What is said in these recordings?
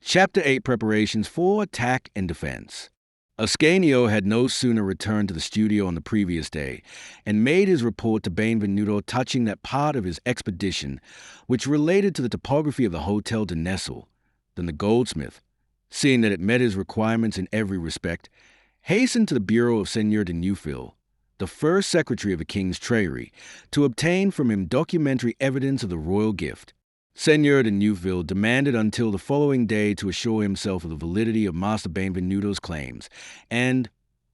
Chapter 8 Preparations for Attack and Defense. Ascanio had no sooner returned to the studio on the previous day and made his report to Benvenuto touching that part of his expedition which related to the topography of the Hotel de Nesle than the goldsmith, seeing that it met his requirements in every respect, hastened to the bureau of Seigneur de Neufville, the first secretary of the king's treasury, to obtain from him documentary evidence of the royal gift. Seigneur de Neufville demanded until the following day to assure himself of the validity of Master Benvenuto's claims, and,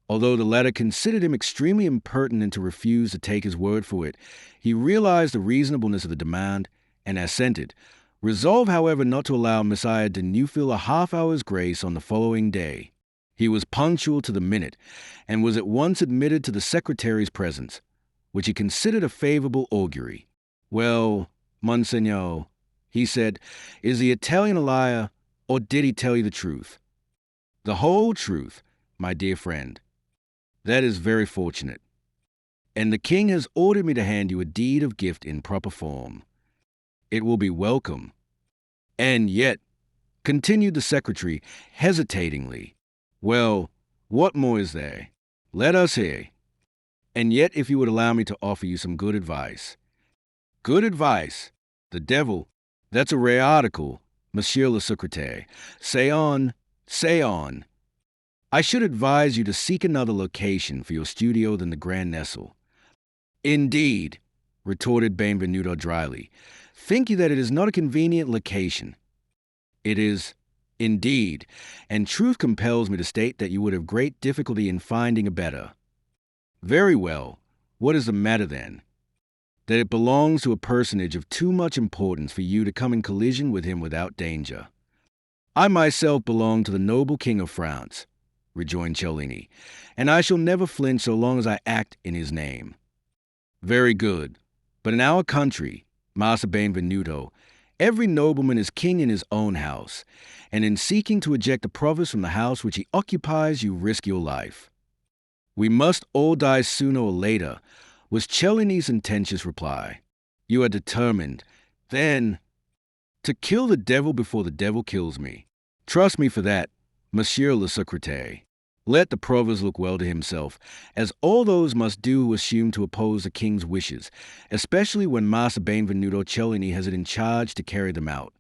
although the latter considered him extremely impertinent to refuse to take his word for it, he realized the reasonableness of the demand and assented, resolved, however, not to allow Messiah de Neufville a half-hour's grace on the following day. He was punctual to the minute, and was at once admitted to the secretary's presence, which he considered a favorable augury. "Well, Monseigneur," he said, "is the Italian a liar, or did he tell you the truth?" "The whole truth, my dear friend." "That is very fortunate. And the king has ordered me to hand you a deed of gift in proper form. It will be welcome. And yet," continued the secretary, hesitatingly, "well, what more is there? Let us hear. And yet, if you would allow me to offer you some good advice." "Good advice? The devil! That's a rare article, Monsieur le Secrétaire. Say on, say on." "I should advise you to seek another location for your studio than the Grand Nesle." "Indeed," retorted Benvenuto dryly. "Think you that it is not a convenient location?" "It is, indeed, and truth compels me to state that you would have great difficulty in finding a better." "Very well. What is the matter then?" "That it belongs to a personage of too much importance for you to come in collision with him without danger." "I myself belong to the noble King of France," rejoined Cellini, "and I shall never flinch so long as I act in his name." "Very good. But in our country, Master Benvenuto, every nobleman is king in his own house, and in seeking to eject a provost from the house which he occupies, you risk your life." "We must all die sooner or later," was Cellini's sententious reply. "You are determined, then, to kill the devil before the devil kills me. Trust me for that, Monsieur le Secrétaire. Let the provost look well to himself, as all those must do who assume to oppose the king's wishes, especially when Master Benvenuto Cellini has it in charge to carry them out."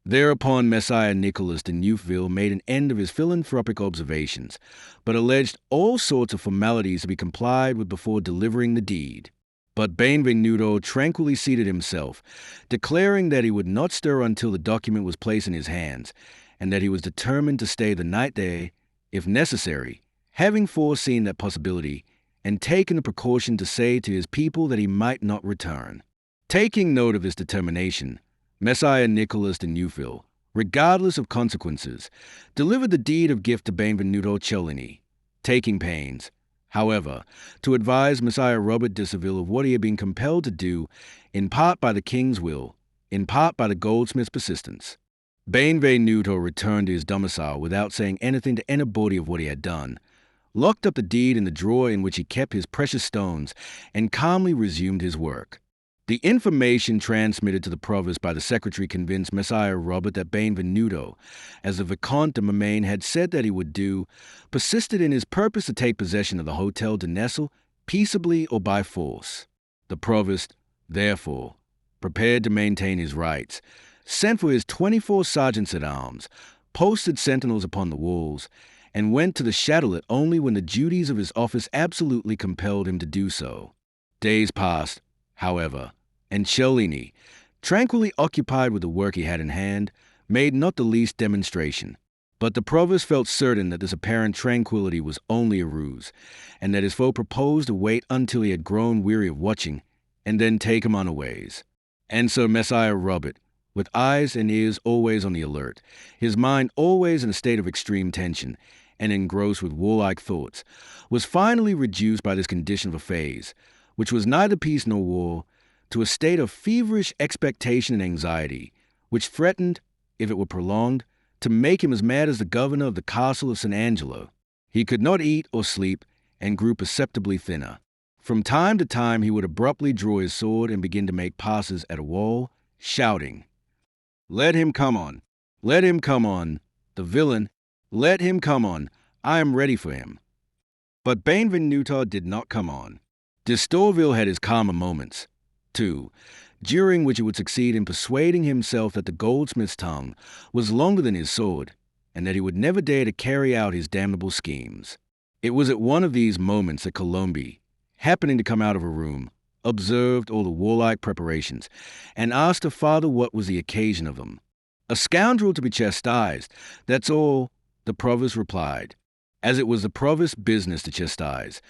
Thereupon Messiah Nicholas de Neufville made an end of his philanthropic observations, but alleged all sorts of formalities to be complied with before delivering the deed. But Benvenuto tranquilly seated himself, declaring that he would not stir until the document was placed in his hands, and that he was determined to stay the night there, if necessary, having foreseen that possibility, and taken the precaution to say to his people that he might not return. Taking note of his determination, Messiah Nicholas de Neufville, regardless of consequences, delivered the deed of gift to Benvenuto Cellini, taking pains, however, to advise Messiah Robert de Seville of what he had been compelled to do, in part by the king's will, in part by the goldsmith's persistence. Benvenuto returned to his domicile without saying anything to anybody of what he had done, locked up the deed in the drawer in which he kept his precious stones, and calmly resumed his work. The information transmitted to the provost by the secretary convinced Messiah Robert that Benvenuto, as the Vicomte de Montaigne had said that he would do, persisted in his purpose to take possession of the Hotel de Nesle, peaceably or by force. The provost, therefore, prepared to maintain his rights, sent for his 24 sergeants-at-arms, posted sentinels upon the walls, and went to the Châtelet only when the duties of his office absolutely compelled him to do so. Days passed, however, and Cellini, tranquilly occupied with the work he had in hand, made not the least demonstration. But the provost felt certain that this apparent tranquility was only a ruse, and that his foe proposed to wait until he had grown weary of watching, and then take him unawares. And so Messiah Robert, with eyes and ears always on the alert, his mind always in a state of extreme tension, and engrossed with warlike thoughts, was finally reduced by this condition of affairs, which was neither peace nor war, to a state of feverish expectation and anxiety, which threatened, if it were prolonged, to make him as mad as the governor of the castle of St. Angelo. He could not eat or sleep, and grew perceptibly thinner. From time to time he would abruptly draw his sword and begin to make passes at a wall, shouting, "Let him come on! Let him come on. The villain. Let him come on. I am ready for him. But Benvenuto did not come on. D'Estorville had his calmer moments, too, during which he would succeed in persuading himself that the goldsmith's tongue was longer than his sword, and that he would never dare to carry out his damnable schemes. It was at one of these moments that Colombe, happening to come out of a room, observed all the warlike preparations, and asked her father what was the occasion of them. "A scoundrel to be chastised, that's all," the provost replied. As it was the provost's business to chastise,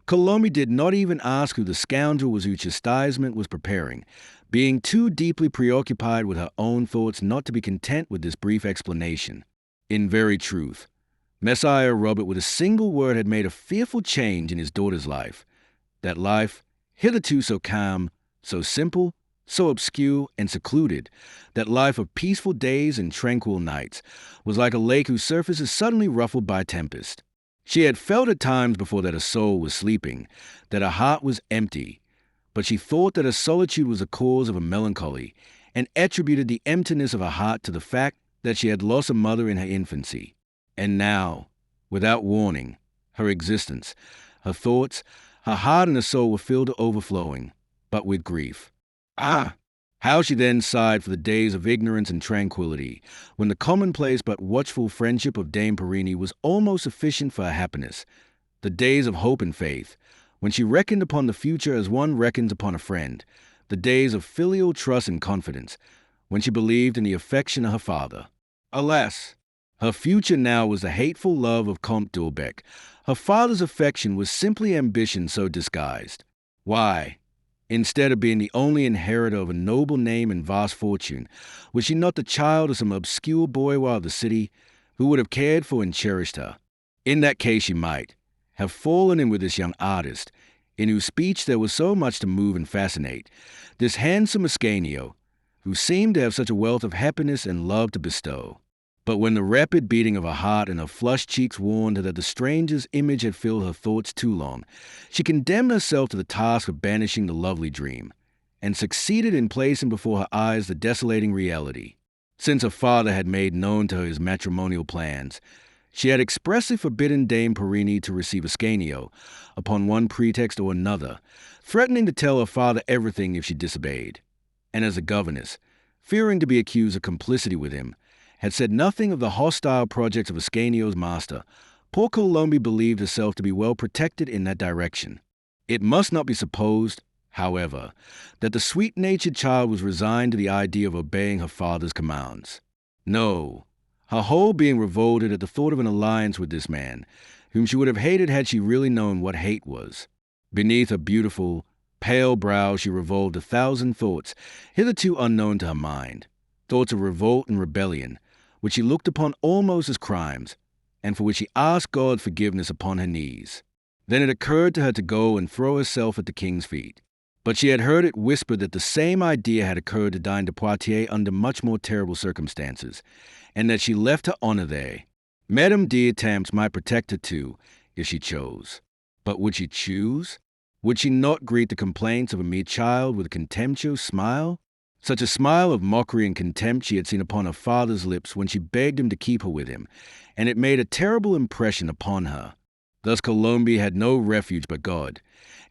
Colombe did not even ask who the scoundrel was whose chastisement was preparing, being too deeply preoccupied with her own thoughts not to be content with this brief explanation. In very truth, Messiah Robert with a single word had made a fearful change in his daughter's life. That life, hitherto so calm, so simple, so obscure and secluded, that life of peaceful days and tranquil nights, was like a lake whose surface is suddenly ruffled by tempest. She had felt at times before that her soul was sleeping, that her heart was empty, but she thought that her solitude was the cause of her melancholy, and attributed the emptiness of her heart to the fact that she had lost a mother in her infancy. And now, without warning, her existence, her thoughts, her heart and her soul were filled to overflowing, but with grief. Ah! How she then sighed for the days of ignorance and tranquility, when the commonplace but watchful friendship of Dame Perini was almost sufficient for her happiness, the days of hope and faith, when she reckoned upon the future as one reckons upon a friend, the days of filial trust and confidence, when she believed in the affection of her father. Alas! Her future now was the hateful love of Comte d'Ulbec. Her father's affection was simply ambition so disguised. Why? Instead of being the only inheritor of a noble name and vast fortune, was she not the child of some obscure bourgeois of the city who would have cared for and cherished her? In that case she might have fallen in with this young artist, in whose speech there was so much to move and fascinate, this handsome Ascanio, who seemed to have such a wealth of happiness and love to bestow. But when the rapid beating of her heart and her flushed cheeks warned her that the stranger's image had filled her thoughts too long, she condemned herself to the task of banishing the lovely dream, and succeeded in placing before her eyes the desolating reality. Since her father had made known to her his matrimonial plans, she had expressly forbidden Dame Perini to receive Ascanio, upon one pretext or another, threatening to tell her father everything if she disobeyed. And as a governess, fearing to be accused of complicity with him, had said nothing of the hostile projects of Ascanio's master, poor Colombe believed herself to be well protected in that direction. It must not be supposed, however, that the sweet-natured child was resigned to the idea of obeying her father's commands. No, her whole being revolted at the thought of an alliance with this man, whom she would have hated had she really known what hate was. Beneath her beautiful, pale brow she revolved 1,000 thoughts, hitherto unknown to her mind, thoughts of revolt and rebellion, which she looked upon almost as crimes, and for which she asked God forgiveness upon her knees. Then it occurred to her to go and throw herself at the king's feet. But she had heard it whispered that the same idea had occurred to Dine de Poitiers under much more terrible circumstances, and that she left her honor there. Madame d'Etampes might protect her too, if she chose. But would she choose? Would she not greet the complaints of a mere child with a contemptuous smile? Such a smile of mockery and contempt she had seen upon her father's lips when she begged him to keep her with him, and it made a terrible impression upon her. Thus Colombe had no refuge but God,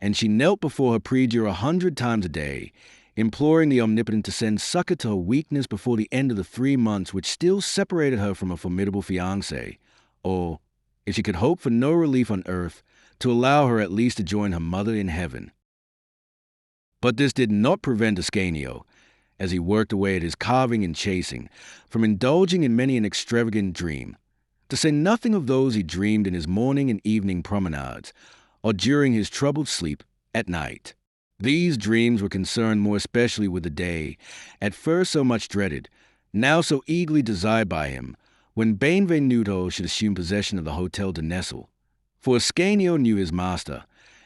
and she knelt before her prie-dieu 100 times a day, imploring the Omnipotent to send succor to her weakness before the end of the 3 months which still separated her from her formidable fiancé, or, if she could hope for no relief on earth, to allow her at least to join her mother in heaven. But this did not prevent Ascanio, as he worked away at his carving and chasing, from indulging in many an extravagant dream, to say nothing of those he dreamed in his morning and evening promenades, or during his troubled sleep at night. These dreams were concerned more especially with the day, at first so much dreaded, now so eagerly desired by him, when Benvenuto should assume possession of the Hotel de Nesle. For Ascanio knew his master,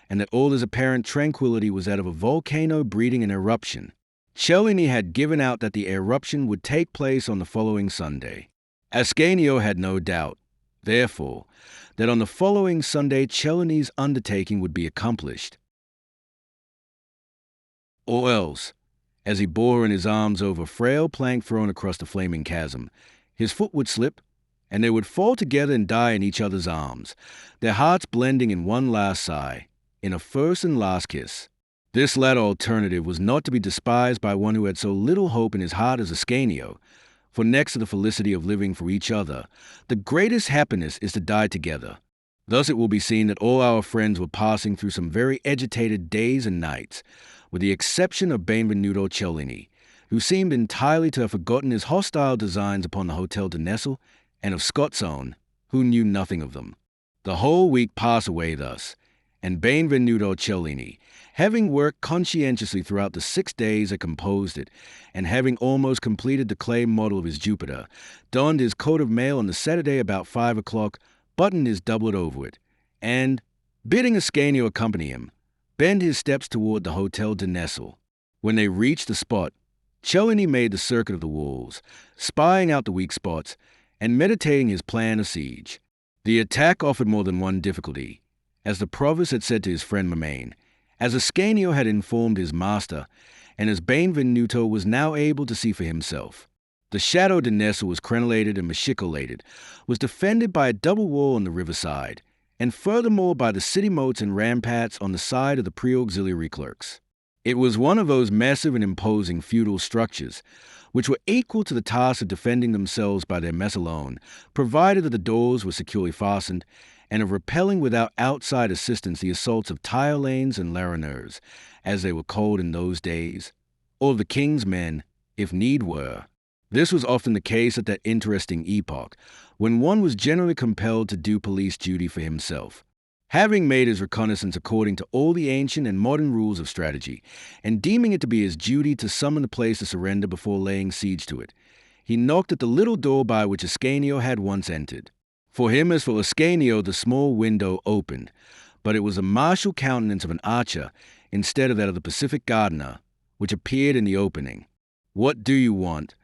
and that all his apparent tranquility was that of a volcano breeding an eruption. Cellini had given out that the eruption would take place on the following Sunday. Ascanio had no doubt, therefore, that on the following Sunday Cellini's undertaking would be accomplished. Or else, as he bore her in his arms over a frail plank thrown across the flaming chasm, His foot would slip, and they would fall together and die in each other's arms, their hearts blending in one last sigh, in a first and last kiss. This latter alternative was not to be despised by one who had so little hope in his heart as Ascanio, for next to the felicity of living for each other, the greatest happiness is to die together. Thus it will be seen that all our friends were passing through some very agitated days and nights, with the exception of Benvenuto Cellini, who seemed entirely to have forgotten his hostile designs upon the Hotel de Nesle, and of Scott's own, who knew nothing of them. The whole week passed away thus, and Benvenuto Cellini, having worked conscientiously throughout the 6 days that composed it, and having almost completed the clay model of his Jupiter, donned his coat of mail on the Saturday about 5 o'clock, buttoned his doublet over it, and, bidding Ascanio accompany him, bent his steps toward the Hotel de Nesle. When they reached the spot, Cellini made the circuit of the walls, spying out the weak spots, and meditating his plan of siege. The attack offered more than one difficulty, as the provost had said to his friend Mamain, as Ascanio had informed his master, and as Benvenuto was now able to see for himself. The Chateau de Nesle was crenellated and machicolated, was defended by a double wall on the riverside, and furthermore by the city moats and ramparts on the side of the pre-auxiliary clerks. It was one of those massive and imposing feudal structures, which were equal to the task of defending themselves by their mess alone, provided that the doors were securely fastened, and of repelling without outside assistance the assaults of tire-lanes and larineurs, as they were called in those days, or the king's men, if need were. This was often the case at that interesting epoch, when one was generally compelled to do police duty for himself. Having made his reconnaissance according to all the ancient and modern rules of strategy, and deeming it to be his duty to summon the place to surrender before laying siege to it, he knocked at the little door by which Ascanio had once entered. For him as for Ascanio the small window opened, but it was the martial countenance of an archer instead of that of the pacific gardener, which appeared in the opening. "What do you want?"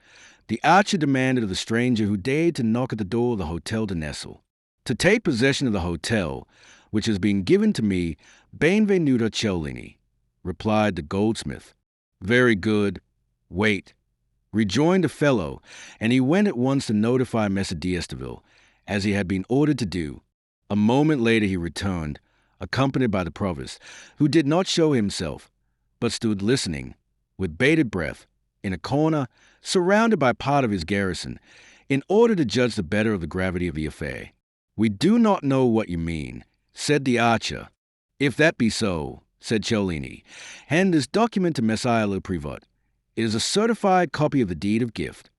the archer demanded of the stranger who dared to knock at the door of the Hotel de Nesle. "To take possession of the hotel, which has been given to me, Benvenuto Cellini," replied the goldsmith. "Very good. Wait," rejoined the fellow, and he went at once to notify Messer d'Estorville, as he had been ordered to do. A moment later he returned, accompanied by the provost, who did not show himself, but stood listening, with bated breath, in a corner, surrounded by part of his garrison, in order to judge the better of the gravity of the affair. "We do not know what you mean," said the archer. "If that be so," said Cellini, "hand this document to Messire le Prévôt. It is a certified copy of the deed of gift."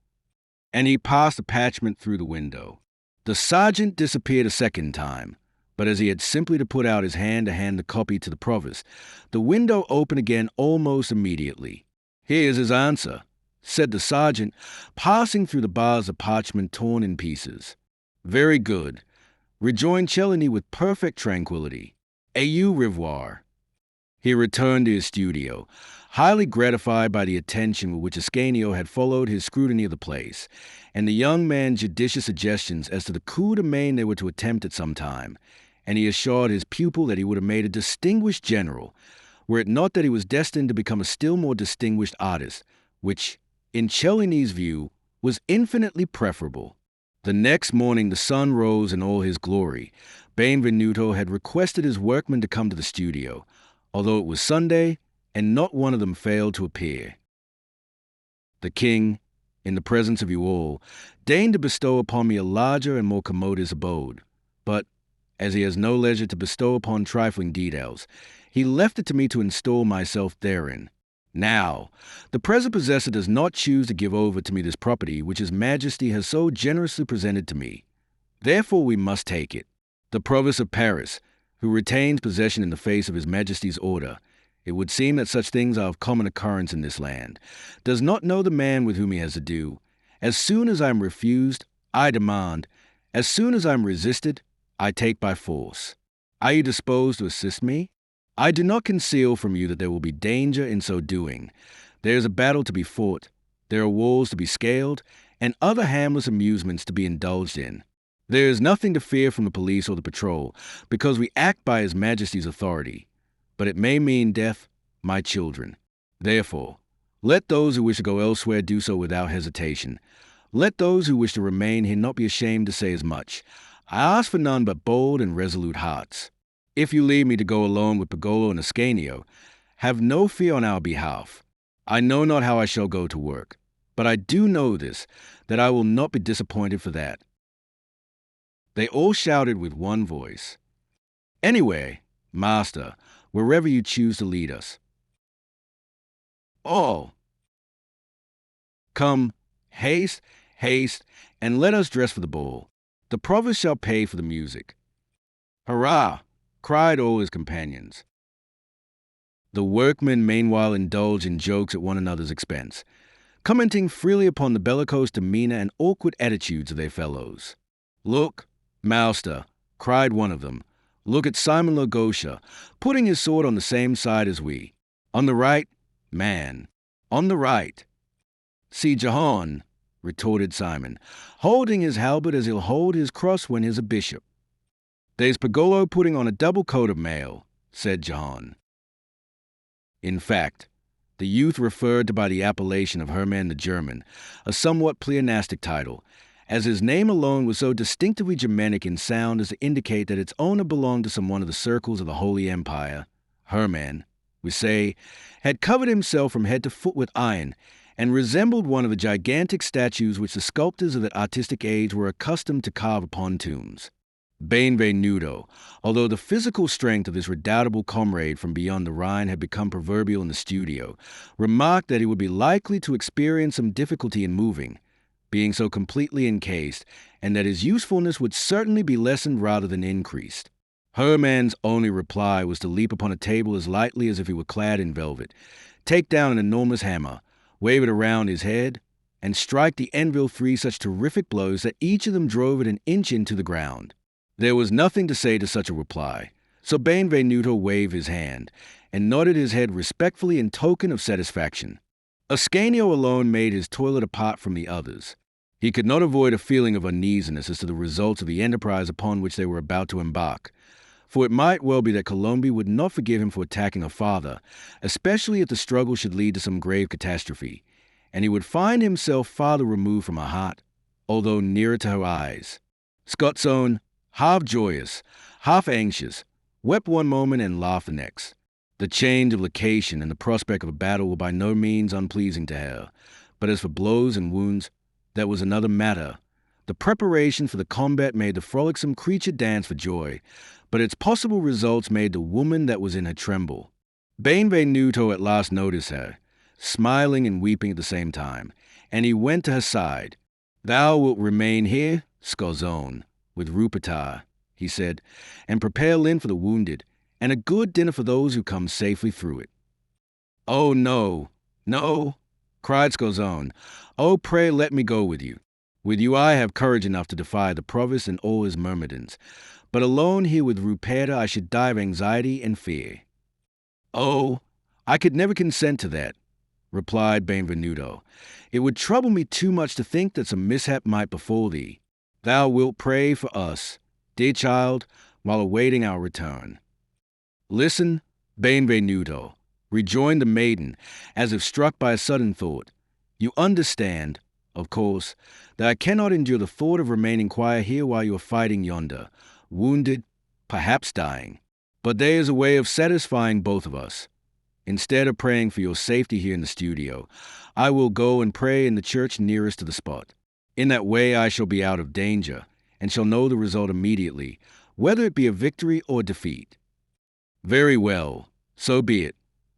And he passed the parchment through the window. The sergeant disappeared a second time, but as he had simply to put out his hand to hand the copy to the provost, the window opened again almost immediately. "Here is his answer," said the sergeant, passing through the bars of parchment torn in pieces. "Very good," rejoined Cellini with perfect tranquility. "Au revoir." He returned to his studio, highly gratified by the attention with which Ascanio had followed his scrutiny of the place, and the young man's judicious suggestions as to the coup de main they were to attempt at some time, and he assured his pupil that he would have made a distinguished general, were it not that he was destined to become a still more distinguished artist, which, in Cellini's view, was infinitely preferable. The next morning the sun rose in all his glory. Benvenuto had requested his workmen to come to the studio, although it was Sunday, and not one of them failed to appear. The king, in the presence of you all, deigned to bestow upon me a larger and more commodious abode, but, as he has no leisure to bestow upon trifling details, he left it to me to install myself therein. Now, the present possessor does not choose to give over to me this property which His Majesty has so generously presented to me. Therefore we must take it. The provost of Paris, who retains possession in the face of His Majesty's order, it would seem that such things are of common occurrence in this land, does not know the man with whom he has to do. As soon as I am refused, I demand. As soon as I am resisted, I take by force. Are you disposed to assist me? I do not conceal from you that there will be danger in so doing. There is a battle to be fought, there are walls to be scaled, and other harmless amusements to be indulged in. There is nothing to fear from the police or the patrol, because we act by His Majesty's authority. But it may mean death, my children. Therefore, let those who wish to go elsewhere do so without hesitation. Let those who wish to remain here not be ashamed to say as much. I ask for none but bold and resolute hearts. If you leave me to go alone with Pagolo and Ascanio, have no fear on our behalf. I know not how I shall go to work, but I do know this, that I will not be disappointed for that." They all shouted with one voice, "Anyway, master, wherever you choose to lead us." All, "Come, haste, haste, and let us dress for the ball. The provost shall pay for the music." "Hurrah!" cried all his companions. The workmen meanwhile indulged in jokes at one another's expense, commenting freely upon the bellicose demeanor and awkward attitudes of their fellows. "Look, master," cried one of them, "look at Simon Logosha, putting his sword on the same side as we. On the right, man. On the right." "See Jahan," retorted Simon, "holding his halberd as he'll hold his cross when he's a bishop." "There's Pagolo putting on a double coat of mail," said Jahan. In fact, the youth referred to by the appellation of Hermann the German, a somewhat pleonastic title, as his name alone was so distinctively Germanic in sound as to indicate that its owner belonged to some one of the circles of the Holy Empire. Hermann, we say, had covered himself from head to foot with iron, and resembled one of the gigantic statues which the sculptors of that artistic age were accustomed to carve upon tombs. Benvenuto, although the physical strength of this redoubtable comrade from beyond the Rhine had become proverbial in the studio, remarked that he would be likely to experience some difficulty in moving, being so completely encased, and that his usefulness would certainly be lessened rather than increased. Hermann's only reply was to leap upon a table as lightly as if he were clad in velvet, take down an enormous hammer, wave it around his head, and strike the anvil 3 such terrific blows that each of them drove it an inch into the ground. There was nothing to say to such a reply, so Benvenuto waved his hand, and nodded his head respectfully in token of satisfaction. Ascanio alone made his toilet apart from the others. He could not avoid a feeling of uneasiness as to the results of the enterprise upon which they were about to embark, for it might well be that Colombe would not forgive him for attacking her father, especially if the struggle should lead to some grave catastrophe, and he would find himself farther removed from her heart, although nearer to her eyes. Scotzone, half joyous, half anxious, wept one moment and laughed the next. The change of location and the prospect of a battle were by no means unpleasing to her, but as for blows and wounds, that was another matter. The preparation for the combat made the frolicsome creature dance for joy, but its possible results made the woman that was in her tremble. Benvenuto at last noticed her, smiling and weeping at the same time, and he went to her side. "Thou wilt remain here, Scorzone, with Rupertar," he said, "and prepare lint for the wounded, and a good dinner for those who come safely through it." "Oh, no, no," cried Scorzone. "Oh, pray let me go with you. With you I have courage enough to defy the provost and all his myrmidons, but alone here with Ruperta I should die of anxiety and fear." "Oh, I could never consent to that," replied Benvenuto. "It would trouble me too much to think that some mishap might befall thee. Thou wilt pray for us, dear child, while awaiting our return." "Listen, Benvenuto," rejoined the maiden, as if struck by a sudden thought. "You understand, of course, that I cannot endure the thought of remaining quiet here while you are fighting yonder, wounded, perhaps dying. But there is a way of satisfying both of us. Instead of praying for your safety here in the studio, I will go and pray in the church nearest to the spot. In that way I shall be out of danger, and shall know the result immediately, whether it be a victory or defeat." "Very well, so be it,"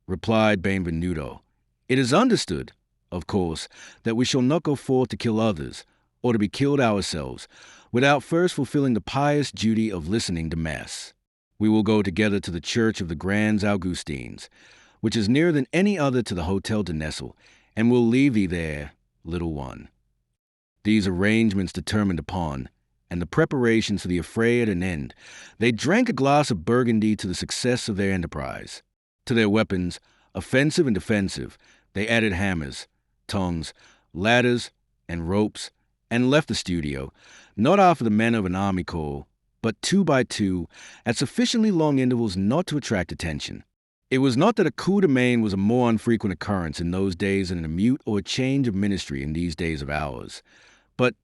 replied Benvenuto. "It is understood, of course, that we shall not go forth to kill others, or to be killed ourselves, without first fulfilling the pious duty of listening to Mass. We will go together to the Church of the Grands Augustines, which is nearer than any other to the Hotel de Nesle, and will leave thee there, little one." These arrangements determined upon, and the preparations for the affray at an end, they drank a glass of Burgundy to the success of their enterprise. To their weapons, offensive and defensive, they added hammers, tongues, ladders, and ropes, and left the studio, not after the manner of an army corps, but 2 by 2, at sufficiently long intervals not to attract attention. It was not that a coup de main was a more unfrequent occurrence in those days than a mute or a change of ministry in these days of ours, But,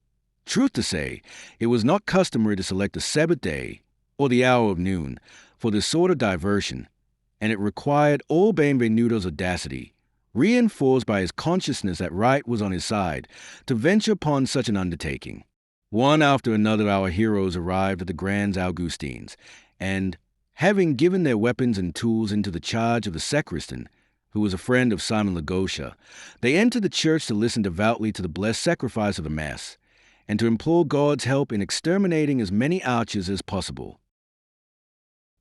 truth to say, it was not customary to select the Sabbath day or the hour of noon for this sort of diversion, and it required all Benvenuto's audacity, reinforced by his consciousness that right was on his side, to venture upon such an undertaking. One after another our heroes arrived at the Grand Augustines, and, having given their weapons and tools into the charge of the sacristan, who was a friend of Simon Lagosha, they entered the church to listen devoutly to the blessed sacrifice of the Mass, and to implore God's help in exterminating as many archers as possible.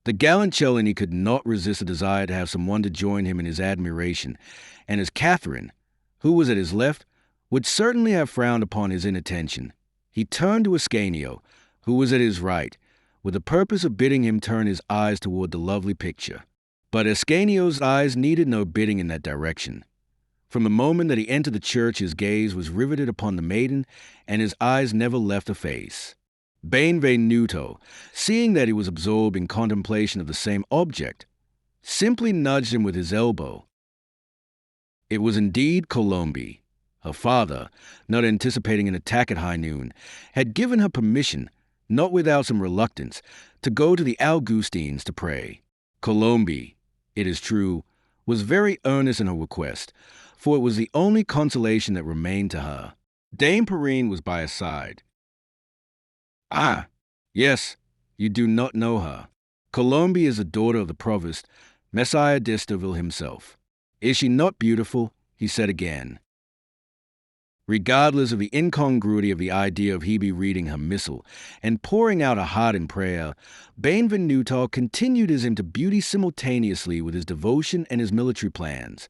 The gallant Cellini could not resist a desire to have someone to join him in his admiration, and as Catherine, who was at his left, would certainly have frowned upon his inattention, he turned to Ascanio, who was at his right, with the purpose of bidding him turn his eyes toward the lovely picture. But Ascanio's eyes needed no bidding in that direction. From the moment that he entered the church, his gaze was riveted upon the maiden, and his eyes never left her face. Benvenuto, seeing that he was absorbed in contemplation of the same object, simply nudged him with his elbow. It was indeed Colombe. Her father, not anticipating an attack at high noon, had given her permission, not without some reluctance, to go to the Augustines to pray. Colombe, it is true, was very earnest in her request, for it was the only consolation that remained to her. Dame Perrine was by her side. Ah, yes, you do not know her. Colombe is the daughter of the provost, Messiah d'Esterville himself. Is she not beautiful? He said again. Regardless of the incongruity of the idea of Hebe reading her missal and pouring out her heart in prayer, Benvenuto continued his hymn to beauty simultaneously with his devotion and his military plans.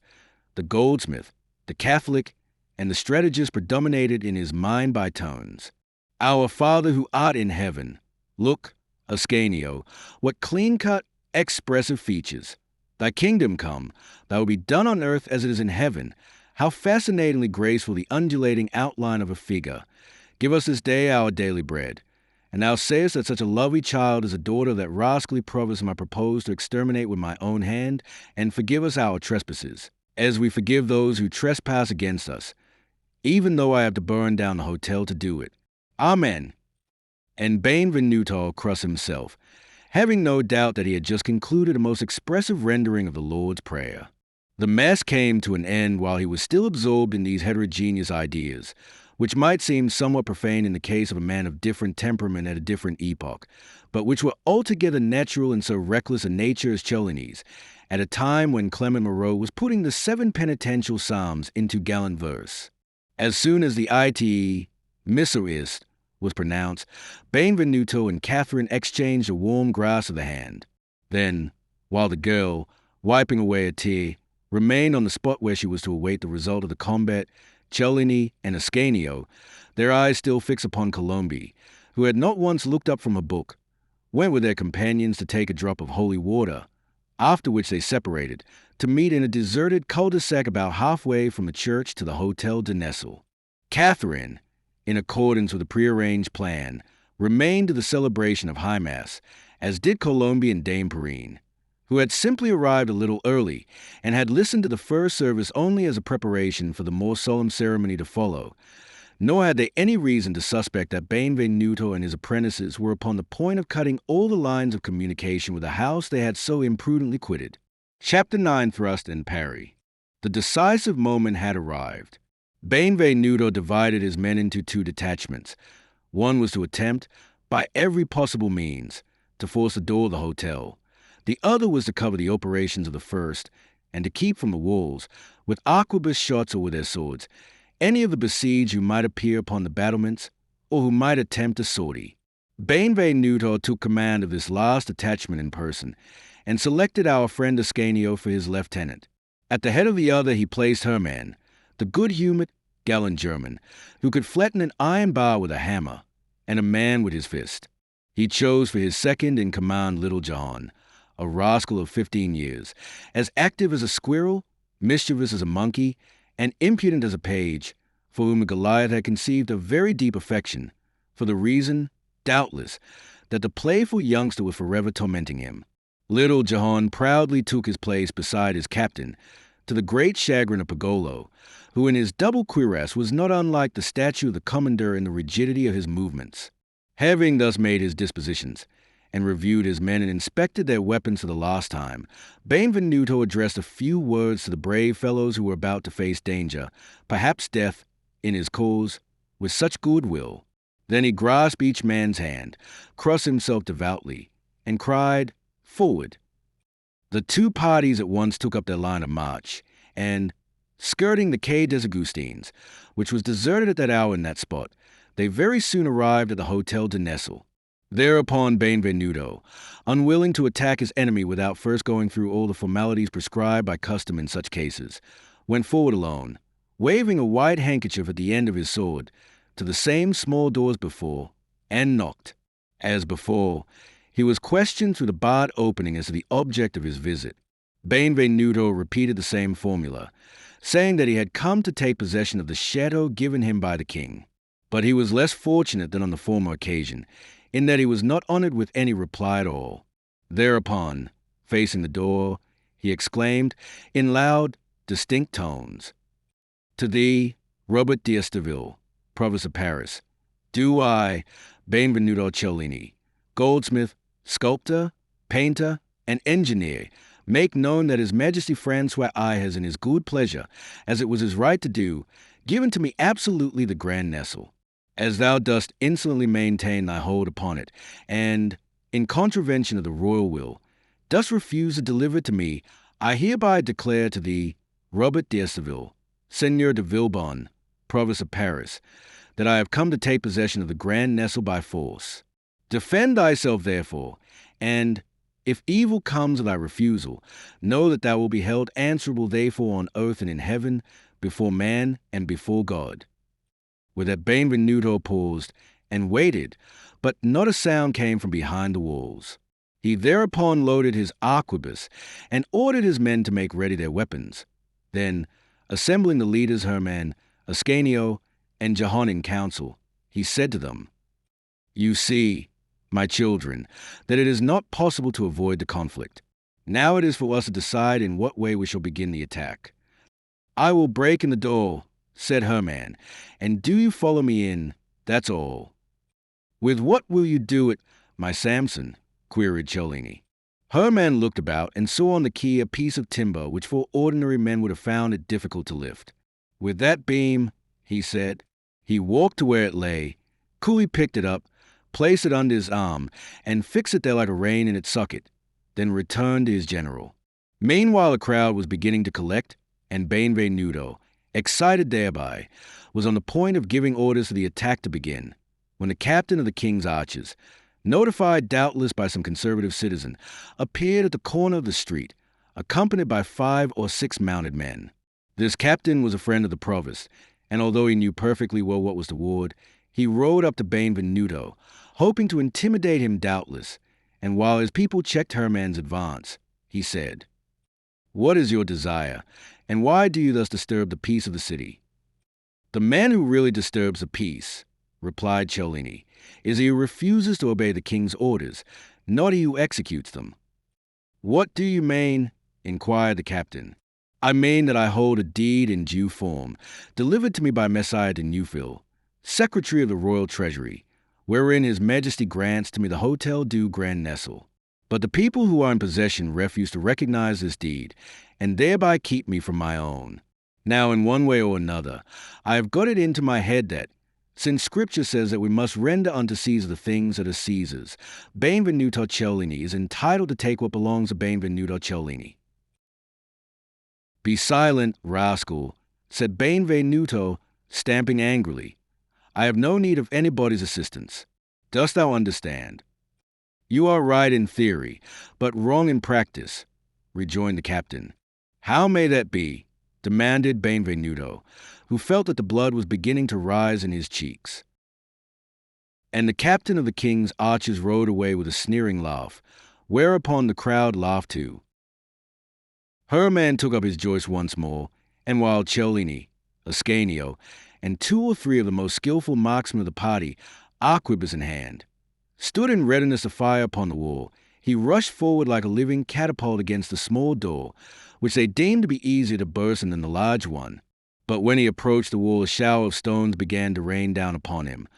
The goldsmith, the Catholic, and the strategist predominated in his mind by tones. Our Father who art in heaven. Look, Ascanio, what clean-cut, expressive features. Thy kingdom come, thy will be done on earth as it is in heaven. How fascinatingly graceful the undulating outline of a figure. Give us this day our daily bread. And thou sayest that such a lovely child is a daughter of that rascally provost whom I propose to exterminate with my own hand, and forgive us our trespasses, as we forgive those who trespass against us, even though I have to burn down the hotel to do it. Amen. And Benvenuto crossed himself, having no doubt that he had just concluded a most expressive rendering of the Lord's Prayer. The Mass came to an end while he was still absorbed in these heterogeneous ideas, which might seem somewhat profane in the case of a man of different temperament at a different epoch, but which were altogether natural in so reckless a nature as Cellini's, at a time when Clement Marot was putting the 7 penitential psalms into gallant verse. As soon as the ite Misericors was pronounced, Benvenuto and Catherine exchanged a warm grasp of the hand. Then, while the girl, wiping away a tear, remained on the spot where she was to await the result of the combat, Cellini and Ascanio, their eyes still fixed upon Colombe, who had not once looked up from a book, went with their companions to take a drop of holy water, after which they separated, to meet in a deserted cul-de-sac about halfway from the church to the Hotel de Nesle. Catherine, in accordance with the prearranged plan, remained to the celebration of High Mass, as did Colombe and Dame Perrine, who had simply arrived a little early and had listened to the first service only as a preparation for the more solemn ceremony to follow, nor had they any reason to suspect that Benvenuto and his apprentices were upon the point of cutting all the lines of communication with the house they had so imprudently quitted. Chapter 9 Thrust and Parry. The decisive moment had arrived. Benvenuto divided his men into 2 detachments. One was to attempt, by every possible means, to force the door of the hotel. The other was to cover the operations of the first, and to keep from the walls, with arquebus shots or with their swords, any of the besieged who might appear upon the battlements, or who might attempt a sortie. Benvenuto took command of this last detachment in person, and selected our friend Ascanio for his lieutenant. At the head of the other he placed her man, the good-humored, gallant German, who could flatten an iron bar with a hammer, and a man with his fist. He chose for his second in command little John, a rascal of 15 years, as active as a squirrel, mischievous as a monkey, and impudent as a page, for whom Goliath had conceived a very deep affection, for the reason, doubtless, that the playful youngster was forever tormenting him. Little John proudly took his place beside his captain, to the great chagrin of Pagolo, who in his double cuirass was not unlike the statue of the commander in the rigidity of his movements. Having thus made his dispositions, and reviewed his men and inspected their weapons for the last time, Benvenuto addressed a few words to the brave fellows who were about to face danger, perhaps death, in his cause, with such goodwill. Then he grasped each man's hand, crossed himself devoutly, and cried, "Forward!" The two parties at once took up their line of march, and, skirting the Quai des Augustins, which was deserted at that hour in that spot, they very soon arrived at the Hotel de Nesle. Thereupon Benvenuto, unwilling to attack his enemy without first going through all the formalities prescribed by custom in such cases, went forward alone, waving a white handkerchief at the end of his sword, to the same small door as before, and knocked. As before, he was questioned through the barred opening as to the object of his visit. Benvenuto repeated the same formula, saying that he had come to take possession of the chateau given him by the king. But he was less fortunate than on the former occasion, in that he was not honored with any reply at all. Thereupon, facing the door, he exclaimed, in loud, distinct tones, "To thee, Robert d'Estaville, provost of Paris, do I, Benvenuto Cellini, goldsmith, sculptor, painter, and engineer, make known that His Majesty Francois I has in his good pleasure, as it was his right to do, given to me absolutely the Grand Nesle. As thou dost insolently maintain thy hold upon it, and, in contravention of the royal will, dost refuse to deliver it to me, I hereby declare to thee, Robert d'Estaville, Seigneur de Villebon, provost of Paris, that I have come to take possession of the Grand Nesle by force. Defend thyself, therefore, and, if evil comes of thy refusal, know that thou wilt be held answerable therefore on earth and in heaven, before man and before God." With that Benvenuto paused and waited, but not a sound came from behind the walls. He thereupon loaded his arquebus and ordered his men to make ready their weapons. Then, assembling the leaders Hermann, Ascanio, and Jehan in council, he said to them, "You see, my children, that it is not possible to avoid the conflict. Now it is for us to decide in what way we shall begin the attack. I will break in the door," said Hermann, "and do you follow me in, that's all." "With what will you do it, my Samson?" queried Cellini. Hermann looked about and saw on the quay a piece of timber which for ordinary men would have found it difficult to lift. "With that beam," he said. He walked to where it lay, coolly picked it up, placed it under his arm, and fixed it there like a rein in its socket, then returned to his general. Meanwhile the crowd was beginning to collect, and Benvenuto, excited thereby, was on the point of giving orders for the attack to begin, when the captain of the king's archers, notified doubtless by some conservative citizen, appeared at the corner of the street, accompanied by 5 or 6 mounted men. This captain was a friend of the provost, and although he knew perfectly well what was toward, he rode up to Benvenuto, hoping to intimidate him doubtless, and while his people checked Hermann's advance, he said, "What is your desire, and why do you thus disturb the peace of the city?" "The man who really disturbs the peace," replied Cellini, "is he who refuses to obey the king's orders, not he who executes them." "What do you mean?" inquired the captain. "I mean that I hold a deed in due form, delivered to me by Messire de Neufville, Secretary of the Royal Treasury, wherein His Majesty grants to me the Hotel du Grand Nesle. But the people who are in possession refuse to recognize this deed, and thereby keep me from my own. Now, in one way or another, I have got it into my head that, since Scripture says that we must render unto Caesar the things that are Caesar's, Benvenuto Cellini is entitled to take what belongs to Benvenuto Cellini." "Be silent, rascal," said Benvenuto, stamping angrily. "I have no need of anybody's assistance. Dost thou understand?" "You are right in theory, but wrong in practice," rejoined the captain. "How may that be?" demanded Benvenuto, who felt that the blood was beginning to rise in his cheeks. And the captain of the king's archers rode away with a sneering laugh, whereupon the crowd laughed too. Hermann took up his joist once more, and while Cellini, Ascanio, and 2 or 3 of the most skillful marksmen of the party, arquebus in hand, stood in readiness to fire upon the wall, He rushed forward like a living catapult against the small door, which they deemed to be easier to burst than the large one. But when he approached the wall, a shower of stones began to rain down upon him,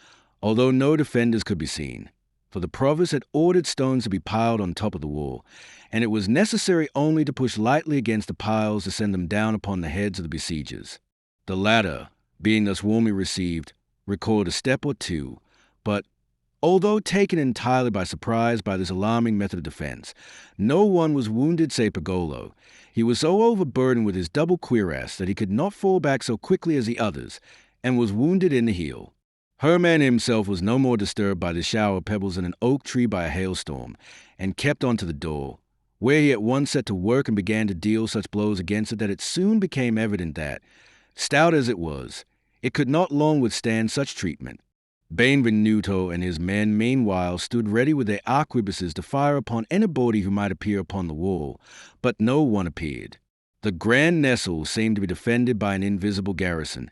although no defenders could be seen. For the provost had ordered stones to be piled on top of the wall, and it was necessary only to push lightly against the piles to send them down upon the heads of the besiegers. The latter, being thus warmly received, recoiled a step or two, but, although taken entirely by surprise by this alarming method of defense, no one was wounded save Pagolo. He was so overburdened with his double cuirass that he could not fall back so quickly as the others, and was wounded in the heel. Hermann himself was no more disturbed by the shower of pebbles than an oak tree by a hailstorm, and kept on to the door, where he at once set to work and began to deal such blows against it that it soon became evident that, stout as it was, it could not long withstand such treatment. Benvenuto and his men meanwhile stood ready with their arquebuses to fire upon anybody who might appear upon the wall, but no one appeared. The Grand Nestle seemed to be defended by an invisible garrison,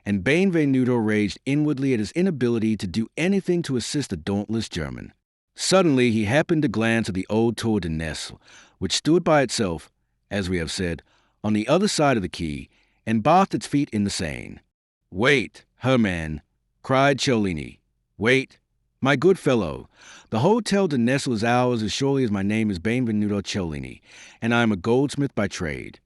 and Benvenuto raged inwardly at his inability to do anything to assist the dauntless German. Suddenly he happened to glance at the old Tour de Nesle, which stood by itself, as we have said, on the other side of the quay, and bathed its feet in the Seine. "Wait, Hermann," cried Cellini. "Wait, my good fellow. The Hotel de Nesle is ours as surely as my name is Benvenuto Cellini, and I am a goldsmith by trade."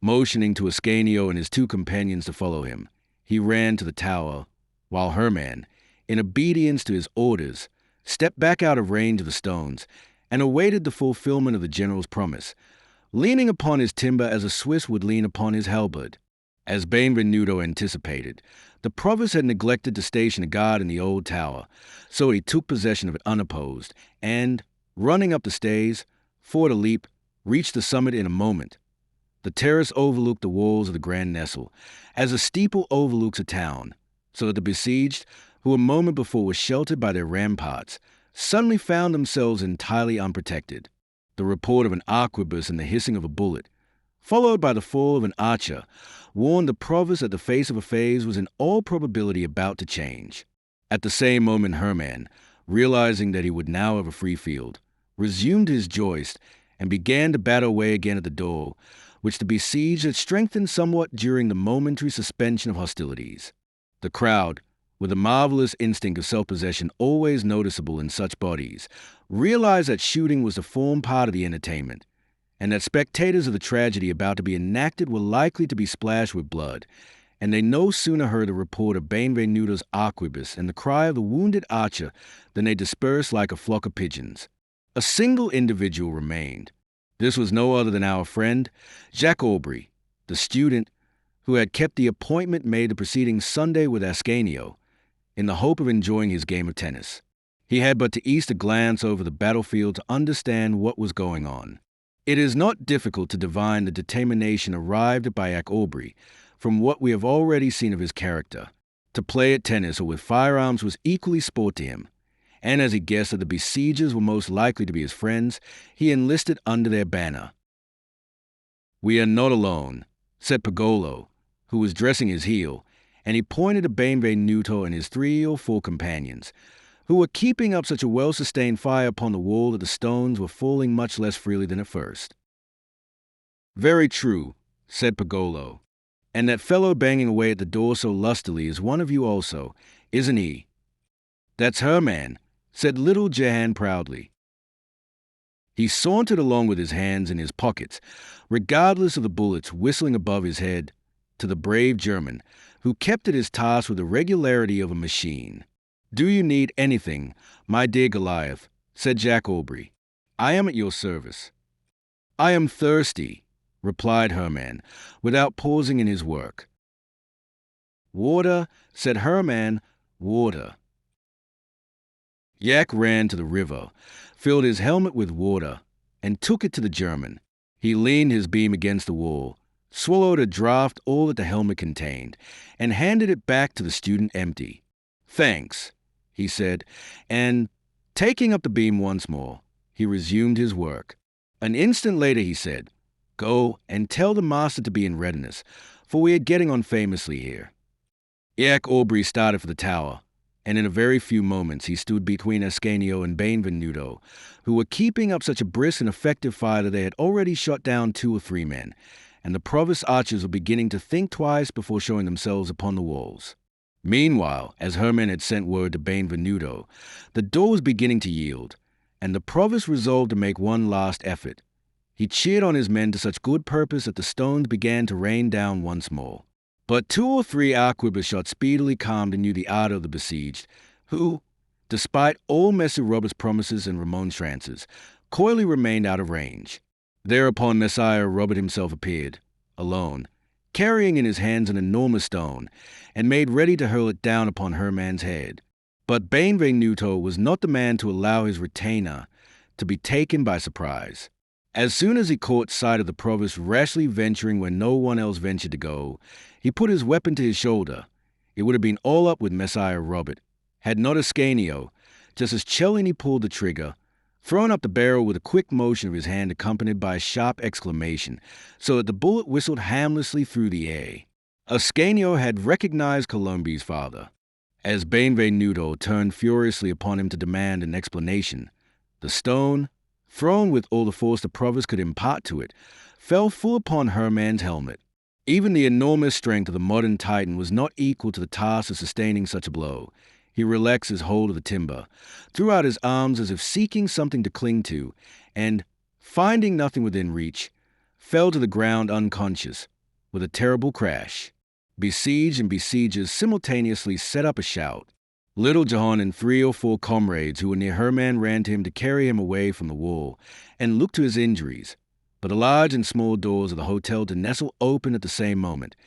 Motioning to Ascanio and his two companions to follow him, he ran to the tower, while Hermann, in obedience to his orders, stepped back out of range of the stones, and awaited the fulfillment of the general's promise, leaning upon his timber as a Swiss would lean upon his halberd. As Benvenuto anticipated, the provost had neglected to station a guard in the old tower, so he took possession of it unopposed, and, running up the stairs, for at a leap, reached the summit in a moment. The terrace overlooked the walls of the Grand Nestle, as a steeple overlooks a town, so that the besieged, who a moment before were sheltered by their ramparts, suddenly found themselves entirely unprotected. The report of an arquebus and the hissing of a bullet, followed by the fall of an archer, warned the provost that the face of affairs was in all probability about to change. At the same moment Hermann, realizing that he would now have a free field, resumed his joist and began to batter away again at the door, which the besieged had strengthened somewhat during the momentary suspension of hostilities. The crowd, with a marvelous instinct of self-possession always noticeable in such bodies, realized that shooting was to form part of the entertainment, and that spectators of the tragedy about to be enacted were likely to be splashed with blood, and they no sooner heard the report of Benvenuto's arquebus and the cry of the wounded archer than they dispersed like a flock of pigeons. A single individual remained. This was no other than our friend, Jacques Aubry, the student who had kept the appointment made the preceding Sunday with Ascanio, in the hope of enjoying his game of tennis. He had but to east a glance over the battlefield to understand what was going on. It is not difficult to divine the determination arrived at by Jacques Aubry from what we have already seen of his character. To play at tennis or with firearms was equally sport to him, and as he guessed that the besiegers were most likely to be his friends, he enlisted under their banner. "We are not alone," said Pagolo, who was dressing his heel, and he pointed to Benvenuto and his 3 or 4 companions, who were keeping up such a well-sustained fire upon the wall that the stones were falling much less freely than at first. "Very true," said Pagolo, "and that fellow banging away at the door so lustily is one of you also, isn't he?" "That's Hermann," said little Jehan proudly. He sauntered along with his hands in his pockets, regardless of the bullets whistling above his head, to the brave German, who kept at his task with the regularity of a machine. "Do you need anything, my dear Goliath?" said Jacques Aubry. "I am at your service." "I am thirsty," replied Hermann, without pausing in his work. "Water," said Hermann, "water." Jacques ran to the river, filled his helmet with water, and took it to the German. He leaned his beam against the wall, swallowed a draught all that the helmet contained, and handed it back to the student empty. "Thanks," he said, and, taking up the beam once more, he resumed his work. An instant later he said, "Go and tell the master to be in readiness, for we are getting on famously here." Jacques Aubry started for the tower, and in a very few moments he stood between Ascanio and Benvenuto, who were keeping up such a brisk and effective fire that they had already shot down 2 or 3 men, and the provost archers were beginning to think twice before showing themselves upon the walls. Meanwhile, as Hermann had sent word to Benvenuto, the door was beginning to yield, and the provost resolved to make one last effort. He cheered on his men to such good purpose that the stones began to rain down once more. But 2 or 3 arquebus shots speedily calmed and knew the ardor of the besieged, who, despite all Messer Robert's promises and remonstrances, coyly remained out of range. Thereupon Messiah Robert himself appeared, alone, carrying in his hands an enormous stone, and made ready to hurl it down upon Hermann's head. But Benvenuto was not the man to allow his retainer to be taken by surprise. As soon as he caught sight of the provost rashly venturing where no one else ventured to go, he put his weapon to his shoulder. It would have been all up with Messiah Robert, had not Ascanio, just as Cellini pulled the trigger, thrown up the barrel with a quick motion of his hand accompanied by a sharp exclamation, so that the bullet whistled harmlessly through the air. Ascanio had recognized Colombe's father. As Benvenuto turned furiously upon him to demand an explanation, the stone, thrown with all the force the provost could impart to it, fell full upon Hermann's helmet. Even the enormous strength of the modern Titan was not equal to the task of sustaining such a blow. He relaxed his hold of the timber, threw out his arms as if seeking something to cling to, and, finding nothing within reach, fell to the ground unconscious, with a terrible crash. Besieged and besiegers simultaneously set up a shout. Little John and 3 or 4 comrades who were near Hermann ran to him to carry him away from the wall and look to his injuries. But the large and small doors of the hotel de Nesle opened at the same moment,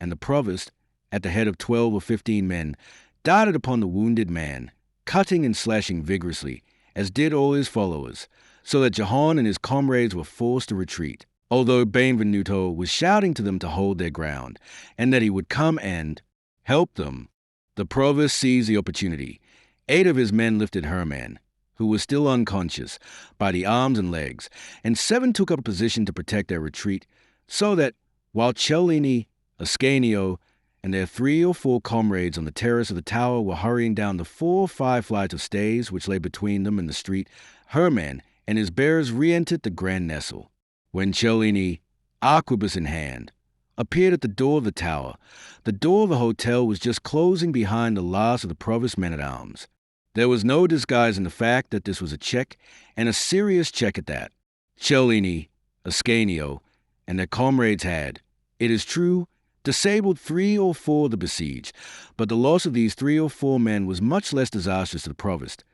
and the provost, at the head of 12 or 15 men, darted upon the wounded man, cutting and slashing vigorously, as did all his followers, so that Jehan and his comrades were forced to retreat, although Benvenuto was shouting to them to hold their ground, and that he would come and help them. The provost seized the opportunity. 8 of his men lifted Hermann, who was still unconscious, by the arms and legs, and 7 took up a position to protect their retreat, so that, while Cellini, Ascanio, and their 3 or 4 comrades on the terrace of the tower were hurrying down the 4 or 5 flights of stairs which lay between them and the street, Hermann and his bearers re-entered the Grand Nesle. When Cellini, arquebus in hand, appeared at the door of the tower, the door of the hotel was just closing behind the last of the provost's men-at-arms. There was no disguising the fact that this was a check, and a serious check at that. Cellini, Ascanio, and their comrades had, it is true, disabled 3 or 4 of the besieged, but the loss of these 3 or 4 men was much less disastrous to the provost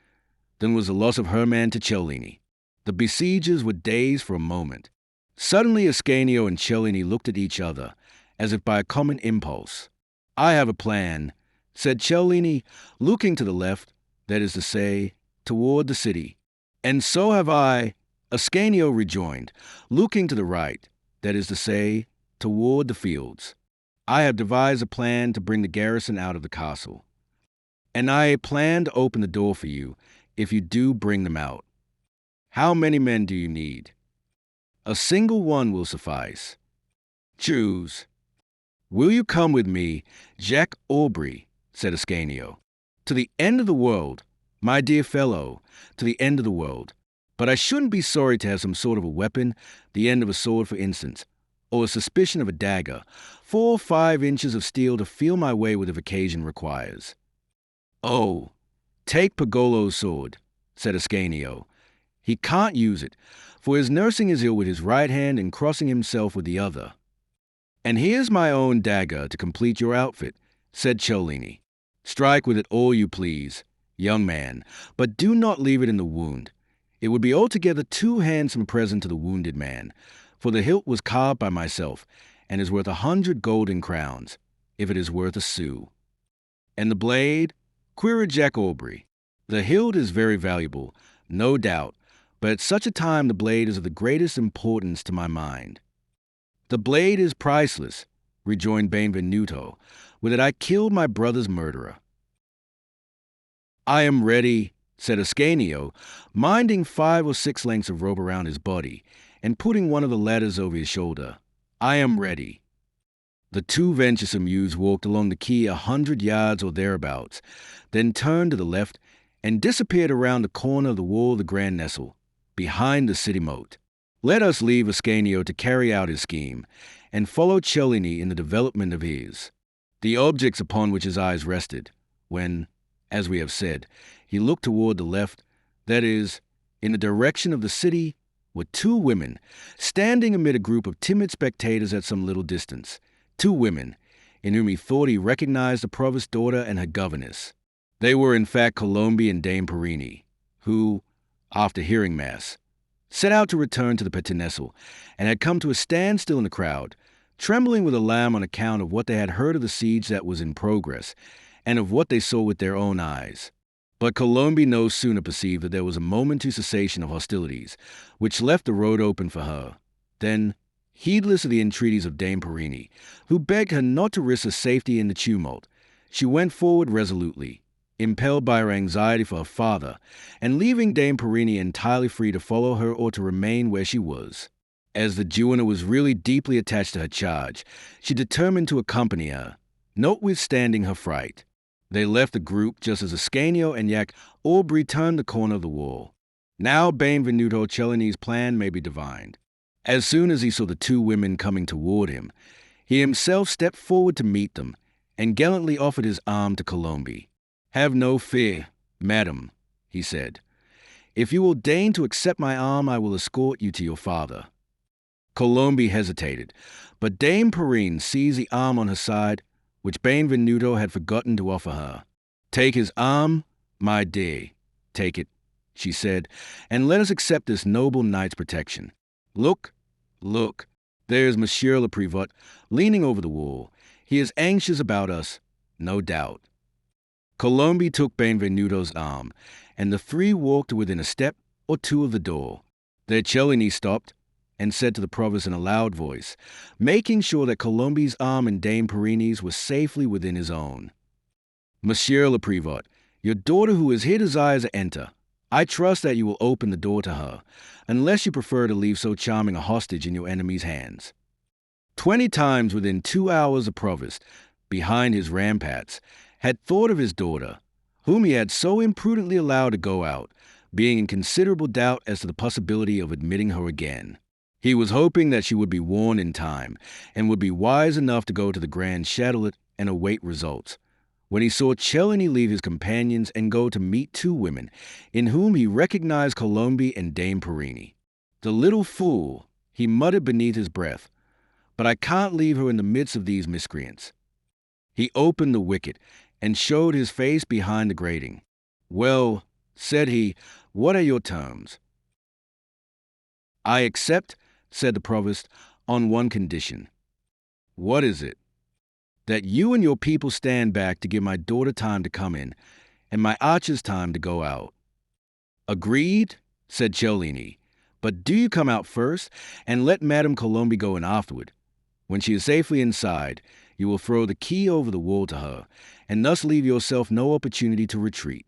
than was the loss of Hermann to Cellini. The besiegers were dazed for a moment. Suddenly Ascanio and Cellini looked at each other, as if by a common impulse. "I have a plan," said Cellini, looking to the left, that is to say, toward the city. "And so have I," Ascanio rejoined, looking to the right, that is to say, toward the fields. "I have devised a plan to bring the garrison out of the castle. And I plan to open the door for you, if you do bring them out. How many men do you need?" "A single one will suffice." "Choose." "Will you come with me, Jacques Aubry?" said Ascanio. "To the end of the world, my dear fellow, to the end of the world. But I shouldn't be sorry to have some sort of a weapon, the end of a sword, for instance, or a suspicion of a dagger, 4 or 5 inches of steel to feel my way with if occasion requires." "Oh, take Pagolo's sword," said Ascanio. "He can't use it, for he is nursing his ill with his right hand and crossing himself with the other." "And here's my own dagger to complete your outfit," said Cellini. "Strike with it all you please, young man, but do not leave it in the wound. It would be altogether too handsome a present to the wounded man, for the hilt was carved by myself, and is worth 100 golden crowns, if it is worth a sou." "And the blade?" queried Jacques Aubry. "The hilt is very valuable, no doubt, but at such a time the blade is of the greatest importance to my mind." "The blade is priceless," rejoined Benvenuto. "With it I killed my brother's murderer." "I am ready," said Ascanio, minding 5 or 6 lengths of rope around his body, and putting one of the ladders over his shoulder. "I am ready." The two venturesome youths walked along the quay 100 yards or thereabouts, then turned to the left and disappeared around the corner of the wall of the Grand Nestle, behind the city moat. Let us leave Ascanio to carry out his scheme, and follow Cellini in the development of his. The objects upon which his eyes rested, when, as we have said, he looked toward the left, that is, in the direction of the city, were two women, standing amid a group of timid spectators at some little distance. Two women, in whom he thought he recognized the provost's daughter and her governess. They were in fact Colombe and Dame Perini, who, after hearing Mass, set out to return to the Petit Nestle, and had come to a standstill in the crowd, trembling with alarm on account of what they had heard of the siege that was in progress, and of what they saw with their own eyes. But Colombe no sooner perceived that there was a momentary cessation of hostilities, which left the road open for her, than, heedless of the entreaties of Dame Perini, who begged her not to risk her safety in the tumult, she went forward resolutely, impelled by her anxiety for her father, and leaving Dame Perini entirely free to follow her or to remain where she was. As the duenna was really deeply attached to her charge, she determined to accompany her, notwithstanding her fright. They left the group just as Ascanio and Jack Aubrey turned the corner of the wall. Now Benvenuto Cellini's plan may be divined. As soon as he saw the two women coming toward him, he himself stepped forward to meet them, and gallantly offered his arm to Colombe. "Have no fear, madam," he said. "If you will deign to accept my arm, I will escort you to your father." Colombe hesitated, but Dame Perrine seized the arm on her side, which Benvenuto had forgotten to offer her. "Take his arm, my dear, take it," she said, "and let us accept this noble knight's protection. Look, look, there's Monsieur le Prévôt leaning over the wall. He is anxious about us, no doubt." Colombe took Benvenuto's arm, and the three walked within a step or two of the door. There Cellini stopped, and said to the provost in a loud voice, making sure that Colombe's arm and Dame Perini's were safely within his own. "Monsieur le Prévôt, your daughter who is here desires to enter. I trust that you will open the door to her, unless you prefer to leave so charming a hostage in your enemy's hands." 20 times within 2 hours the provost, behind his ramparts, had thought of his daughter, whom he had so imprudently allowed to go out, being in considerable doubt as to the possibility of admitting her again. He was hoping that she would be warned in time, and would be wise enough to go to the Grand Châtelet and await results, when he saw Cellini leave his companions and go to meet two women, in whom he recognized Colombe and Dame Perini. "The little fool," he muttered beneath his breath, "but I can't leave her in the midst of these miscreants." He opened the wicket, and showed his face behind the grating. "Well," said he, "what are your terms?" "I accept," said the provost, "on one condition." "What is it?" "That you and your people stand back to give my daughter time to come in, and my archers time to go out." "Agreed," said Cellini, "but do you come out first, and let Madame Colombe go in afterward. When she is safely inside, you will throw the key over the wall to her, and thus leave yourself no opportunity to retreat."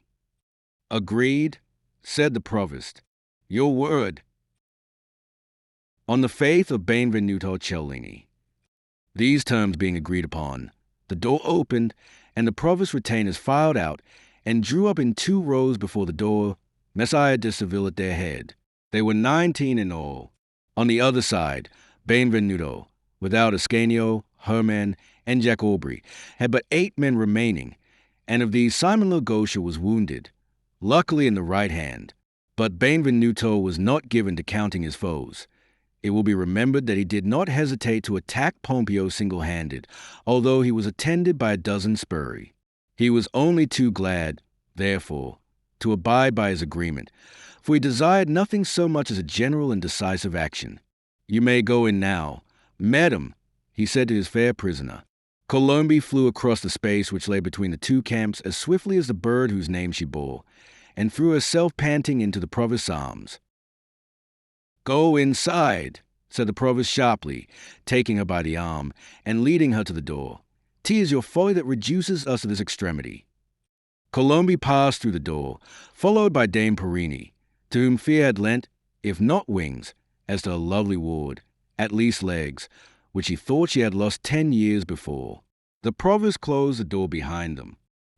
"Agreed," said the provost. "Your word." On the faith of Benvenuto Cellini. These terms being agreed upon, the door opened, and the provost retainers filed out and drew up in 2 rows before the door, Messiah de Seville at their head. They were 19 in all. On the other side, Benvenuto, without Ascanio, Herman, and Jack Aubrey, had but 8 men remaining, and of these Simon Logosha was wounded, luckily in the right hand. But Benvenuto was not given to counting his foes. It will be remembered that he did not hesitate to attack Pompeo single-handed, although he was attended by a dozen sbirri. He was only too glad, therefore, to abide by his agreement, for he desired nothing so much as a general and decisive action. "You may go in now. Madam," he said to his fair prisoner. Colombe flew across the space which lay between the 2 camps as swiftly as the bird whose name she bore, and threw herself panting into the provost's arms. "Go inside," said the provost sharply, taking her by the arm and leading her to the door. "'Tis your folly that reduces us to this extremity." Colombe passed through the door, followed by Dame Perini, to whom fear had lent, if not wings, as to her lovely ward, at least legs, which he thought she had lost 10 years before. The provost closed the door behind them.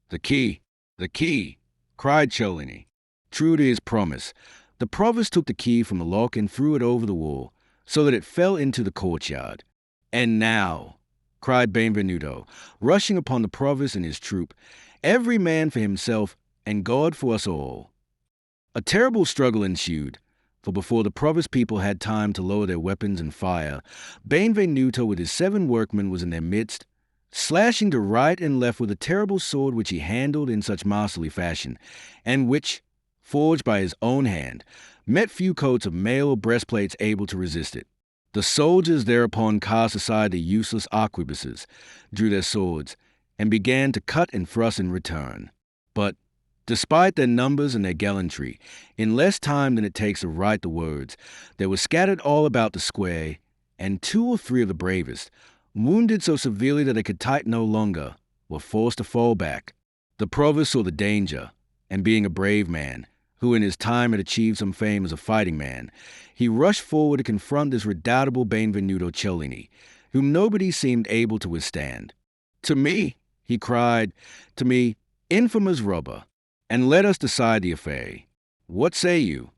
"The key! The key!" cried Cellini. True to his promise, the provost took the key from the lock and threw it over the wall, so that it fell into the courtyard. "And now," cried Benvenuto, rushing upon the provost and his troop, "every man for himself, and God for us all." A terrible struggle ensued, for before the provost people had time to lower their weapons and fire, Benvenuto with his 7 workmen was in their midst, slashing to right and left with a terrible sword which he handled in such masterly fashion, and which, forged by his own hand, met few coats of mail or breastplates able to resist it. The soldiers thereupon cast aside the useless arquebuses, drew their swords, and began to cut and thrust in return. But, despite their numbers and their gallantry, in less time than it takes to write the words, they were scattered all about the square, and 2 or 3 of the bravest, wounded so severely that they could fight no longer, were forced to fall back. The provost saw the danger, and being a brave man, who in his time had achieved some fame as a fighting man, he rushed forward to confront this redoubtable Benvenuto Cellini, whom nobody seemed able to withstand. "To me," he cried, "to me, infamous robber, and let us decide the affair. What say you?"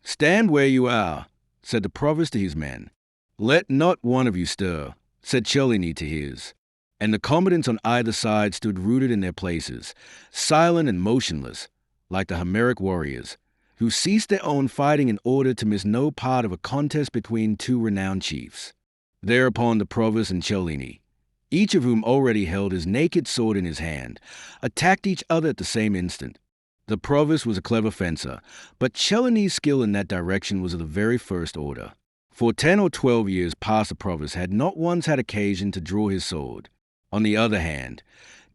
"Stand where you are," said the provost to his men. "Let not one of you stir," said Cellini to his. And the combatants on either side stood rooted in their places, silent and motionless, like the Homeric warriors, who ceased their own fighting in order to miss no part of a contest between 2 renowned chiefs. Thereupon the provost and Cellini, each of whom already held his naked sword in his hand, attacked each other at the same instant. The provost was a clever fencer, but Cellini's skill in that direction was of the very first order. For 10 or 12 years past the provost had not once had occasion to draw his sword. On the other hand,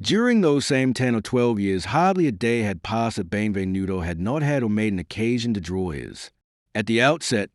during those same 10 or 12 years, hardly a day had passed that Benvenuto had not had or made an occasion to draw his. At the outset,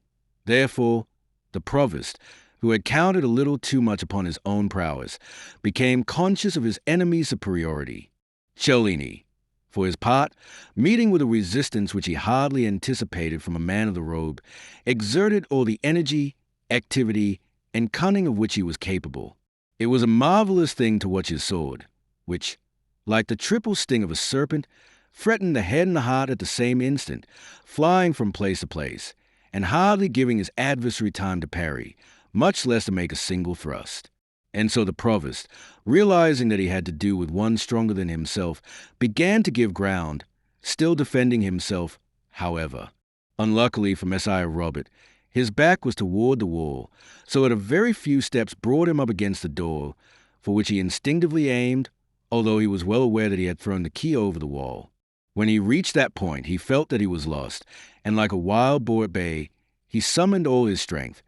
therefore, the provost, who had counted a little too much upon his own prowess, became conscious of his enemy's superiority. Cellini, for his part, meeting with a resistance which he hardly anticipated from a man of the robe, exerted all the energy, activity, and cunning of which he was capable. It was a marvelous thing to watch his sword, which, like the triple sting of a serpent, threatened the head and the heart at the same instant, flying from place to place, and hardly giving his adversary time to parry, much less to make a single thrust. And so the provost, realizing that he had to do with one stronger than himself, began to give ground, still defending himself, however. Unluckily for Messiah Robert, his back was toward the wall, so that a very few steps brought him up against the door, for which he instinctively aimed, although he was well aware that he had thrown the key over the wall. When he reached that point, he felt that he was lost, and like a wild boar at bay, he summoned all his strength,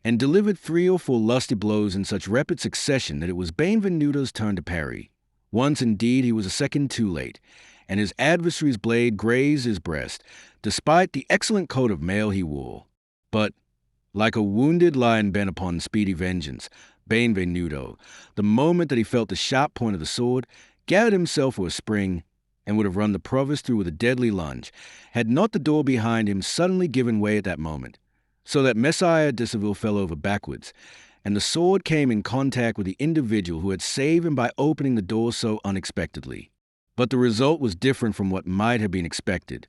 and delivered 3 or 4 lusty blows in such rapid succession that it was Benvenuto's turn to parry. Once, indeed, he was a second too late, and his adversary's blade grazed his breast, despite the excellent coat of mail he wore. But, like a wounded lion bent upon speedy vengeance, Benvenuto, the moment that he felt the sharp point of the sword, gathered himself for a spring, and would have run the provost through with a deadly lunge, had not the door behind him suddenly given way at that moment, so that Messiah de Seville fell over backwards, and the sword came in contact with the individual who had saved him by opening the door so unexpectedly. But the result was different from what might have been expected,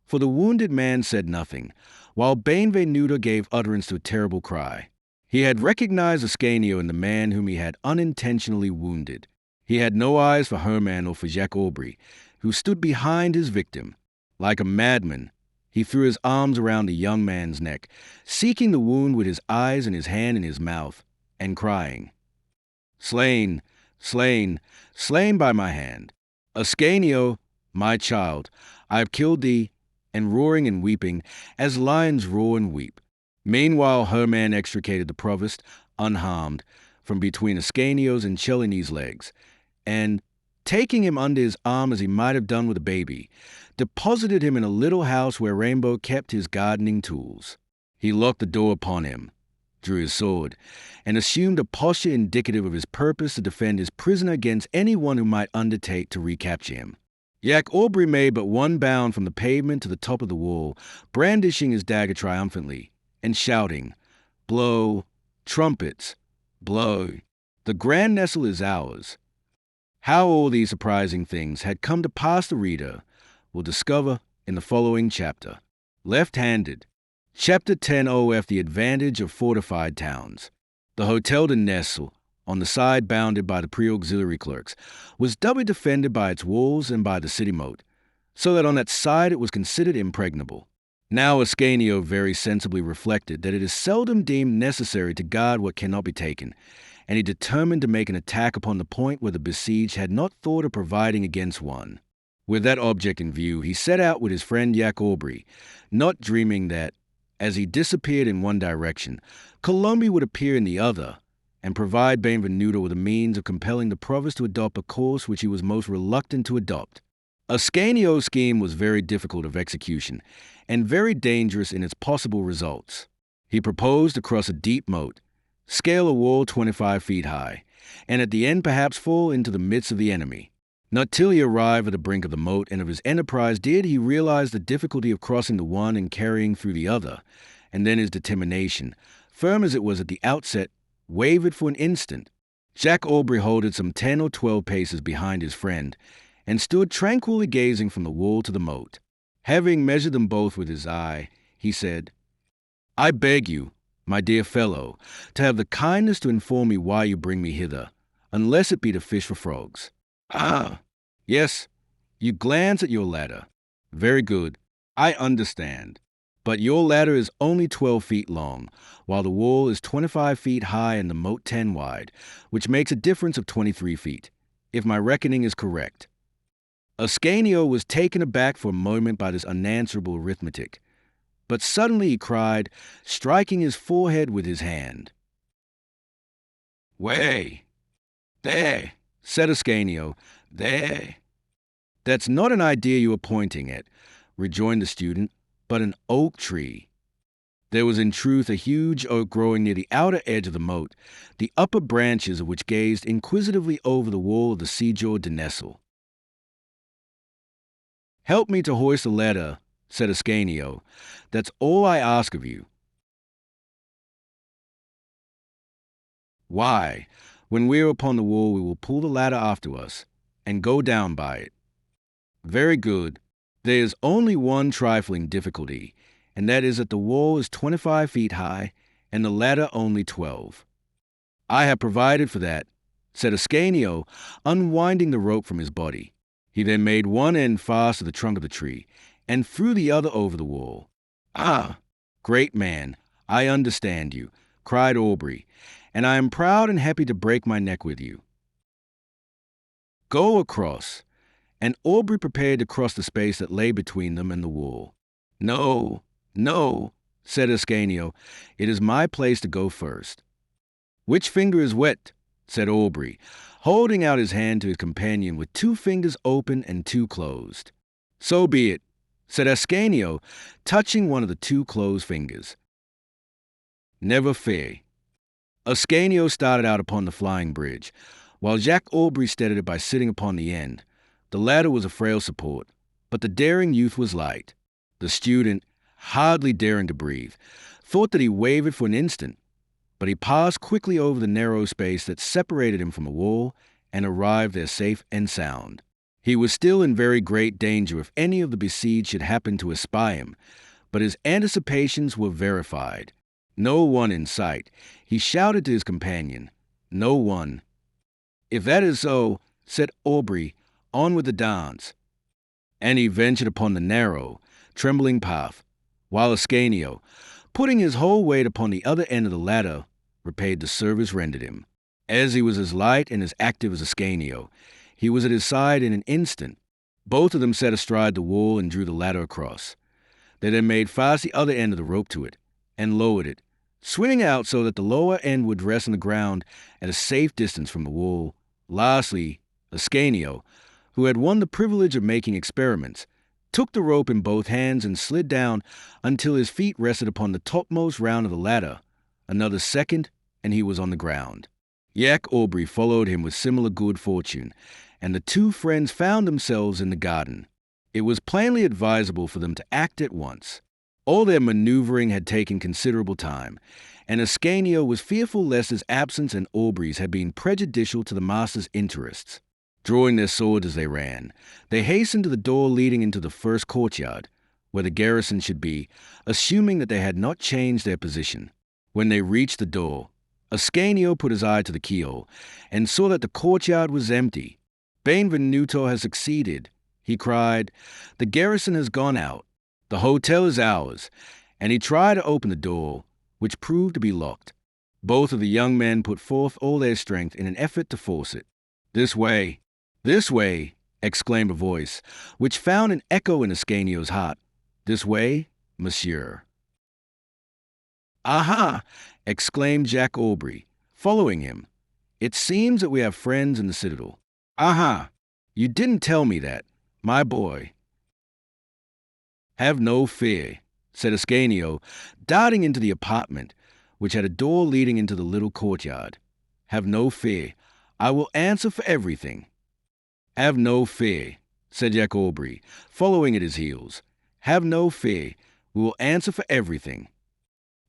for the wounded man said nothing, while Benvenuto gave utterance to a terrible cry. He had recognized Ascanio in the man whom he had unintentionally wounded. He had no eyes for Herman or for Jacques Aubry, who stood behind his victim. Like a madman, he threw his arms around the young man's neck, seeking the wound with his eyes and his hand in his mouth, and crying, "Slain, slain, slain by my hand. Ascanio, my child, I have killed thee," and roaring and weeping, as lions roar and weep. Meanwhile Herman extricated the provost, unharmed, from between Ascanio's and Cellini's legs, and, taking him under his arm as he might have done with a baby, deposited him in a little house where Rainbow kept his gardening tools. He locked the door upon him, drew his sword, and assumed a posture indicative of his purpose to defend his prisoner against anyone who might undertake to recapture him. Jacques Aubry made but one bound from the pavement to the top of the wall, brandishing his dagger triumphantly, and shouting, "Blow, Trumpets, blow. The grand nestle is ours. How all these surprising things had come to pass the reader will discover in the following chapter. Left-handed. Chapter 10 OF The Advantage of Fortified Towns. The Hotel de Nesle, on the side bounded by the pre-auxiliary clerks, was doubly defended by its walls and by the city moat, so that on that side it was considered impregnable. Now Ascanio very sensibly reflected that it is seldom deemed necessary to guard what cannot be taken, and he determined to make an attack upon the point where the besieged had not thought of providing against one. With that object in view, he set out with his friend Jacques Aubry, not dreaming that, as he disappeared in one direction, Colombe would appear in the other, and provide Benvenuto with a means of compelling the provost to adopt a course which he was most reluctant to adopt. Ascanio's scheme was very difficult of execution, and very dangerous in its possible results. He proposed to cross a deep moat, scale a wall 25 feet high, and at the end perhaps fall into the midst of the enemy. Not till he arrived at the brink of the moat and of his enterprise did he realize the difficulty of crossing the one and carrying through the other, and then his determination, firm as it was at the outset, wavered for an instant. Jacques Aubry halted some 10 or 12 paces behind his friend, and stood tranquilly gazing from the wall to the moat. Having measured them both with his eye, he said, "I beg you, my dear fellow, to have the kindness to inform me why you bring me hither, unless it be to fish for frogs." "Ah, yes, you glance at your ladder. Very good, I understand. But your ladder is only 12 feet long, while the wall is 25 feet high and the moat 10 wide, which makes a difference of 23 feet, if my reckoning is correct." Ascanio was taken aback for a moment by this unanswerable arithmetic, but suddenly he cried, striking his forehead with his hand. "Way! There!" said Ascanio. "There!" "That's not an idea you are pointing at," rejoined the student, "but an oak tree." There was in truth a huge oak growing near the outer edge of the moat, the upper branches of which gazed inquisitively over the wall of the Sieur de Nesle. "Help me to hoist the ladder," said Ascanio. "That's all I ask of you." "Why, when we are upon the wall we will pull the ladder after us, and go down by it." "Very good. There is only one trifling difficulty, and that is that the wall is 25 feet high, and the ladder only 12. "I have provided for that," said Ascanio, unwinding the rope from his body. He then made one end fast to the trunk of the tree, and threw the other over the wall. "Ah, great man, I understand you," cried Aubry, "and I am proud and happy to break my neck with you. Go across." And Aubry prepared to cross the space that lay between them and the wall. "No, no," said Ascanio, "it is my place to go first." "Which finger is wet?" said Aubry, holding out his hand to his companion with 2 fingers open and 2 closed. "So be it," said Ascanio, touching one of the 2 closed fingers. "Never fear." Ascanio started out upon the flying bridge, while Jacques Aubry steadied it by sitting upon the end. The ladder was a frail support, but the daring youth was light. The student, hardly daring to breathe, thought that he wavered for an instant, but he passed quickly over the narrow space that separated him from the wall and arrived there safe and sound. He was still in very great danger if any of the besieged should happen to espy him, but his anticipations were verified. No one in sight. He shouted to his companion. "No one." "If that is so," said Aubry, "on with the dance." And he ventured upon the narrow, trembling path, while Ascanio, putting his whole weight upon the other end of the ladder, repaid the service rendered him. As he was as light and as active as Ascanio, he was at his side in an instant. Both of them sat astride the wall and drew the ladder across. They then made fast the other end of the rope to it, and lowered it, swinging out so that the lower end would rest on the ground at a safe distance from the wall. Lastly, Ascanio, who had won the privilege of making experiments, took the rope in both hands and slid down until his feet rested upon the topmost round of the ladder. Another second, and he was on the ground. Jacques Aubry followed him with similar good fortune, and the 2 friends found themselves in the garden. It was plainly advisable for them to act at once. All their maneuvering had taken considerable time, and Ascanio was fearful lest his absence and Aubrey's had been prejudicial to the master's interests. Drawing their swords as they ran, they hastened to the door leading into the first courtyard, where the garrison should be, assuming that they had not changed their position. When they reached the door, Ascanio put his eye to the keyhole and saw that the courtyard was empty. Benvenuto has succeeded, he cried. The garrison has gone out. The hotel is ours. And he tried to open the door, which proved to be locked. Both of the young men put forth all their strength in an effort to force it. This way, exclaimed a voice, which found an echo in Ascanio's heart. This way, monsieur. Aha! Exclaimed Jack Aubrey, following him. It seems that we have friends in the citadel. Aha! You didn't tell me that, my boy. Have no fear, said Ascanio, darting into the apartment, which had a door leading into the little courtyard. Have no fear. I will answer for everything. Have no fear, said Jack Aubrey, following at his heels. Have no fear. We will answer for everything.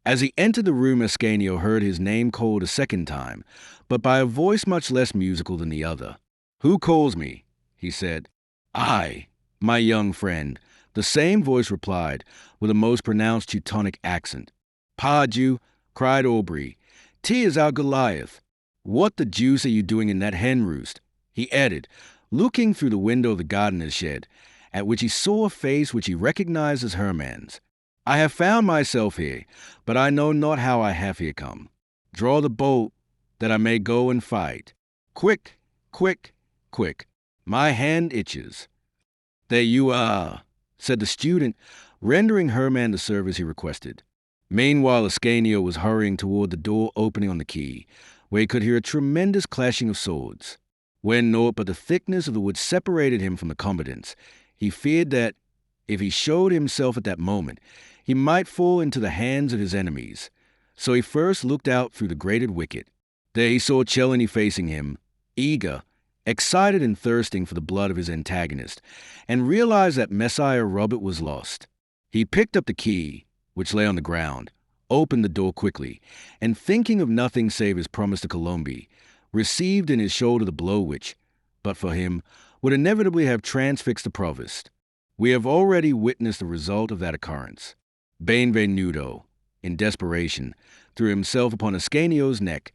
As he entered the room, Ascanio heard his name called a second time, but by a voice much less musical than the other. Who calls me? He said. I, my young friend, the same voice replied, with a most pronounced Teutonic accent. Pardieu, cried Aubrey, T is our Goliath. What the deuce are you doing in that hen roost? He added, looking through the window of the gardener's shed, at which he saw a face which he recognized as Hermann's. I have found myself here, but I know not how I have here come. Draw the bolt, that I may go and fight. Quick, quick, quick. My hand itches. There you are, said the student, rendering Hermann the service he requested. Meanwhile, Ascanio was hurrying toward the door opening on the quay, where he could hear a tremendous clashing of swords. When naught but the thickness of the wood separated him from the combatants, he feared that, if he showed himself at that moment, he might fall into the hands of his enemies. So he first looked out through the grated wicket. There he saw Cellini facing him, eager, excited and thirsting for the blood of his antagonist, and realized that Messiah Robert was lost. He picked up the key, which lay on the ground, opened the door quickly, and thinking of nothing save his promise to Colombe, received in his shoulder the blow which, but for him, would inevitably have transfixed the provost. We have already witnessed the result of that occurrence. Benvenuto, in desperation, threw himself upon Ascanio's neck.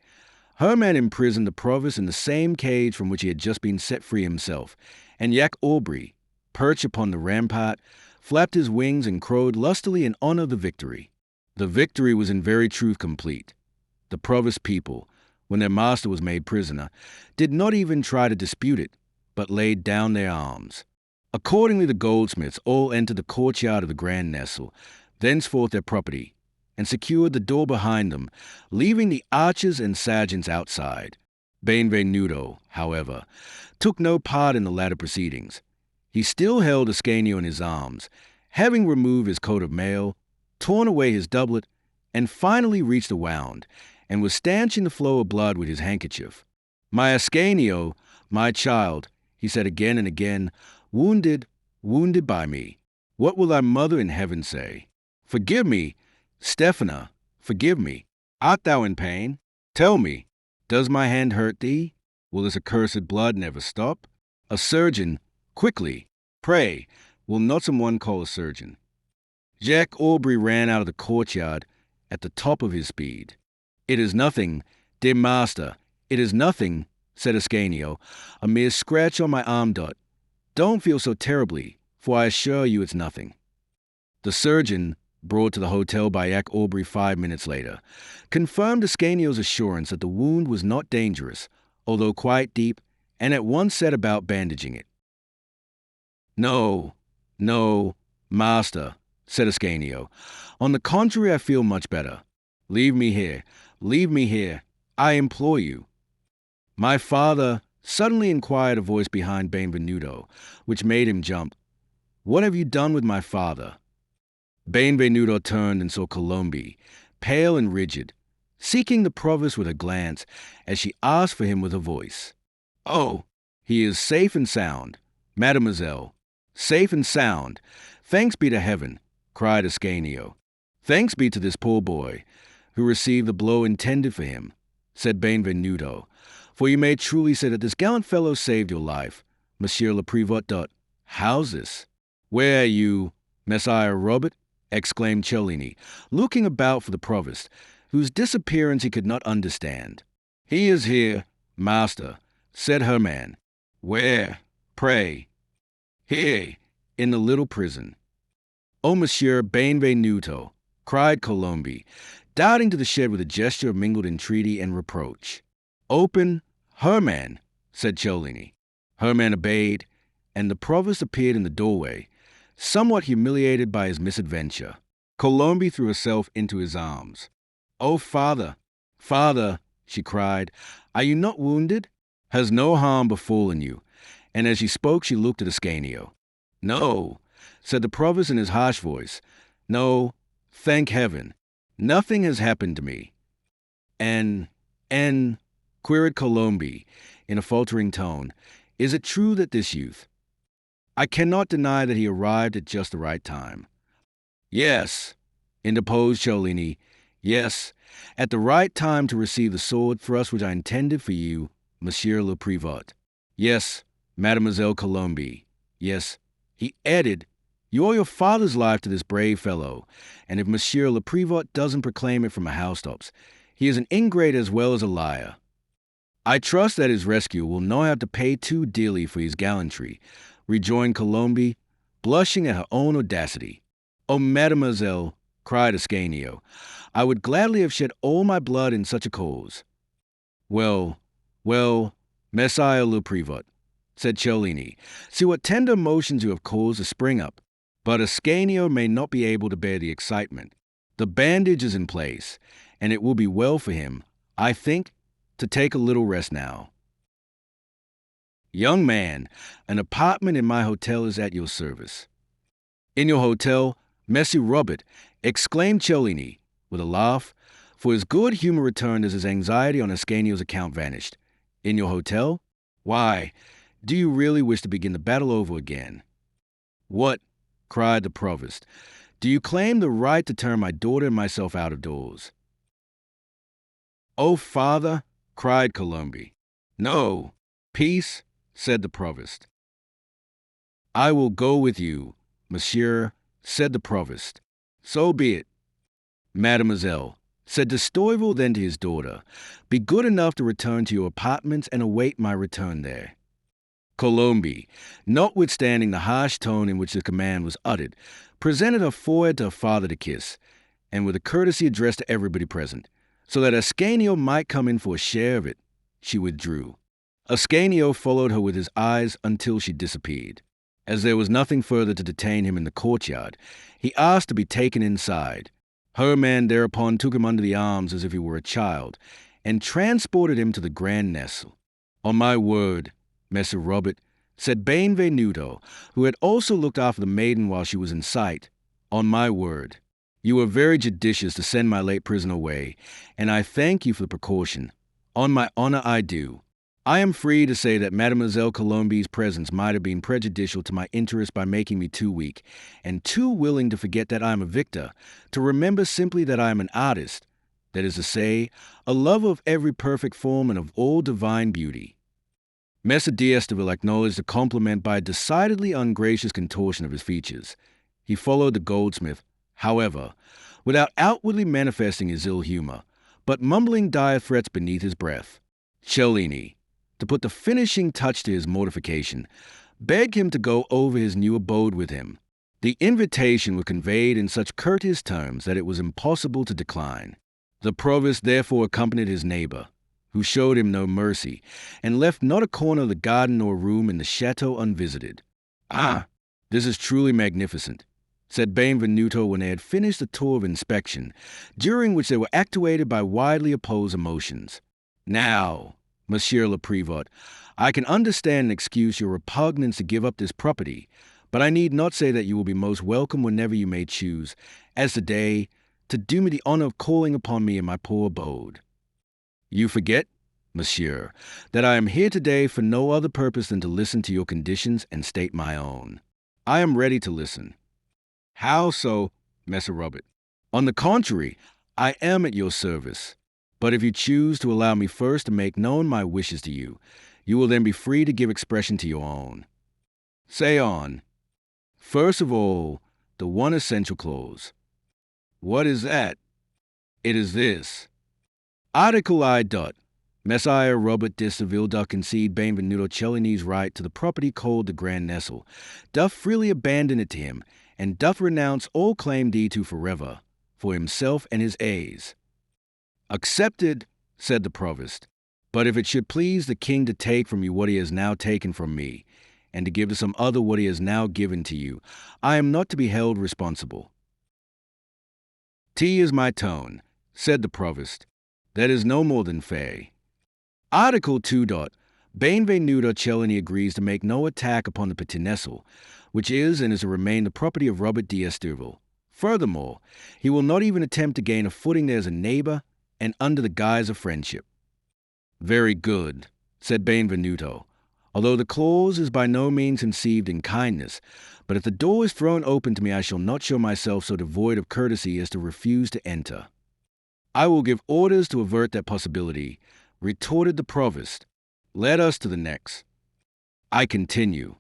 Hermann imprisoned the provost in the same cage from which he had just been set free himself, and Jack Aubrey, perched upon the rampart, flapped his wings and crowed lustily in honor of the victory. The victory was in very truth complete. The provost people, when their master was made prisoner, did not even try to dispute it, but laid down their arms. Accordingly, the goldsmiths all entered the courtyard of the Grand Nestle, thenceforth their property, and secured the door behind them, leaving the archers and sergeants outside. Benvenuto, however, took no part in the latter proceedings. He still held Ascanio in his arms, having removed his coat of mail, torn away his doublet, and finally reached the wound, and was stanching the flow of blood with his handkerchief. My Ascanio, my child, he said again and again, wounded by me. What will thy mother in heaven say? Forgive me, Stephana, forgive me. Art thou in pain? Tell me, does my hand hurt thee? Will this accursed blood never stop? A surgeon, quickly, pray, will not someone call a surgeon? Jack Aubrey ran out of the courtyard at the top of his speed. It is nothing, dear master, it is nothing, said Ascanio, a mere scratch on my arm dot. Don't feel so terribly, for I assure you it's nothing. The surgeon, brought to the hotel by Jack Aubrey 5 minutes later, confirmed Ascanio's assurance that the wound was not dangerous, although quite deep, and at once set about bandaging it. No, master, said Ascanio. On the contrary, I feel much better. Leave me here, I implore you. My father, suddenly inquired a voice behind Benvenuto, which made him jump. What have you done with my father? Benvenuto turned and saw Colombe, pale and rigid, seeking the provost with a glance as she asked for him with a voice. Oh, he is safe and sound, mademoiselle, safe and sound, thanks be to heaven. cried Ascanio. Thanks be to this poor boy, who received the blow intended for him, said Benvenuto, for you may truly say that this gallant fellow saved your life, Monsieur le Prévôt. How's this? Where are you, Messiah Robert? Exclaimed Cellini, looking about for the provost, whose disappearance he could not understand. He is here, master, said Herman. Where, pray? Here, in the little prison. Oh, Monsieur Benvenuto, cried Colombe, darting to the shed with a gesture of mingled entreaty and reproach. Open, Herman, said Cellini. Herman obeyed, and the provost appeared in the doorway, somewhat humiliated by his misadventure. Colombe threw herself into his arms. Oh, father, father, she cried, are you not wounded? Has no harm befallen you? And as she spoke, she looked at Ascanio. No, said the provost in his harsh voice. No, thank heaven. Nothing has happened to me. And, queried Colombe in a faltering tone, is it true that this youth? I cannot deny that he arrived at just the right time. Yes, interposed Cellini, yes, at the right time to receive the sword thrust which I intended for you, Monsieur le Prévôt. Yes, Mademoiselle Colombe. Yes, he added, you owe your father's life to this brave fellow, and if Monsieur le Prévôt doesn't proclaim it from the housetops, he is an ingrate as well as a liar. I trust that his rescuer will not have to pay too dearly for his gallantry, rejoined Colombe, blushing at her own audacity. Oh, mademoiselle, cried Ascanio, I would gladly have shed all my blood in such a cause. Well, Messiah le Prévôt, said Cellini, see what tender emotions you have caused to spring up. But Ascanio may not be able to bear the excitement. The bandage is in place, and it will be well for him, I think, to take a little rest now. Young man, an apartment in my hotel is at your service. In your hotel, Messie Robert, exclaimed Cellini, with a laugh, for his good humor returned as his anxiety on Ascanio's account vanished. In your hotel? Why, do you really wish to begin the battle over again? What? Cried the provost. Do you claim the right to turn my daughter and myself out of doors? Oh, father, cried Colombe. No, peace, said the provost. I will go with you, monsieur, said the provost. So be it. Mademoiselle, said de Stoivel then to his daughter, be good enough to return to your apartments and await my return there. Colombe, notwithstanding the harsh tone in which the command was uttered, presented her forehead to her father to kiss, and with a courtesy addressed to everybody present, so that Ascanio might come in for a share of it, she withdrew. Ascanio followed her with his eyes until she disappeared. As there was nothing further to detain him in the courtyard, he asked to be taken inside. Herman thereupon took him under the arms as if he were a child, and transported him to the Grand Nestle. On my word, Messer Robert, said Benvenuto, who had also looked after the maiden while she was in sight, on my word, you were very judicious to send my late prisoner away, and I thank you for the precaution. On my honor I do. I am free to say that Mademoiselle Colombe's presence might have been prejudicial to my interest by making me too weak, and too willing to forget that I am a victor, to remember simply that I am an artist, that is to say, a lover of every perfect form and of all divine beauty. Messer d'Esteville acknowledged the compliment by a decidedly ungracious contortion of his features. He followed the goldsmith, however, without outwardly manifesting his ill humor, but mumbling dire threats beneath his breath. Cellini, to put the finishing touch to his mortification, begged him to go over his new abode with him. The invitation was conveyed in such courteous terms that it was impossible to decline. The provost therefore accompanied his neighbor, who showed him no mercy, and left not a corner of the garden nor room in the chateau unvisited. Ah, this is truly magnificent, said Benvenuto when they had finished the tour of inspection, during which they were actuated by widely opposed emotions. Now, Monsieur le Prévôt, I can understand and excuse your repugnance to give up this property, but I need not say that you will be most welcome whenever you may choose, as today, to do me the honor of calling upon me in my poor abode. You forget, monsieur, that I am here today for no other purpose than to listen to your conditions and state my own. I am ready to listen. How so? Messer Robert. On the contrary, I am at your service. But if you choose to allow me first to make known my wishes to you, you will then be free to give expression to your own. Say on. First of all, the one essential clause. What is that? It is this. Article I. Messiah Robert de Seville doth concede Benvenuto Cellini's right to the property called the Grand Nestle, doth freely abandon it to him, and doth renounce all claim thereto forever, for himself and his heirs. Accepted, said the provost, but if it should please the king to take from you what he has now taken from me, and to give to some other what he has now given to you, I am not to be held responsible. T is my tone, said the provost. That is no more than fair. Article 2. Benvenuto Cellini agrees to make no attack upon the Petit Nestle, which is and is to remain the property of Robert d'Esturville. Furthermore, he will not even attempt to gain a footing there as a neighbor and under the guise of friendship. Very good, said Benvenuto, although the clause is by no means conceived in kindness, but if the door is thrown open to me, I shall not show myself so devoid of courtesy as to refuse to enter. I will give orders to avert that possibility, retorted the provost. Let us to the next. I continue.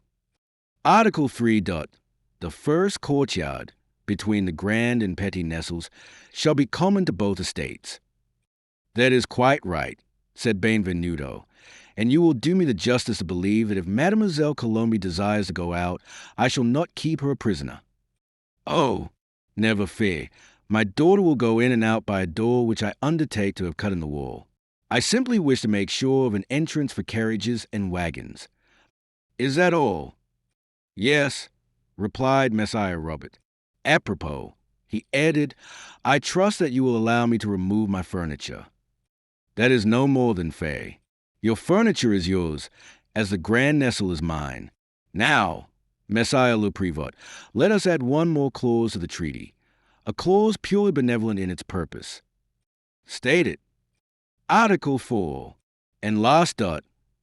Article 3. The first courtyard, between the Grand and Petit Nestles, shall be common to both estates. That is quite right, said Benvenuto, and you will do me the justice to believe that if Mademoiselle Colombe desires to go out, I shall not keep her a prisoner. Oh, never fear. My daughter will go in and out by a door which I undertake to have cut in the wall. I simply wish to make sure of an entrance for carriages and wagons. Is that all? Yes, replied Messiah Robert. Apropos, he added, I trust that you will allow me to remove my furniture. That is no more than fair. Your furniture is yours, as the Grand Nestle is mine. Now, Messiah le Prévôt, let us add one more clause to the treaty, a clause purely benevolent in its purpose. State it. Article 4. And last.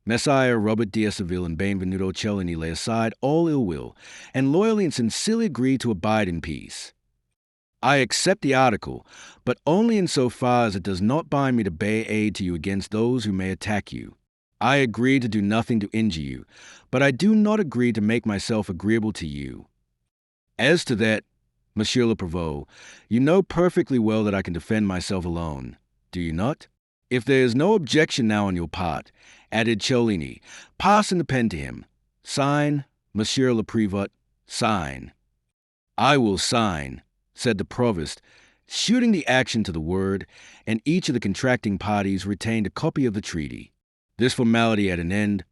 Messiah Robert d'Esturville and Benvenuto Cellini lay aside all ill will, and loyally and sincerely agree to abide in peace. I accept the article, but only in so far as it does not bind me to bear aid to you against those who may attack you. I agree to do nothing to injure you, but I do not agree to make myself agreeable to you. As to that, Monsieur le Prévôt, you know perfectly well that I can defend myself alone, do you not? If there is no objection now on your part, added Cellini, passing the pen to him. Sign, Monsieur le Prévôt, sign. I will sign, said the provost, shooting the action to the word, and each of the contracting parties retained a copy of the treaty. This formality at an end,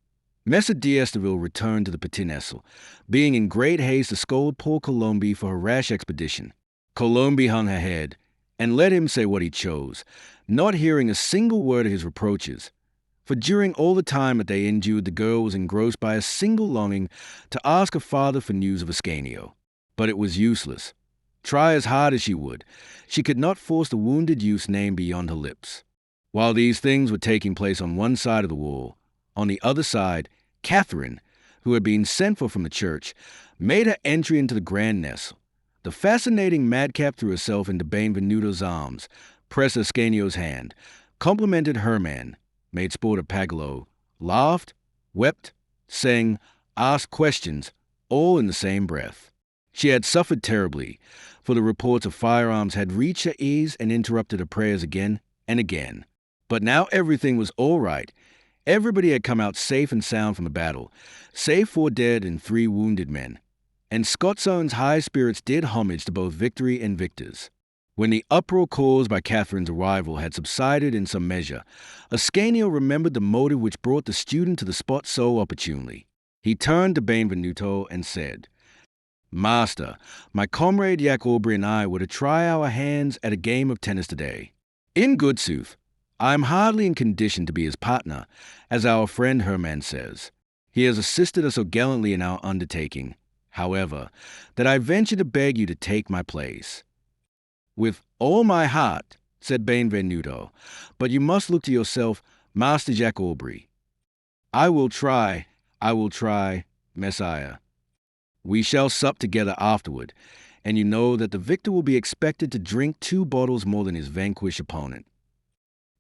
Messer d'Esturville returned to the Petit Nestle, being in great haste to scold poor Colombe for her rash expedition. Colombe hung her head, and let him say what he chose, not hearing a single word of his reproaches. For during all the time that they endured, the girl was engrossed by a single longing to ask her father for news of Ascanio. But it was useless. Try as hard as she would, she could not force the wounded youth's name beyond her lips. While these things were taking place on one side of the wall, on the other side, Catherine, who had been sent for from the church, made her entry into the Grand Nestle. The fascinating madcap threw herself into Benvenuto's arms, pressed Ascanio's hand, complimented Herman, made sport of Pagolo, laughed, wept, sang, asked questions, all in the same breath. She had suffered terribly, for the reports of firearms had reached her ears and interrupted her prayers again and again. But now everything was all right. Everybody had come out safe and sound from the battle, save 4 dead and 3 wounded men. And Scotson's high spirits did homage to both victory and victors. When the uproar caused by Catherine's arrival had subsided in some measure, Ascanio remembered the motive which brought the student to the spot so opportunely. He turned to Benvenuto and said, Master, my comrade Jack Aubrey and I were to try our hands at a game of tennis today. In good sooth, I am hardly in condition to be his partner, as our friend Herman says. He has assisted us so gallantly in our undertaking, however, that I venture to beg you to take my place. With all my heart, said Benvenuto, but you must look to yourself, Master Jack Aubrey. I will try, Messiah. We shall sup together afterward, and you know that the victor will be expected to drink 2 bottles more than his vanquished opponent.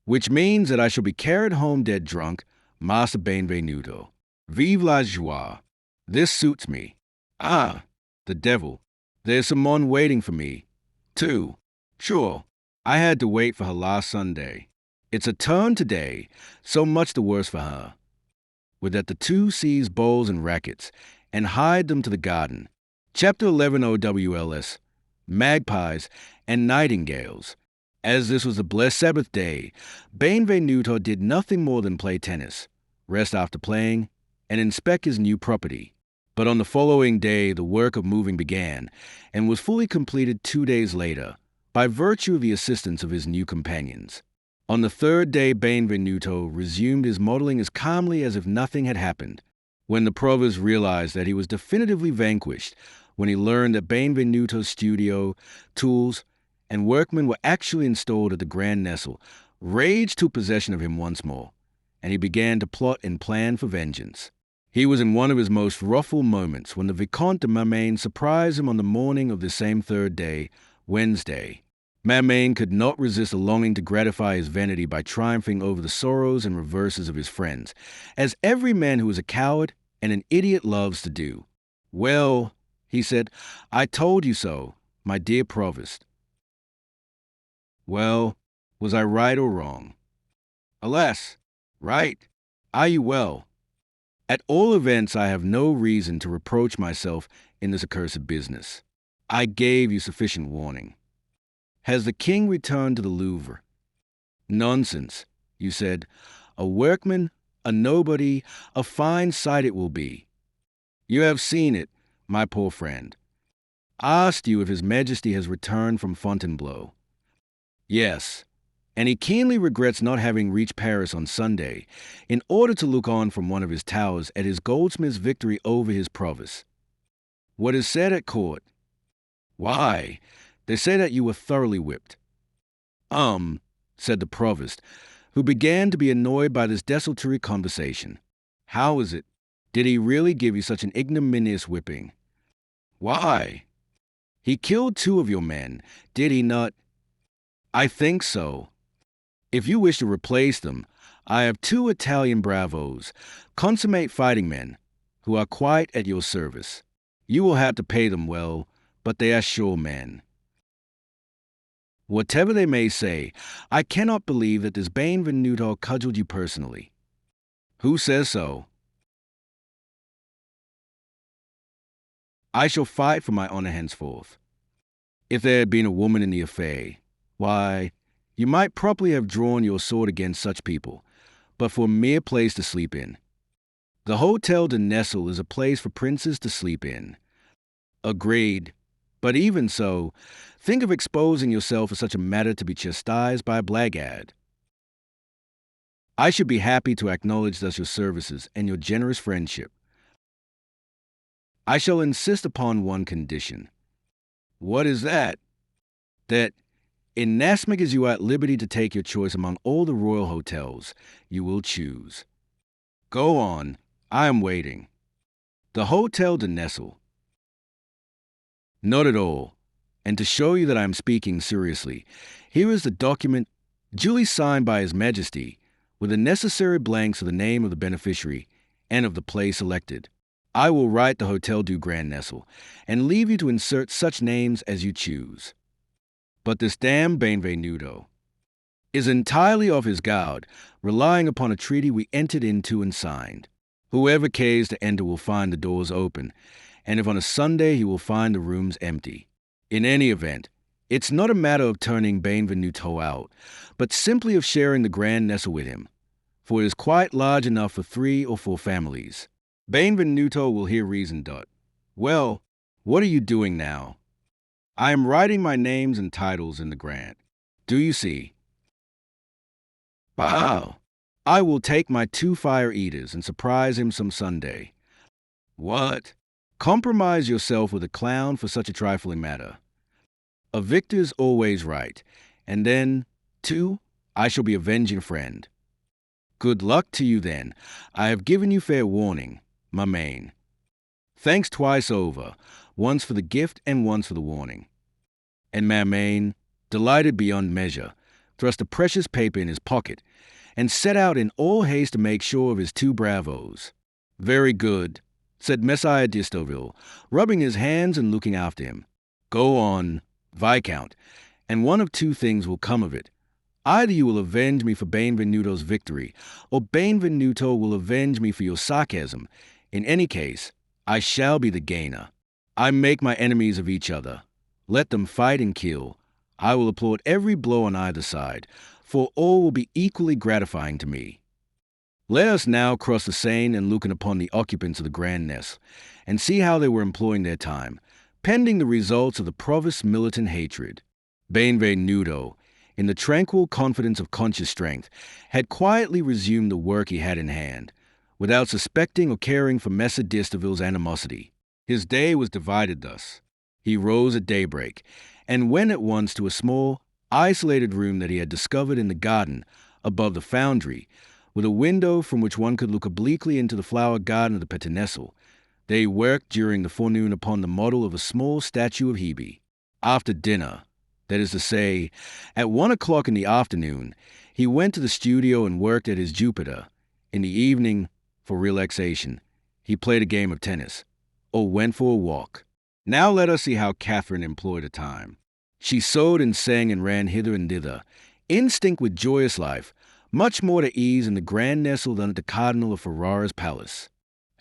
Which means that I shall be carried home dead drunk, Master Benvenuto. Vive la joie. This suits me. Ah, the devil. There's someone waiting for me, too. Sure, I had to wait for her last Sunday. It's a turn today, so much the worse for her. With that the two seize bowls and rackets, and hide them to the garden. Chapter 11 OWLS, Magpies and Nightingales. As this was a blessed Sabbath day, Benvenuto did nothing more than play tennis, rest after playing, and inspect his new property. But on the following day the work of moving began, and was fully completed 2 days later, by virtue of the assistance of his new companions. On the third day Benvenuto resumed his modeling as calmly as if nothing had happened. When the Provost realized that he was definitively vanquished, when he learned that Benvenuto's studio, tools, and workmen were actually installed at the Grand Nestle, rage took possession of him once more, and he began to plot and plan for vengeance. He was in one of his most ruffled moments when the Vicomte de Marmagne surprised him on the morning of the same third day, Wednesday. Marmagne could not resist a longing to gratify his vanity by triumphing over the sorrows and reverses of his friends, as every man who is a coward and an idiot loves to do. "Well," he said, "I told you so, my dear Provost." Well, was I right or wrong? Alas, right. Are you well? At all events, I have no reason to reproach myself in this accursed business. I gave you sufficient warning. Has the king returned to the Louvre? Nonsense, you said. A workman, a nobody, a fine sight it will be. You have seen it, my poor friend. Asked you if His Majesty has returned from Fontainebleau. Yes, and he keenly regrets not having reached Paris on Sunday in order to look on from one of his towers at his goldsmith's victory over his provost. What is said at court? Why, they say that you were thoroughly whipped. Said the provost, who began to be annoyed by this desultory conversation. How is it? Did he really give you such an ignominious whipping? Why? He killed 2 of your men, did he not? I think so. If you wish to replace them, I have 2 Italian bravos, consummate fighting men, who are quite at your service. You will have to pay them well, but they are sure men. Whatever they may say, I cannot believe that this Benvenuto cudgeled you personally. Who says so? I shall fight for my honor henceforth. If there had been a woman in the affair, why, you might properly have drawn your sword against such people, but for a mere place to sleep in. The Hotel de Nesle is a place for princes to sleep in. Agreed. But even so, think of exposing yourself for such a matter to be chastised by a blackguard. I should be happy to acknowledge thus your services and your generous friendship. I shall insist upon one condition. What is that? That, inasmuch as you are at liberty to take your choice among all the royal hotels, you will choose. Go on, I am waiting. The Hotel de Nesle. Not at all. And to show you that I am speaking seriously, here is the document duly signed by His Majesty, with the necessary blanks of the name of the beneficiary and of the place elected. I will write the Hotel du Grand Nesle, and leave you to insert such names as you choose. But this damned Benvenuto is entirely off his guard, relying upon a treaty we entered into and signed. Whoever cares to enter will find the doors open, and if on a Sunday he will find the rooms empty. In any event, it's not a matter of turning Benvenuto out, but simply of sharing the Grand Nestle with him, for it is quite large enough for 3 or 4 families. Benvenuto will hear reason. Well, what are you doing now? I am writing my names and titles in the grant. Do you see? Wow! I will take my 2 fire eaters and surprise him some Sunday. What? Compromise yourself with a clown for such a trifling matter. A victor's always right, and then, too, I shall be a avenging friend. Good luck to you then. I have given you fair warning, Marmagne. Thanks twice over. once for the gift and once for the warning. And Marmain, delighted beyond measure, thrust a precious paper in his pocket and set out in all haste to make sure of his two bravos. "Very good," said Messiah d'Estoville, rubbing his hands and looking after him. "Go on, Viscount, and one of two things will come of it. Either you will avenge me for Benvenuto's victory, or Benvenuto will avenge me for your sarcasm. In any case, I shall be the gainer. I make my enemies of each other. Let them fight and kill. I will applaud every blow on either side, for all will be equally gratifying to me. Let us now cross the Seine and look upon the occupants of the Grand Nest, and see how they were employing their time, pending the results of the provost's militant hatred. Benvenuto, in the tranquil confidence of conscious strength, had quietly resumed the work he had in hand, without suspecting or caring for Messer d'Estoville's animosity. His day was divided thus. He rose at daybreak, and went at once to a small, isolated room that he had discovered in the garden above the foundry, with a window from which one could look obliquely into the flower garden of the Pettinestle. They worked during the forenoon upon the model of a small statue of Hebe. After dinner, that is to say, at 1 o'clock in the afternoon, he went to the studio and worked at his Jupiter. In the evening, for relaxation, he played a game of tennis, or went for a walk. Now let us see how Catherine employed her time. She sewed and sang and ran hither and thither, instinct with joyous life, much more at ease in the Grand Nestle than at the Cardinal of Ferrara's palace.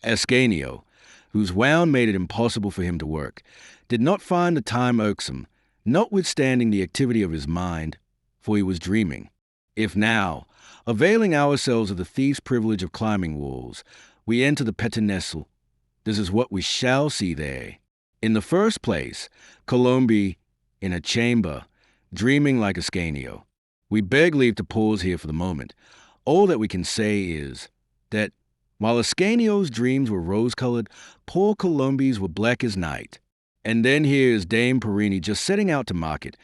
Ascanio, whose wound made it impossible for him to work, did not find the time irksome, notwithstanding the activity of his mind, for he was dreaming. If now, availing ourselves of the thief's privilege of climbing walls, we enter the Pettinestle, this is what we shall see there. In the first place, Colombe, in a chamber, dreaming like Ascanio. We beg leave to pause here for the moment. All that we can say is that, while Ascanio's dreams were rose-colored, poor Colombe's were black as night. And then here is Dame Perini just setting out to market,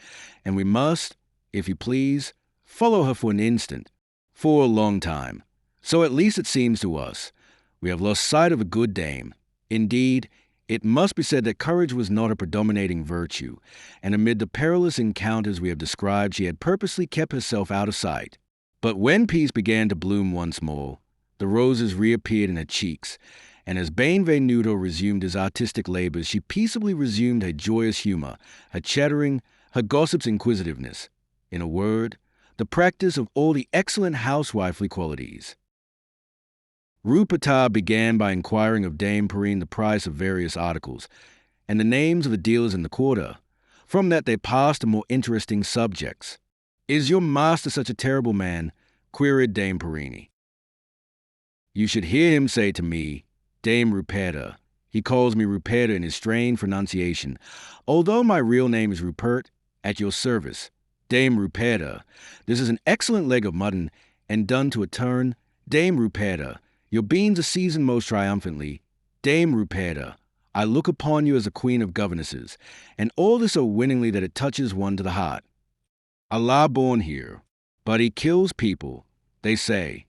and we must, if you please, follow her for an instant, for a long time. So at least it seems to us. We have lost sight of a good dame. Indeed, it must be said that courage was not a predominating virtue, and amid the perilous encounters we have described, she had purposely kept herself out of sight. But when peace began to bloom once more, the roses reappeared in her cheeks, and as Benvenuto resumed his artistic labors, she peaceably resumed her joyous humor, her chattering, her gossip's inquisitiveness. In a word, the practice of all the excellent housewifely qualities. Rupertard began by inquiring of Dame Perrine the price of various articles, and the names of the dealers in the quarter. From that they passed to more interesting subjects. "Is your master such a terrible man?" queried Dame Perrine. "You should hear him say to me, Dame Ruperta. He calls me Ruperta in his strained pronunciation, although my real name is Rupert, at your service. Dame Ruperta, this is an excellent leg of mutton, and done to a turn. Dame Ruperta, your beans are seasoned most triumphantly. Dame Ruperta, I look upon you as a queen of governesses, and all this so winningly that it touches one to the heart. Allah born here, but he kills people, they say.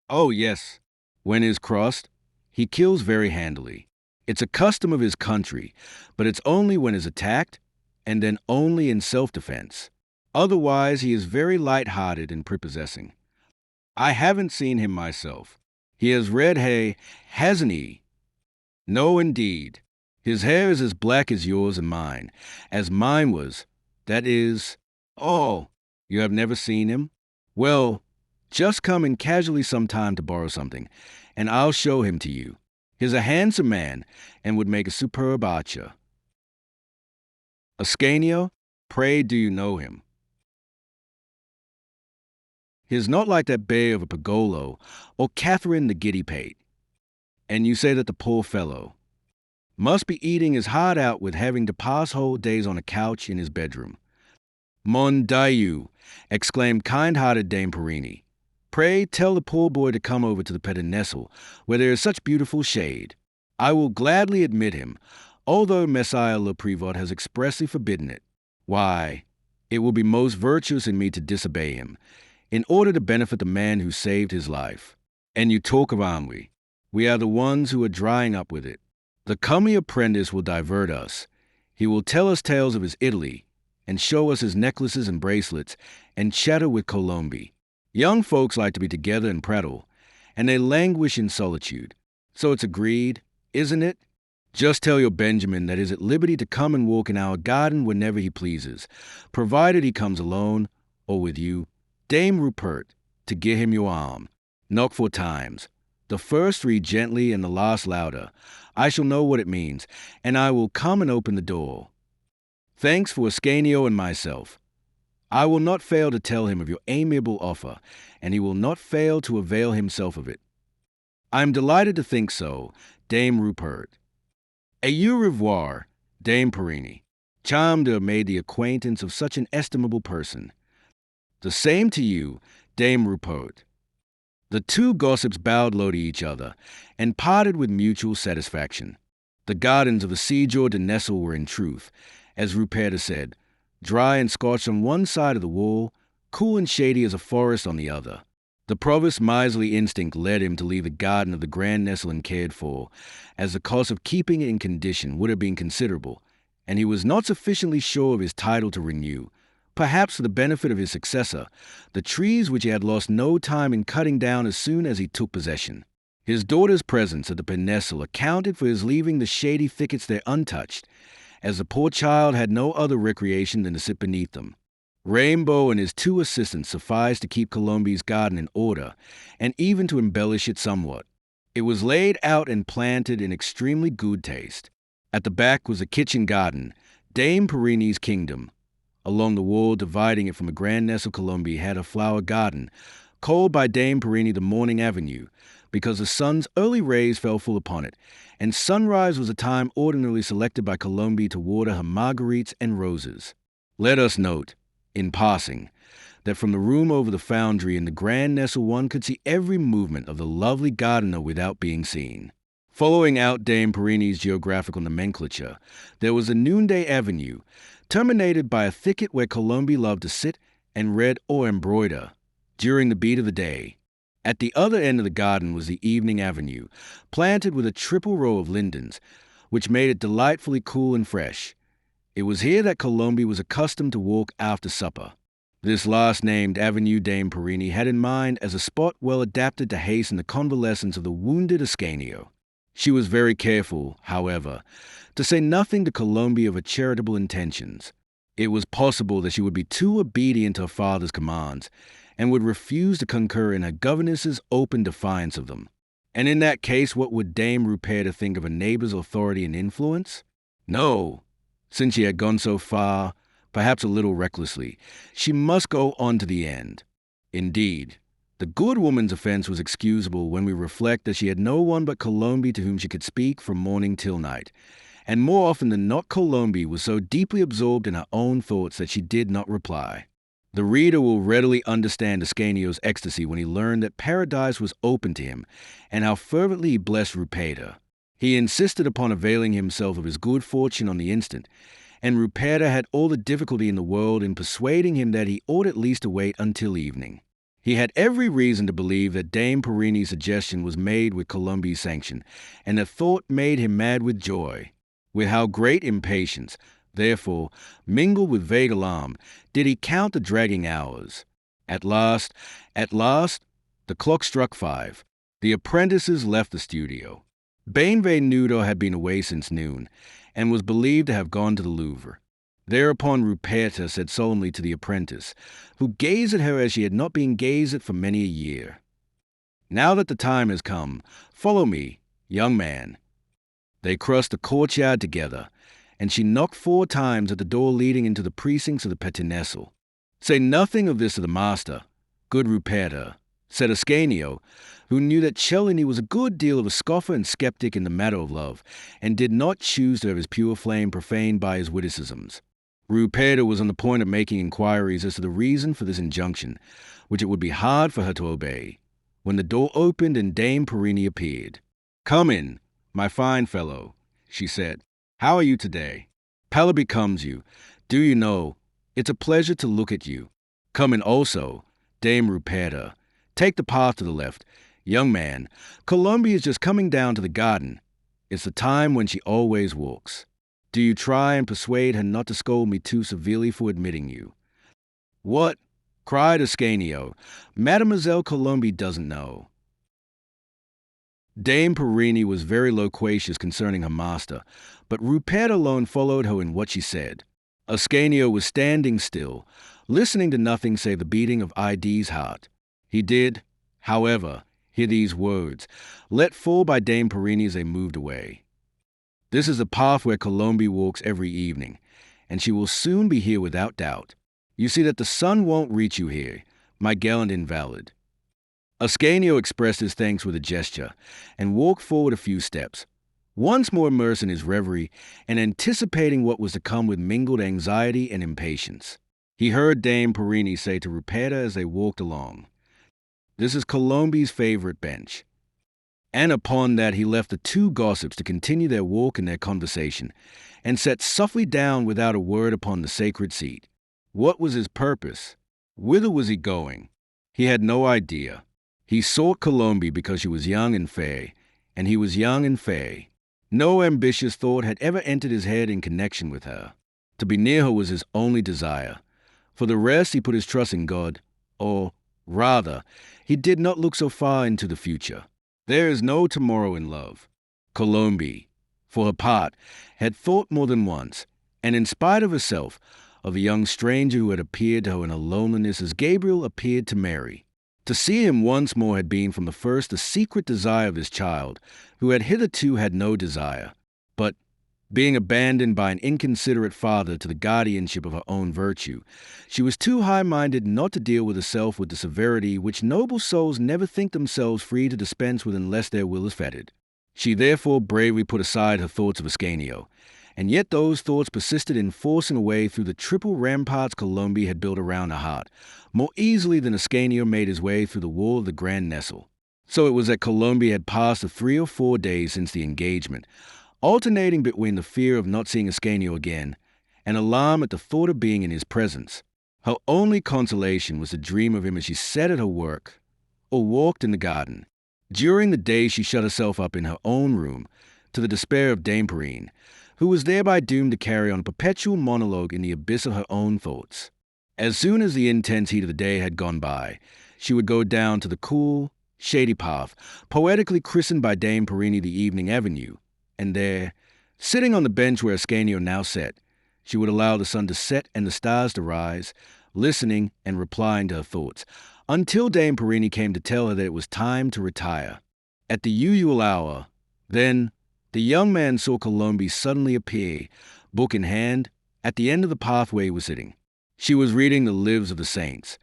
Oh yes, when is crossed, he kills very handily. It's a custom of his country, but it's only when is attacked, and then only in self-defense. Otherwise, he is very light-hearted and prepossessing. I haven't seen him myself. He has red hair, hasn't he? No, indeed. His hair is as black as yours and mine, as mine was. That is... Oh, you have never seen him? Well, just come in casually sometime to borrow something, and I'll show him to you. He's a handsome man, and would make a superb archer. Ascanio, pray do you know him? He is not like that bay of a Pagolo, or Catherine the giddy pate. And you say that the poor fellow must be eating his heart out with having to pass whole days on a couch in his bedroom. Mon Dieu, exclaimed kind-hearted Dame Perrine. Pray tell the poor boy to come over to the Pettinestle, where there is such beautiful shade. I will gladly admit him, although Messiah le Prévôt has expressly forbidden it. Why, it will be most virtuous in me to disobey him, in order to benefit the man who saved his life. And you talk of ennui. We are the ones who are drying up with it. The coming apprentice will divert us. He will tell us tales of his Italy, and show us his necklaces and bracelets, and chatter with Colombe. Young folks like to be together and prattle, and they languish in solitude. So it's agreed, isn't it? Just tell your Benjamin that he is at liberty to come and walk in our garden whenever he pleases, provided he comes alone, or with you. Dame Rupert, to give him your arm. Knock 4 times. The first read gently and the last louder. I shall know what it means, and I will come and open the door. Thanks for Ascanio and myself. I will not fail to tell him of your amiable offer, and he will not fail to avail himself of it. I am delighted to think so, Dame Rupert. Au revoir, Dame Perini. Charmed to have made the acquaintance of such an estimable person. The same to you, Dame Rupert. The 2 gossips bowed low to each other, and parted with mutual satisfaction. The gardens of the Signor de Nesle were in truth, as Ruperta said, dry and scorched on one side of the wall, cool and shady as a forest on the other. The provost's miserly instinct led him to leave the garden of the Grand Nesle uncared for, as the cost of keeping it in condition would have been considerable, and he was not sufficiently sure of his title to renew, perhaps for the benefit of his successor, the trees which he had lost no time in cutting down as soon as he took possession. His daughter's presence at the peninsula accounted for his leaving the shady thickets there untouched, as the poor child had no other recreation than to sit beneath them. Rainbow and his 2 assistants sufficed to keep Colombe's garden in order, and even to embellish it somewhat. It was laid out and planted in extremely good taste. At the back was a kitchen garden, Dame Perini's kingdom. Along the wall dividing it from the Grand Nesle Colombe had a flower garden, called by Dame Perini the Morning Avenue, because the sun's early rays fell full upon it, and sunrise was a time ordinarily selected by Colombe to water her marguerites and roses. Let us note, in passing, that from the room over the foundry in the Grand Nesle one could see every movement of the lovely gardener without being seen. Following out Dame Perini's geographical nomenclature, there was a Noonday Avenue, terminated by a thicket where Colombe loved to sit and read or embroider during the beat of the day. At the other end of the garden was the Evening Avenue, planted with a triple row of lindens, which made it delightfully cool and fresh. It was here that Colombe was accustomed to walk after supper. This last-named Avenue Dame Perini had in mind as a spot well adapted to hasten the convalescence of the wounded Ascanio. She was very careful, however, to say nothing to Colombe of her charitable intentions. It was possible that she would be too obedient to her father's commands, and would refuse to concur in her governess's open defiance of them. And in that case, what would Dame Ruperta think of a neighbor's authority and influence? No, since she had gone so far, perhaps a little recklessly, she must go on to the end. Indeed, the good woman's offense was excusable when we reflect that she had no one but Colombe to whom she could speak from morning till night, and more often than not Colombe was so deeply absorbed in her own thoughts that she did not reply. The reader will readily understand Ascanio's ecstasy when he learned that paradise was open to him, and how fervently he blessed Ruperta. He insisted upon availing himself of his good fortune on the instant, and Ruperta had all the difficulty in the world in persuading him that he ought at least to wait until evening. He had every reason to believe that Dame Perini's suggestion was made with Colombe's sanction, and the thought made him mad with joy. With how great impatience, therefore, mingled with vague alarm, did he count the dragging hours. At last, the clock struck 5. The apprentices left the studio. Benvenuto had been away since noon, and was believed to have gone to the Louvre. Thereupon Ruperta said solemnly to the apprentice, who gazed at her as she had not been gazed at for many a year, "Now that the time has come, follow me, young man." They crossed the courtyard together, and she knocked 4 times at the door leading into the precincts of the Petit Nesle. "Say nothing of this to the master, good Ruperta," said Ascanio, who knew that Cellini was a good deal of a scoffer and skeptic in the matter of love, and did not choose to have his pure flame profaned by his witticisms. Ruperta was on the point of making inquiries as to the reason for this injunction, which it would be hard for her to obey, when the door opened and Dame Perini appeared. "Come in, my fine fellow," she said. "How are you today? Pallor becomes you. Do you know, it's a pleasure to look at you. Come in also, Dame Ruperta. Take the path to the left. Young man, Colombe is just coming down to the garden. It's the time when she always walks. Do you try and persuade her not to scold me too severely for admitting you?" "What?" cried Ascanio. "Mademoiselle Colombe doesn't know." Dame Perini was very loquacious concerning her master, but Rupert alone followed her in what she said. Ascanio was standing still, listening to nothing save the beating of Id's heart. He did, however, hear these words, let fall by Dame Perini as they moved away. "This is the path where Colombe walks every evening, and she will soon be here without doubt. You see that the sun won't reach you here, my gallant invalid." Ascanio expressed his thanks with a gesture, and walked forward a few steps, once more immersed in his reverie and anticipating what was to come with mingled anxiety and impatience. He heard Dame Perini say to Rupert as they walked along, "This is Colombe's favorite bench." And upon that he left the two gossips to continue their walk and their conversation, and sat softly down without a word upon the sacred seat. What was his purpose? Whither was he going? He had no idea. He sought Colombe because she was young and fair, and he was young and fair. No ambitious thought had ever entered his head in connection with her. To be near her was his only desire. For the rest, he put his trust in God, or, rather, he did not look so far into the future. There is no tomorrow in love. Colombe, for her part, had thought more than once, and in spite of herself, of a young stranger who had appeared to her in her loneliness as Gabriel appeared to Mary. To see him once more had been from the first the secret desire of this child, who had hitherto had no desire. But, being abandoned by an inconsiderate father to the guardianship of her own virtue, she was too high-minded not to deal with herself with the severity which noble souls never think themselves free to dispense with unless their will is fettered. She therefore bravely put aside her thoughts of Ascanio, and yet those thoughts persisted in forcing a way through the triple ramparts Colombe had built around her heart, more easily than Ascanio made his way through the wall of the Grand Nestle. So it was that Colombe had passed the 3 or 4 days since the engagement, alternating between the fear of not seeing Ascanio again and alarm at the thought of being in his presence. Her only consolation was to dream of him as she sat at her work or walked in the garden. During the day she shut herself up in her own room, to the despair of Dame Perrine, who was thereby doomed to carry on a perpetual monologue in the abyss of her own thoughts. As soon as the intense heat of the day had gone by, she would go down to the cool, shady path, poetically christened by Dame Perrine the Evening Avenue, and there, sitting on the bench where Ascanio now sat, she would allow the sun to set and the stars to rise, listening and replying to her thoughts, until Dame Perrine came to tell her that it was time to retire. At the usual hour, then, the young man saw Colombe suddenly appear, book in hand, at the end of the pathway he was sitting. She was reading the Lives of the Saints,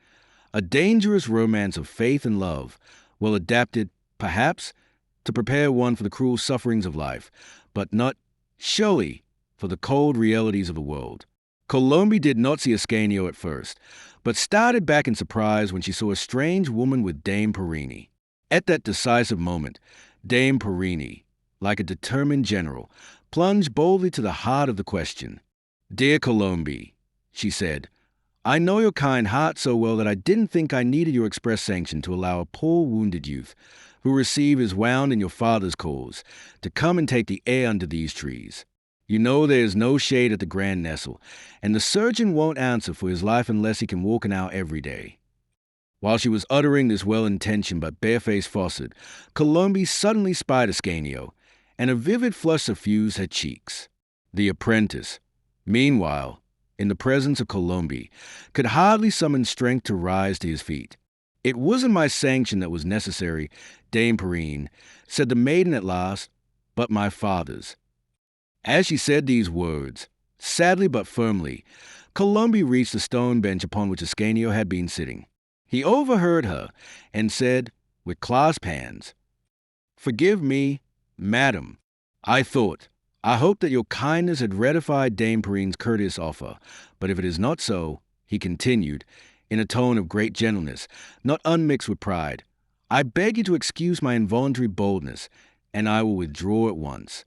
a dangerous romance of faith and love, well adapted, perhaps, to prepare one for the cruel sufferings of life, but not, surely, for the cold realities of the world. Colombe did not see Ascanio at first, but started back in surprise when she saw a strange woman with Dame Perrine. At that decisive moment, Dame Perrine, like a determined general, plunged boldly to the heart of the question. "Dear Colombe," she said, "I know your kind heart so well that I didn't think I needed your express sanction to allow a poor wounded youth, who received his wound in your father's cause, to come and take the air under these trees. You know there is no shade at the Grand Nestle, and the surgeon won't answer for his life unless he can walk an hour every day." While she was uttering this well-intentioned but barefaced falsehood, Colombe suddenly spied Ascanio, and a vivid flush suffused her cheeks. The apprentice, meanwhile, in the presence of Colombe, could hardly summon strength to rise to his feet. "It wasn't my sanction that was necessary, Dame Perrine," said the maiden at last, "but my father's." As she said these words, sadly but firmly, Colombe reached the stone bench upon which Ascanio had been sitting. He overheard her, and said, with clasped hands, "Forgive me, madam. I hope that your kindness had ratified Dame Perrine's courteous offer, but if it is not so," he continued, in a tone of great gentleness, not unmixed with pride, "I beg you to excuse my involuntary boldness, and I will withdraw at once."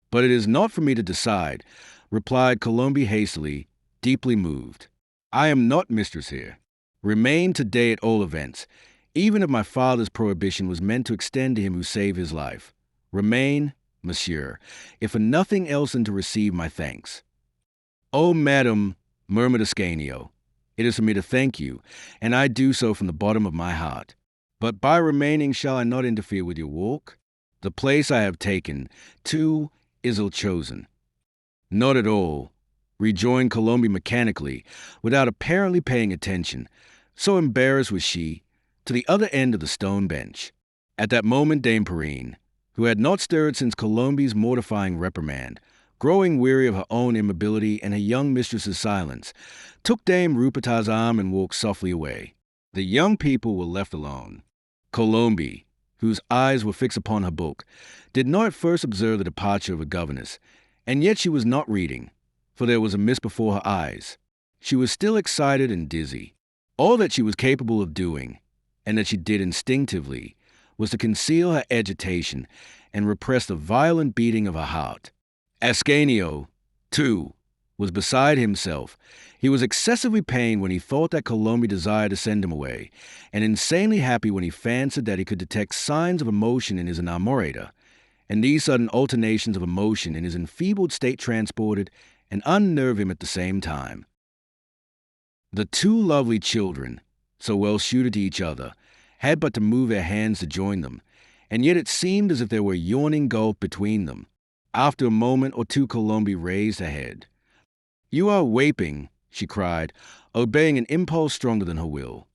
"But it is not for me to decide," replied Colombe hastily, deeply moved. "I am not mistress here. Remain today at all events, even if my father's prohibition was meant to extend to him who saved his life. Remain, monsieur, if for nothing else than to receive my thanks." "Oh, madam," murmured Ascanio, "it is for me to thank you, and I do so from the bottom of my heart. But by remaining shall I not interfere with your walk? The place I have taken, too, is ill-chosen." "Not at all," rejoined Colombe mechanically, without apparently paying attention, so embarrassed was she, to the other end of the stone bench. At that moment Dame Perrine, who had not stirred since Colombe's mortifying reprimand, growing weary of her own immobility and her young mistress's silence, took Dame Rupert's arm and walked softly away. The young people were left alone. Colombe, whose eyes were fixed upon her book, did not at first observe the departure of her governess, and yet she was not reading, for there was a mist before her eyes. She was still excited and dizzy. All that she was capable of doing, and that she did instinctively, was to conceal her agitation and repress the violent beating of her heart. Ascanio, too, was beside himself. He was excessively pained when he thought that Colombe desired to send him away, and insanely happy when he fancied that he could detect signs of emotion in his inamorator, and these sudden alternations of emotion in his enfeebled state transported and unnerved him at the same time. The two lovely children, so well suited to each other, had but to move their hands to join them, and yet it seemed as if there were a yawning gulf between them. After a moment or two Colombe raised her head. "You are weeping," she cried, obeying an impulse stronger than her will.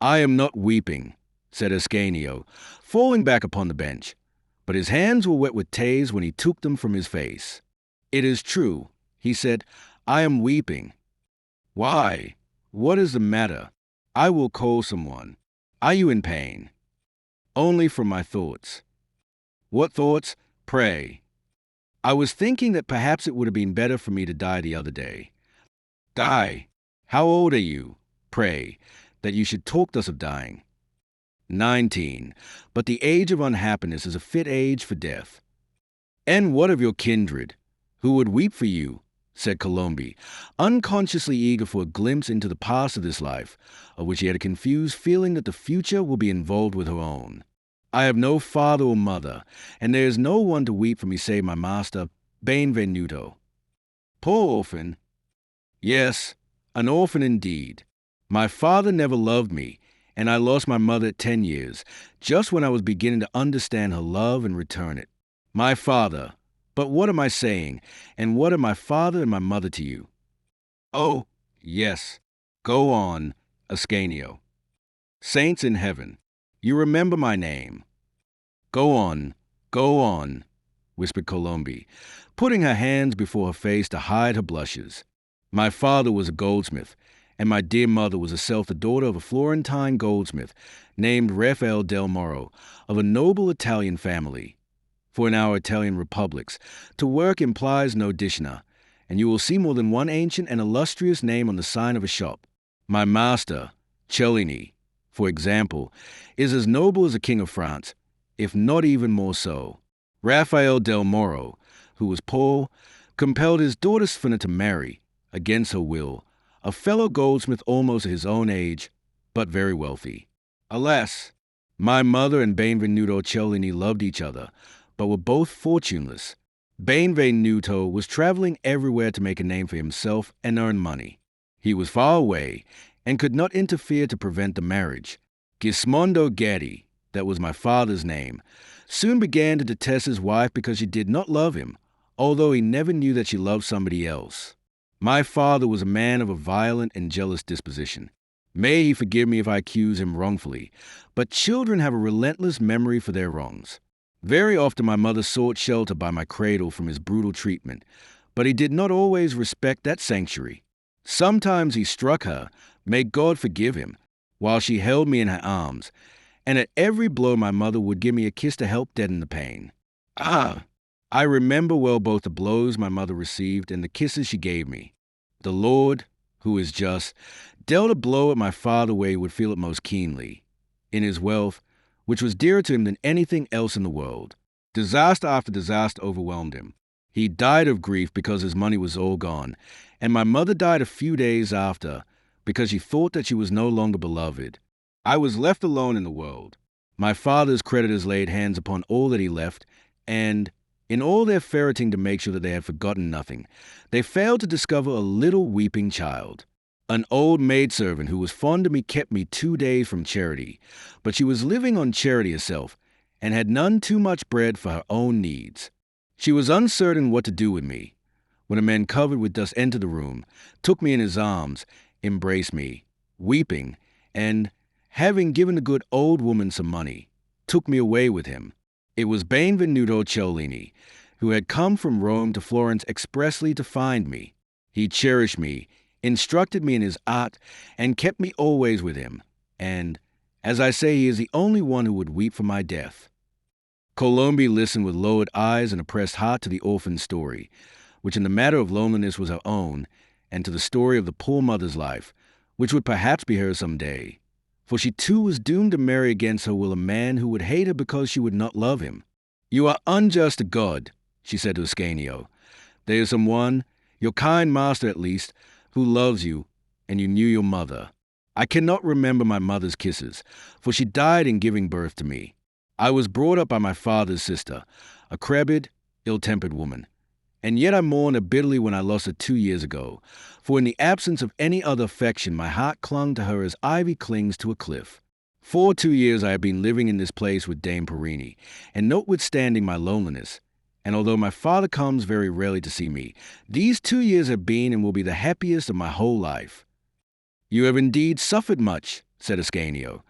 "I am not weeping," said Ascanio, falling back upon the bench, but his hands were wet with tears when he took them from his face. "It is true," he said, "I am weeping." "Why? What is the matter? I will call someone. Are you in pain?" "Only from my thoughts." "What thoughts, pray?" "I was thinking that perhaps it would have been better for me to die the other day." "Die? How old are you, pray, that you should talk thus of dying?" 19. But the age of unhappiness is a fit age for death. "And what of your kindred, who would weep for you?" said Colombe, unconsciously eager for a glimpse into the past of this life, of which he had a confused feeling that the future will be involved with her own. "I have no father or mother, and there is no one to weep for me save my master, Benvenuto." "Poor orphan." "Yes, an orphan indeed. My father never loved me, and I lost my mother at 10 years, just when I was beginning to understand her love and return it. My father, but what am I saying, and what are my father and my mother to you?" "Oh, yes, go on, Ascanio." "Saints in heaven, you remember my name." Go on," whispered Colombe, putting her hands before her face to hide her blushes. "My father was a goldsmith, and my dear mother was herself the daughter of a Florentine goldsmith named Raphael del Moro, of a noble Italian family. For in our Italian republics, to work implies no dishonor, and you will see more than one ancient and illustrious name on the sign of a shop. My master, Cellini, for example, is as noble as a king of France, if not even more so. Raphael del Moro, who was poor, compelled his daughter Sfina to marry, against her will, a fellow goldsmith almost his own age, but very wealthy. Alas, my mother and Benvenuto Cellini loved each other, but were both fortuneless. Benvenuto was traveling everywhere to make a name for himself and earn money. He was far away and could not interfere to prevent the marriage. Gismondo Gaddi, that was my father's name, soon began to detest his wife because she did not love him, although he never knew that she loved somebody else. My father was a man of a violent and jealous disposition. May he forgive me if I accuse him wrongfully, but children have a relentless memory for their wrongs. Very often my mother sought shelter by my cradle from his brutal treatment, but he did not always respect that sanctuary. Sometimes he struck her, may God forgive him, while she held me in her arms, and at every blow my mother would give me a kiss to help deaden the pain. Ah! I remember well both the blows my mother received and the kisses she gave me. The Lord, who is just, dealt a blow at my father where he would feel it most keenly, in his wealth, which was dearer to him than anything else in the world. Disaster after disaster overwhelmed him. He died of grief because his money was all gone, and my mother died a few days after because she thought that she was no longer beloved. I was left alone in the world. My father's creditors laid hands upon all that he left, and In all their ferreting to make sure that they had forgotten nothing, they failed to discover a little weeping child. An old maidservant who was fond of me kept me 2 days from charity, but she was living on charity herself and had none too much bread for her own needs. She was uncertain what to do with me, when a man covered with dust entered the room, took me in his arms, embraced me, weeping, and, having given the good old woman some money, took me away with him. It was Benvenuto Cellini, who had come from Rome to Florence expressly to find me. He cherished me, instructed me in his art, and kept me always with him. And, as I say, he is the only one who would weep for my death. Colombe listened with lowered eyes and oppressed heart to the orphan's story, which in the matter of loneliness was her own, and to the story of the poor mother's life, which would perhaps be hers some day. For she too was doomed to marry against her will a man who would hate her because she would not love him. "You are unjust to God," she said to Ascanio. "There is someone, your kind master at least, who loves you, and you knew your mother. I cannot remember my mother's kisses, for she died in giving birth to me. I was brought up by my father's sister, a crabbed, ill-tempered woman. And yet I mourned her bitterly when I lost her 2 years ago, for in the absence of any other affection my heart clung to her as ivy clings to a cliff. For 2 years I have been living in this place with Dame Perini, and notwithstanding my loneliness, and although my father comes very rarely to see me, these 2 years have been and will be the happiest of my whole life." "You have indeed suffered much," said Ascanio,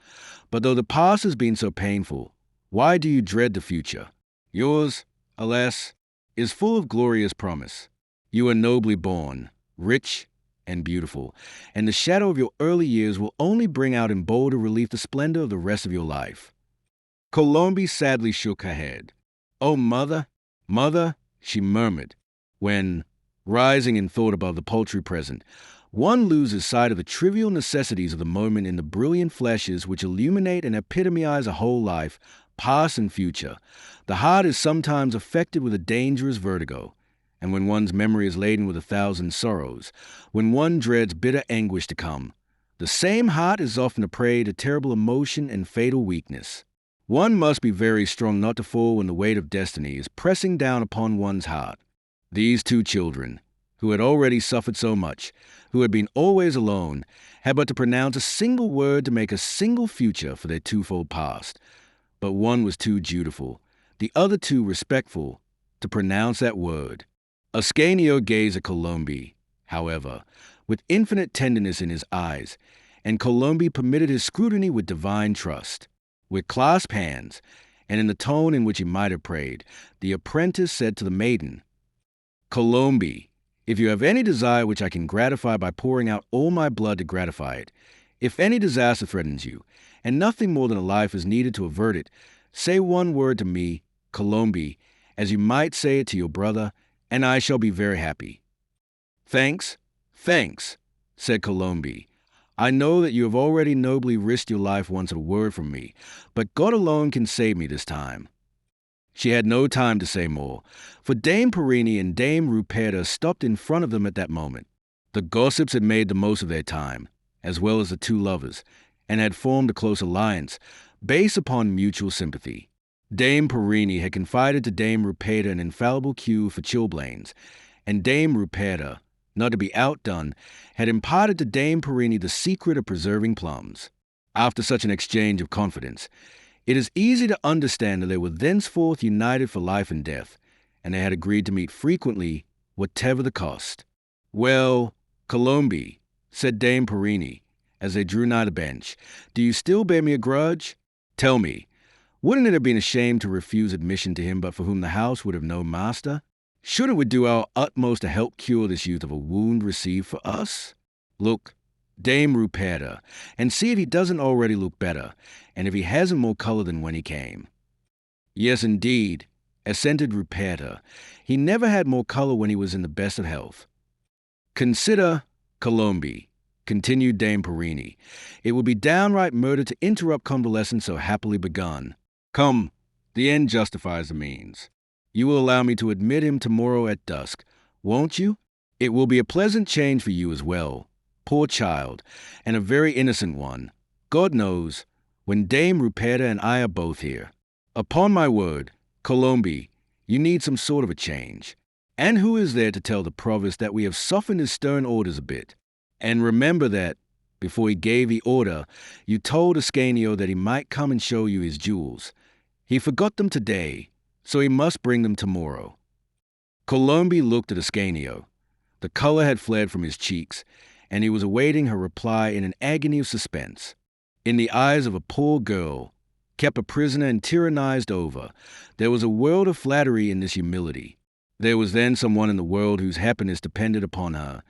"but though the past has been so painful, why do you dread the future? Yours, alas, is full of glorious promise. You are nobly born, rich and beautiful, and the shadow of your early years will only bring out in bolder relief the splendor of the rest of your life." Colombe sadly shook her head. "Oh, mother, mother," she murmured, when, rising in thought above the paltry present, one loses sight of the trivial necessities of the moment in the brilliant flashes which illuminate and epitomize a whole life, past and future. The heart is sometimes affected with a dangerous vertigo, and when one's memory is laden with 1,000 sorrows, when one dreads bitter anguish to come, the same heart is often a prey to terrible emotion and fatal weakness. One must be very strong not to fall when the weight of destiny is pressing down upon one's heart. These two children, who had already suffered so much, who had been always alone, had but to pronounce a single word to make a single future for their twofold past. But one was too dutiful, the other too respectful, to pronounce that word. Ascanio gazed at Colombe, however, with infinite tenderness in his eyes, and Colombe permitted his scrutiny with divine trust. With clasped hands, and in the tone in which he might have prayed, the apprentice said to the maiden, "Colombe, if you have any desire which I can gratify by pouring out all my blood to gratify it, if any disaster threatens you, and nothing more than a life is needed to avert it, say one word to me, Colombe, as you might say it to your brother, and I shall be very happy." "Thanks, thanks," said Colombe. "I know that you have already nobly risked your life once at a word from me, but God alone can save me this time." She had no time to say more, for Dame Perini and Dame Ruperta stopped in front of them at that moment. The gossips had made the most of their time, as well as the two lovers, and had formed a close alliance, based upon mutual sympathy. Dame Perini had confided to Dame Ruperta an infallible cue for chilblains, and Dame Ruperta, not to be outdone, had imparted to Dame Perini the secret of preserving plums. After such an exchange of confidence, it is easy to understand that they were thenceforth united for life and death, and they had agreed to meet frequently, whatever the cost. "Well, Colombe," said Dame Perini, as they drew nigh the bench, "do you still bear me a grudge? Tell me, wouldn't it have been a shame to refuse admission to him but for whom the house would have no master? Shouldn't we do our utmost to help cure this youth of a wound received for us? Look, Dame Ruperta, and see if he doesn't already look better, and if he hasn't more color than when he came." "Yes, indeed," assented Ruperta. "He never had more color when he was in the best of health." "Consider, Colombe," continued Dame Perini, "it would be downright murder to interrupt convalescence so happily begun. Come, the end justifies the means. You will allow me to admit him tomorrow at dusk, won't you? It will be a pleasant change for you as well, poor child, and a very innocent one, God knows, when Dame Ruperta and I are both here. Upon my word, Colombe, You need some sort of a change. And who is there to tell the provost that we have softened his stern orders a bit? And remember that, before he gave the order, you told Ascanio that he might come and show you his jewels. He forgot them today, so he must bring them tomorrow. Colombe looked at Ascanio. The color had fled from his cheeks, and he was awaiting her reply in an agony of suspense. In the eyes of a poor girl, kept a prisoner and tyrannized over, there was a world of flattery in this humility. There was then someone in the world whose happiness depended upon her,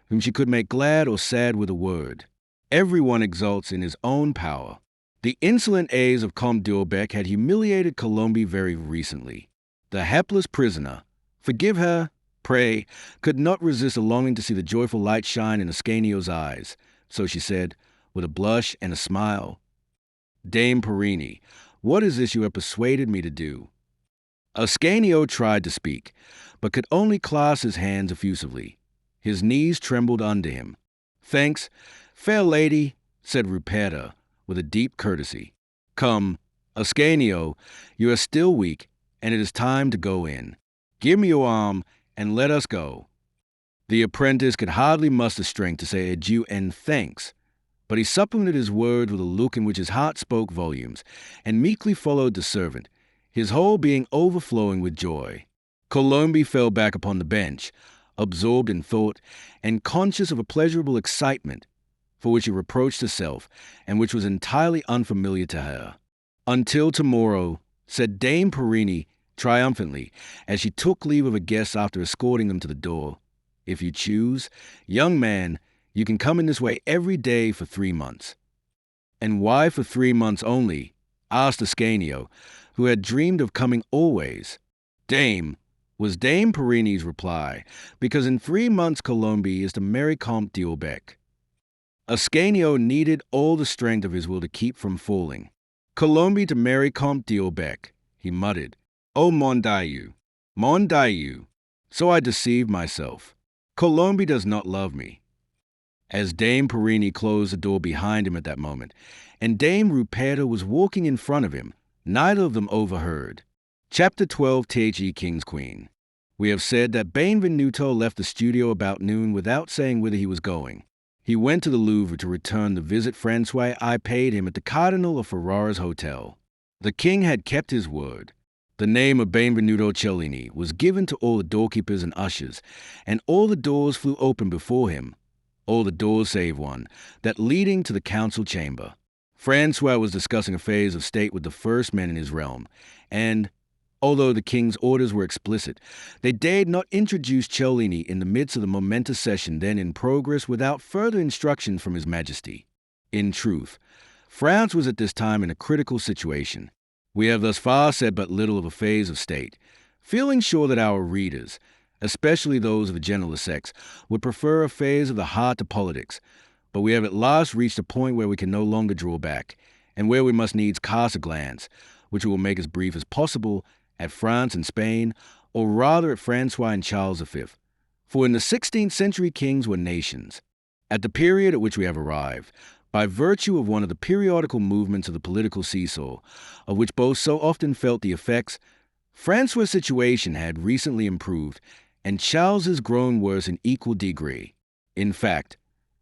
whom she could make glad or sad with a word. Everyone exults in his own power. The insolent A's of Comte d'Orbec had humiliated Colombe very recently. The hapless prisoner, forgive her, pray, could not resist a longing to see the joyful light shine in Ascanio's eyes, so she said, with a blush and a smile, Dame Perini, what is this you have persuaded me to do? Ascanio tried to speak, but could only clasp his hands effusively. His knees trembled under him. Thanks, fair lady, said Ruperta, with a deep courtesy. Come, Ascanio, you are still weak, and it is time to go in. Give me your arm, and let us go. The apprentice could hardly muster strength to say adieu and thanks, but he supplemented his words with a look in which his heart spoke volumes, and meekly followed the servant, his whole being overflowing with joy. Colombe fell back upon the bench, absorbed in thought, and conscious of a pleasurable excitement, for which she reproached herself, and which was entirely unfamiliar to her. Until tomorrow, said Dame Perini triumphantly, as she took leave of her guests after escorting them to the door. If you choose, young man, you can come in this way every day for 3 months. And why for 3 months only? Asked Ascanio, who had dreamed of coming always. Dame, was Dame Perini's reply, because in 3 months Colombe is to marry Comte d'Orbec. Ascanio needed all the strength of his will to keep from falling. Colombe to marry Comte d'Orbec, he muttered. Oh, mon Dieu, mon Dieu. So I deceived myself. Colombe does not love me. As Dame Perini closed the door behind him at that moment, and Dame Ruperta was walking in front of him, neither of them overheard. Chapter 12, The King's Queen. We have said that Benvenuto left the studio about noon without saying whither he was going. He went to the Louvre to return the visit Francois I paid him at the Cardinal of Ferrara's hotel. The king had kept his word. The name of Benvenuto Cellini was given to all the doorkeepers and ushers, and all the doors flew open before him. All the doors save one, that leading to the council chamber. Francois was discussing affairs of state with the first men in his realm, and, although the king's orders were explicit, they dared not introduce Cellini in the midst of the momentous session then in progress without further instruction from His Majesty. In truth, France was at this time in a critical situation. We have thus far said but little of affairs of state, feeling sure that our readers, especially those of the gentler sex, would prefer affairs of the heart to politics, but we have at last reached a point where we can no longer draw back, and where we must needs cast a glance, which we will make as brief as possible, at France and Spain, or rather at Francois and Charles V. For in the 16th century kings were nations. At the period at which we have arrived, by virtue of one of the periodical movements of the political seesaw, of which both so often felt the effects, Francois' situation had recently improved, and Charles's grown worse in equal degree. In fact,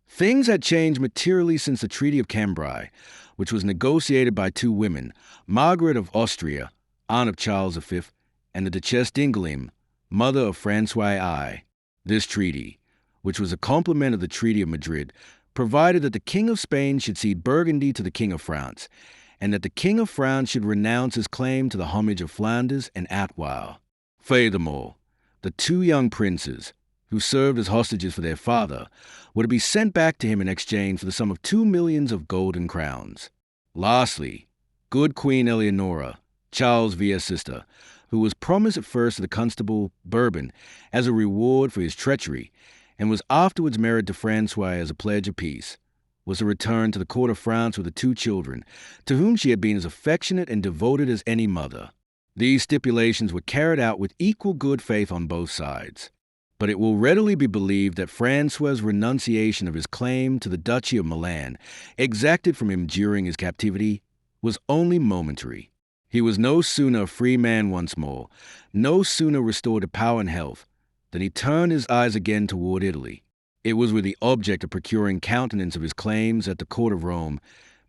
things had changed materially since the Treaty of Cambrai, which was negotiated by 2 women, Margaret of Austria, aunt of Charles V, and the Duchesse d'Angoulême, mother of Francois I. This treaty, which was a complement of the Treaty of Madrid, provided that the King of Spain should cede Burgundy to the King of France, and that the King of France should renounce his claim to the homage of Flanders and Artois. Furthermore, the 2 young princes, who served as hostages for their father, were to be sent back to him in exchange for the sum of 2 millions of golden crowns. Lastly, good Queen Eleonora, Charles Villa's sister, who was promised at first to the Constable Bourbon as a reward for his treachery, and was afterwards married to Francois as a pledge of peace, was to return to the court of France with the 2 children, to whom she had been as affectionate and devoted as any mother. These stipulations were carried out with equal good faith on both sides. But it will readily be believed that Francois' renunciation of his claim to the Duchy of Milan, exacted from him during his captivity, was only momentary. He was no sooner a free man once more, no sooner restored to power and health, than he turned his eyes again toward Italy. It was with the object of procuring countenance of his claims at the court of Rome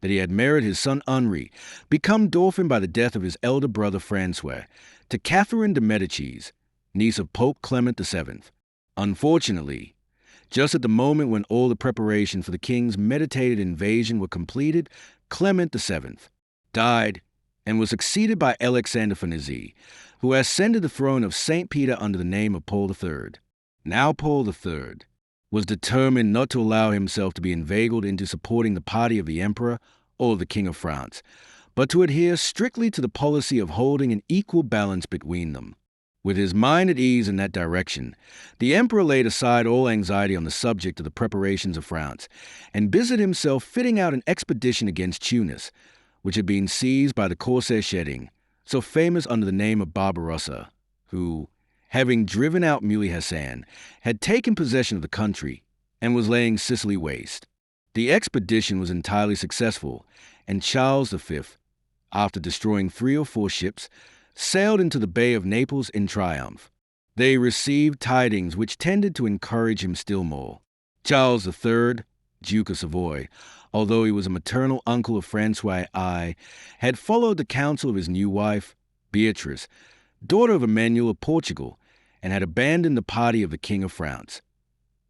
that he had married his son Henri, become dauphin by the death of his elder brother Francois, to Catherine de' Medicis, niece of Pope Clement VII. Unfortunately, just at the moment when all the preparation for the king's meditated invasion were completed, Clement VII died and was succeeded by Alexandre Dumas, who ascended the throne of St. Peter under the name of Paul III. Now Paul III was determined not to allow himself to be inveigled into supporting the party of the emperor or the king of France, but to adhere strictly to the policy of holding an equal balance between them. With his mind at ease in that direction, the emperor laid aside all anxiety on the subject of the preparations of France and busied himself fitting out an expedition against Tunis, which had been seized by the corsair Shedding, so famous under the name of Barbarossa, who, having driven out Muley Hassan, had taken possession of the country and was laying Sicily waste. The expedition was entirely successful, and Charles V, after destroying 3 or 4 ships, sailed into the Bay of Naples in triumph. They received tidings which tended to encourage him still more. Charles III, Duke of Savoy, although he was a maternal uncle of Francois I, had followed the counsel of his new wife, Beatrice, daughter of Emmanuel of Portugal, and had abandoned the party of the King of France.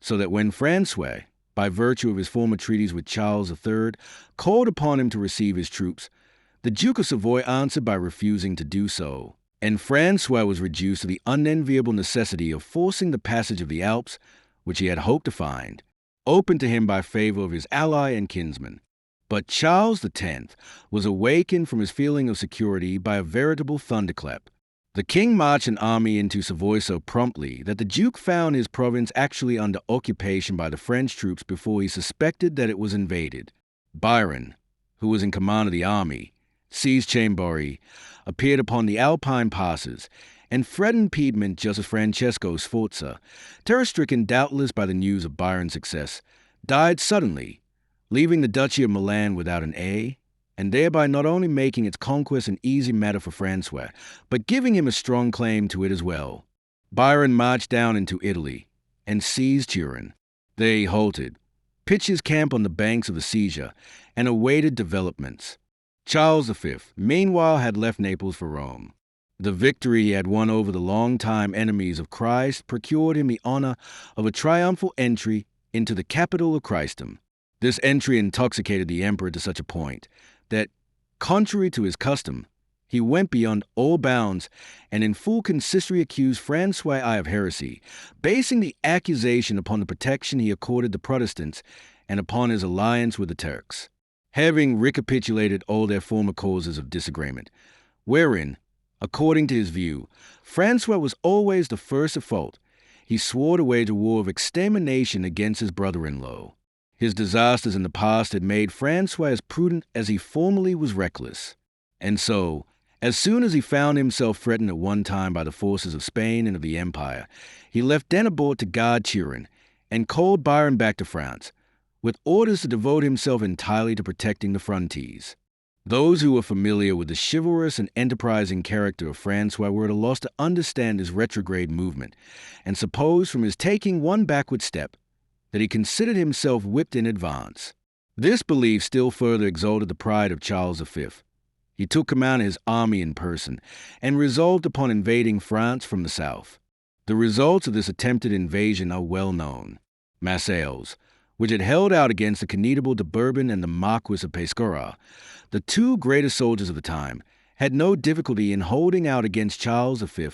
So that when Francois, by virtue of his former treaties with Charles III, called upon him to receive his troops, the Duke of Savoy answered by refusing to do so, and Francois was reduced to the unenviable necessity of forcing the passage of the Alps, which he had hoped to find, open to him by favor of his ally and kinsman. But Charles X was awakened from his feeling of security by a veritable thunderclap. The king marched an army into Savoy so promptly that the Duke found his province actually under occupation by the French troops before he suspected that it was invaded. Byron, who was in command of the army, seized Chambéry, appeared upon the Alpine passes, and threatened Piedmont just as Francesco Sforza, terror-stricken doubtless by the news of Byron's success, died suddenly, leaving the Duchy of Milan without an heir, and thereby not only making its conquest an easy matter for Francois, but giving him a strong claim to it as well. Byron marched down into Italy and seized Turin. There he halted, pitched his camp on the banks of the Sesia, and awaited developments. Charles V, meanwhile, had left Naples for Rome. The victory he had won over the long-time enemies of Christ procured him the honor of a triumphal entry into the capital of Christendom. This entry intoxicated the emperor to such a point that, contrary to his custom, he went beyond all bounds and in full consistory accused Francois I of heresy, basing the accusation upon the protection he accorded the Protestants and upon his alliance with the Turks. Having recapitulated all their former causes of disagreement, wherein, according to his view, Francois was always the first at fault, he swore to wage a war of extermination against his brother-in-law. His disasters in the past had made Francois as prudent as he formerly was reckless. And so, as soon as he found himself threatened at one time by the forces of Spain and of the Empire, he left Denabort to guard Turin and called Byron back to France, with orders to devote himself entirely to protecting the frontiers. Those who were familiar with the chivalrous and enterprising character of Francois were at a loss to understand his retrograde movement, and supposed from his taking one backward step that he considered himself whipped in advance. This belief still further exalted the pride of Charles V. He took command of his army in person, and resolved upon invading France from the south. The results of this attempted invasion are well known. Marseilles, which had held out against the Connétable de Bourbon and the Marquis of Pescara, the 2 greatest soldiers of the time, had no difficulty in holding out against Charles V,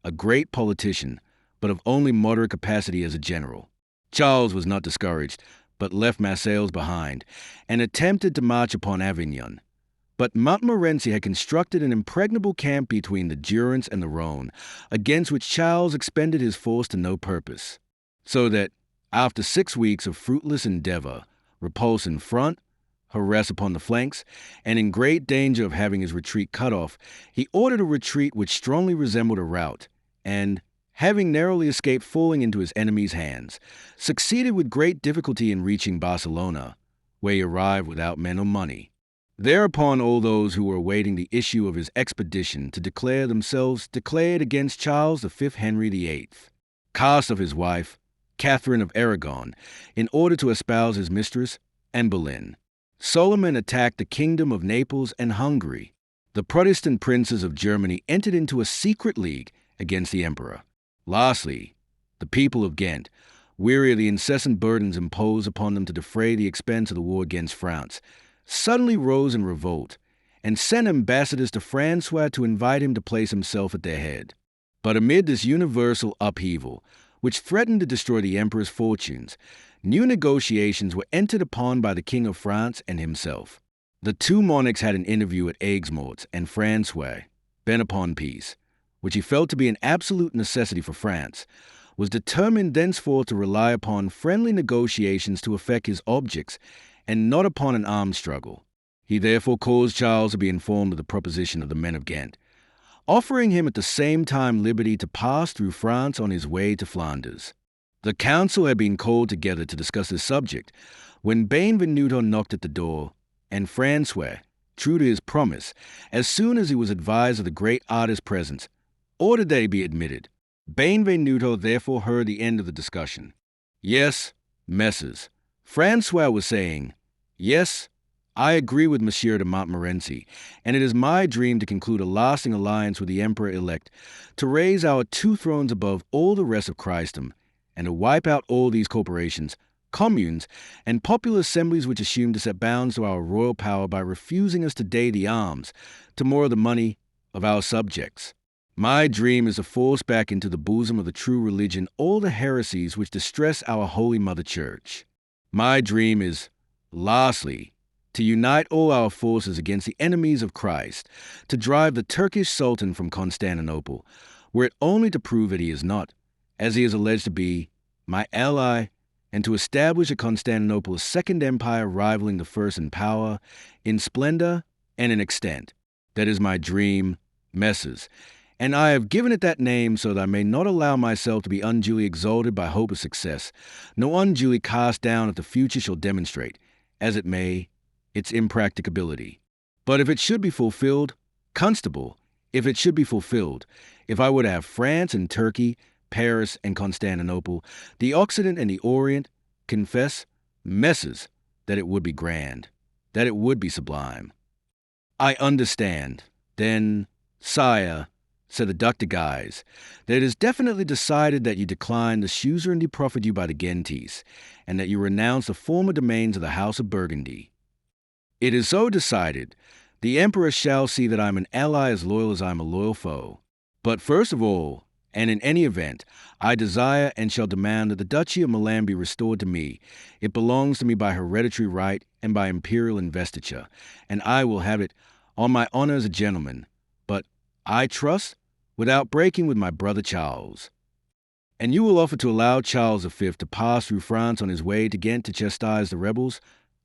a great politician, but of only moderate capacity as a general. Charles was not discouraged, but left Marseilles behind, and attempted to march upon Avignon. But Montmorency had constructed an impregnable camp between the Durance and the Rhone, against which Charles expended his force to no purpose, so that, after 6 weeks of fruitless endeavor, repulse in front, harass upon the flanks, and in great danger of having his retreat cut off, he ordered a retreat which strongly resembled a rout, and, having narrowly escaped falling into his enemy's hands, succeeded with great difficulty in reaching Barcelona, where he arrived without men or money. Thereupon all those who were awaiting the issue of his expedition to declare themselves declared against Charles V Henry VIII, cast of his wife, Catherine of Aragon, in order to espouse his mistress, Anne Boleyn. Solomon attacked the kingdom of Naples and Hungary. The Protestant princes of Germany entered into a secret league against the emperor. Lastly, the people of Ghent, weary of the incessant burdens imposed upon them to defray the expense of the war against France, suddenly rose in revolt and sent ambassadors to Francois to invite him to place himself at their head. But amid this universal upheaval, which threatened to destroy the emperor's fortunes, new negotiations were entered upon by the King of France and himself. The two monarchs had an interview at Aigues-Mortes, and Francois, bent upon peace, which he felt to be an absolute necessity for France, was determined thenceforth to rely upon friendly negotiations to effect his objects and not upon an armed struggle. He therefore caused Charles to be informed of the proposition of the men of Ghent, offering him at the same time liberty to pass through France on his way to Flanders. The council had been called together to discuss this subject when Benvenuto knocked at the door, and Francois, true to his promise, as soon as he was advised of the great artist's presence, ordered that he be admitted. Benvenuto therefore heard the end of the discussion. "Yes, messrs," Francois was saying, "yes, I agree with Monsieur de Montmorency, and it is my dream to conclude a lasting alliance with the Emperor-elect, to raise our two thrones above all the rest of Christendom, and to wipe out all these corporations, communes, and popular assemblies which assume to set bounds to our royal power by refusing us today the alms, tomorrow the money, of our subjects. My dream is to force back into the bosom of the true religion all the heresies which distress our Holy Mother Church. My dream is, lastly, to unite all our forces against the enemies of Christ, to drive the Turkish Sultan from Constantinople, were it only to prove that he is not, as he is alleged to be, my ally, and to establish at Constantinople a second empire rivaling the first in power, in splendor, and in extent. That is my dream, messrs, and I have given it that name so that I may not allow myself to be unduly exalted by hope of success, nor unduly cast down if the future shall demonstrate, as it may, its impracticability. But if it should be fulfilled, Constable, if it should be fulfilled, if I were to have France and Turkey, Paris and Constantinople, the Occident and the Orient, confess, messrs, that it would be grand, that it would be sublime." "I understand, then, sire," said the Duc de Guise, "that it is definitely decided that you decline the suzerainty proffered you by the Ghentese, and that you renounce the former domains of the House of Burgundy." "It is so decided. The Emperor shall see that I am an ally as loyal as I am a loyal foe. But first of all, and in any event, I desire and shall demand that the Duchy of Milan be restored to me. It belongs to me by hereditary right and by imperial investiture, and I will have it on my honor as a gentleman, but, I trust, without breaking with my brother Charles." "And you will offer to allow Charles V to pass through France on his way to Ghent to chastise the rebels?"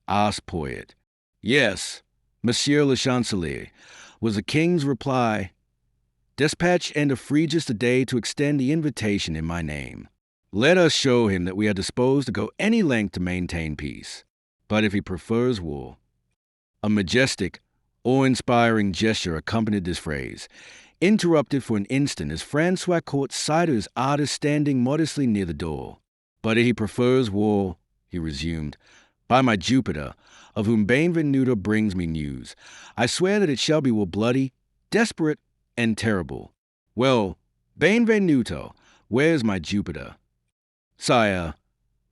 asked Poyet. "Yes, Monsieur le Chancelier," was the king's reply. "Despatch Ender Fregus today to extend the invitation in my name. Let us show him that we are disposed to go any length to maintain peace. But if he prefers war—" A majestic, awe-inspiring gesture accompanied this phrase, interrupted for an instant as Francois caught sight of his artist standing modestly near the door. "But if he prefers war," he resumed, "by my Jupiter, of whom Benvenuto brings me news, I swear that it shall be war bloody, desperate, and terrible. Well, Benvenuto, where is my Jupiter?" "Sire,"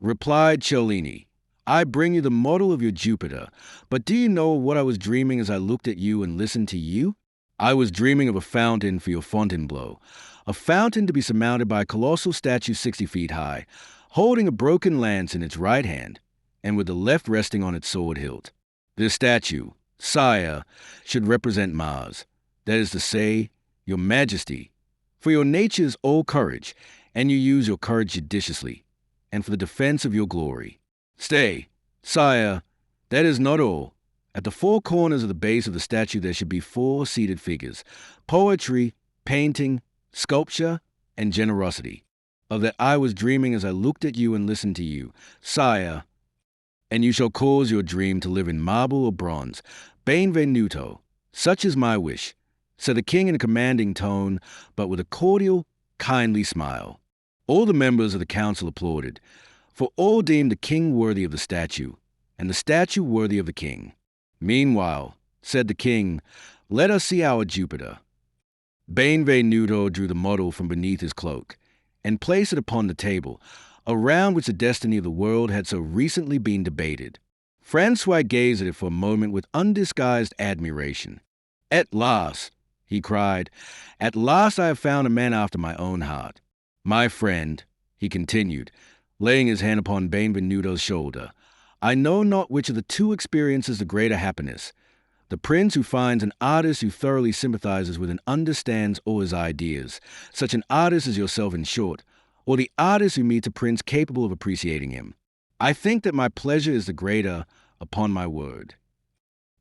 replied Cellini, "I bring you the model of your Jupiter, but do you know what I was dreaming as I looked at you and listened to you? I was dreaming of a fountain for your Fontainebleau, a fountain to be surmounted by a colossal statue 60 feet high, holding a broken lance in its right hand, and with the left resting on its sword hilt. This statue, sire, should represent Mars, that is to say, your Majesty, for your nature is all courage, and you use your courage judiciously, and for the defense of your glory. Stay, sire, that is not all. At the four corners of the base of the statue there should be 4 seated figures: poetry, painting, sculpture, and generosity. Of that I was dreaming as I looked at you and listened to you, sire, and you shall cause your dream to live in marble or bronze, Benvenuto, such is my wish, said the king in a commanding tone, but with a cordial, kindly smile. All the members of the council applauded, for all deemed the king worthy of the statue, and the statue worthy of the king. Meanwhile, said the king, let us see our Jupiter. Benvenuto drew the model from beneath his cloak, and placed it upon the table, around which the destiny of the world had so recently been debated. Francois gazed at it for a moment with undisguised admiration. At last, he cried, at last I have found a man after my own heart. My friend, he continued, laying his hand upon Benvenuto's shoulder, I know not which of the two experiences the greater happiness, the prince who finds an artist who thoroughly sympathizes with and understands all his ideas, such an artist as yourself in short, or the artist who meets a prince capable of appreciating him. I think that my pleasure is the greater, upon my word.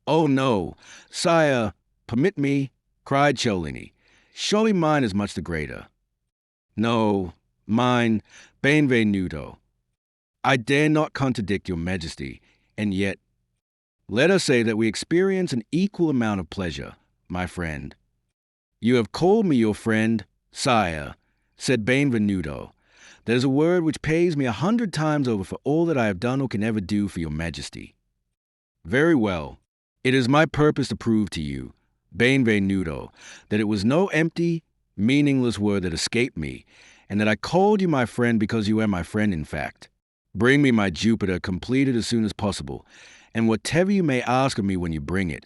Oh no, sire, permit me, cried Cellini. Surely mine is much the greater. No, mine, Benvenuto. I dare not contradict your majesty, and yet, let us say that we experience an equal amount of pleasure, my friend. You have called me your friend, sire, said Benvenuto. There's a word which pays me 100 times over for all that I have done or can ever do for your majesty. Very well. It is my purpose to prove to you, Benvenuto, that it was no empty, meaningless word that escaped me, and that I called you my friend because you are my friend in fact. Bring me my Jupiter completed as soon as possible, and whatever you may ask of me when you bring it,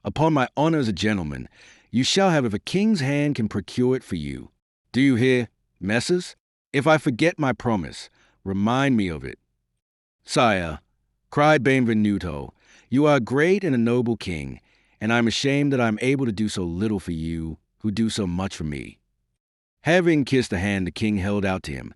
upon my honor as a gentleman, you shall have if a king's hand can procure it for you. Do you hear, messrs? If I forget my promise, remind me of it. Sire, cried Benvenuto, you are a great and a noble king, and I am ashamed that I am able to do so little for you, who do so much for me. Having kissed the hand the king held out to him,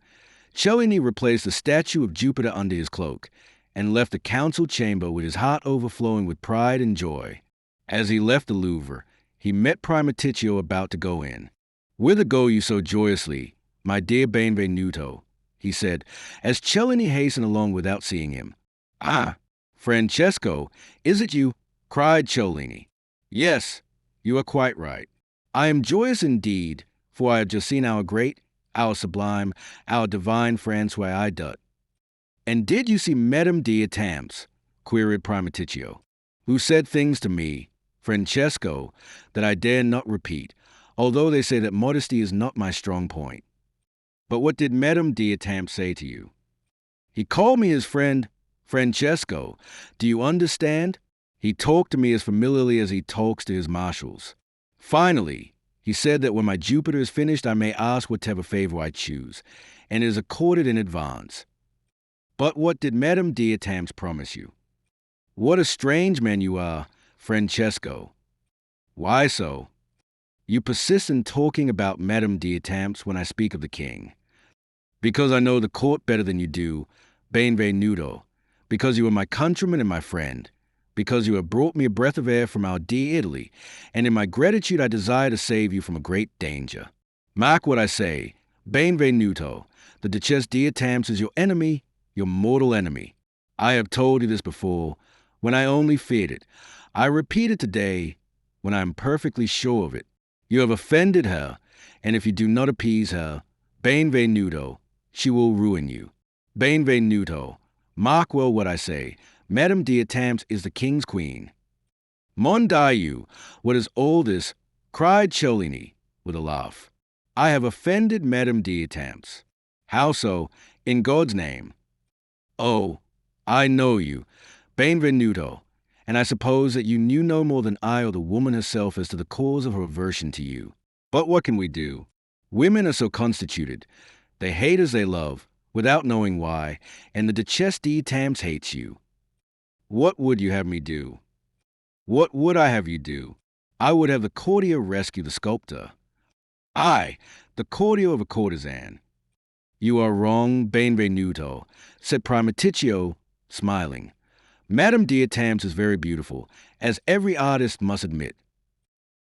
Cellini replaced the statue of Jupiter under his cloak, and left the council chamber with his heart overflowing with pride and joy. As he left the Louvre, he met Primaticcio about to go in. Whither go you so joyously, my dear Benvenuto? He said, as Cellini hastened along without seeing him. Ah, Francesco, is it you? Cried Cellini. Yes, you are quite right. I am joyous indeed, for I have just seen our great, our sublime, our divine Francois I Dut. And did you see Madame d'Etampes? Queried Primaticcio, who said things to me, Francesco, that I dare not repeat, although they say that modesty is not my strong point. But what did Madame d'Etampes say to you? He called me his friend, Francesco. Do you understand? He talked to me as familiarly as he talks to his marshals. Finally, he said that when my Jupiter is finished, I may ask whatever favor I choose, and it is accorded in advance. But what did Madame d'Etampes promise you? What a strange man you are, Francesco. Why so? You persist in talking about Madame d'Etampes when I speak of the king. Because I know the court better than you do, Benvenuto. Because you are my countryman and my friend. Because you have brought me a breath of air from our dear Italy, and in my gratitude I desire to save you from a great danger. Mark what I say, Benvenuto, the Duchesse d'Etampes is your enemy, your mortal enemy. I have told you this before, when I only feared it. I repeat it today, when I am perfectly sure of it. You have offended her, and if you do not appease her, Benvenuto, she will ruin you. Benvenuto, mark well what I say, Madame d'Etampes is the king's queen. Mon Dieu, what is all this? Cried Cellini, with a laugh. I have offended Madame d'Etampes. How so, in God's name? Oh, I know you, Benvenuto, and I suppose that you knew no more than I or the woman herself as to the cause of her aversion to you. But what can we do? Women are so constituted. They hate as they love, without knowing why, and the Duchesse d'Etampes hates you. What would you have me do? What would I have you do? I would have the courtier rescue the sculptor. I, the courtier of a courtesan. You are wrong, Benvenuto, said Primaticcio, smiling. Madame d'Etampes is very beautiful, as every artist must admit.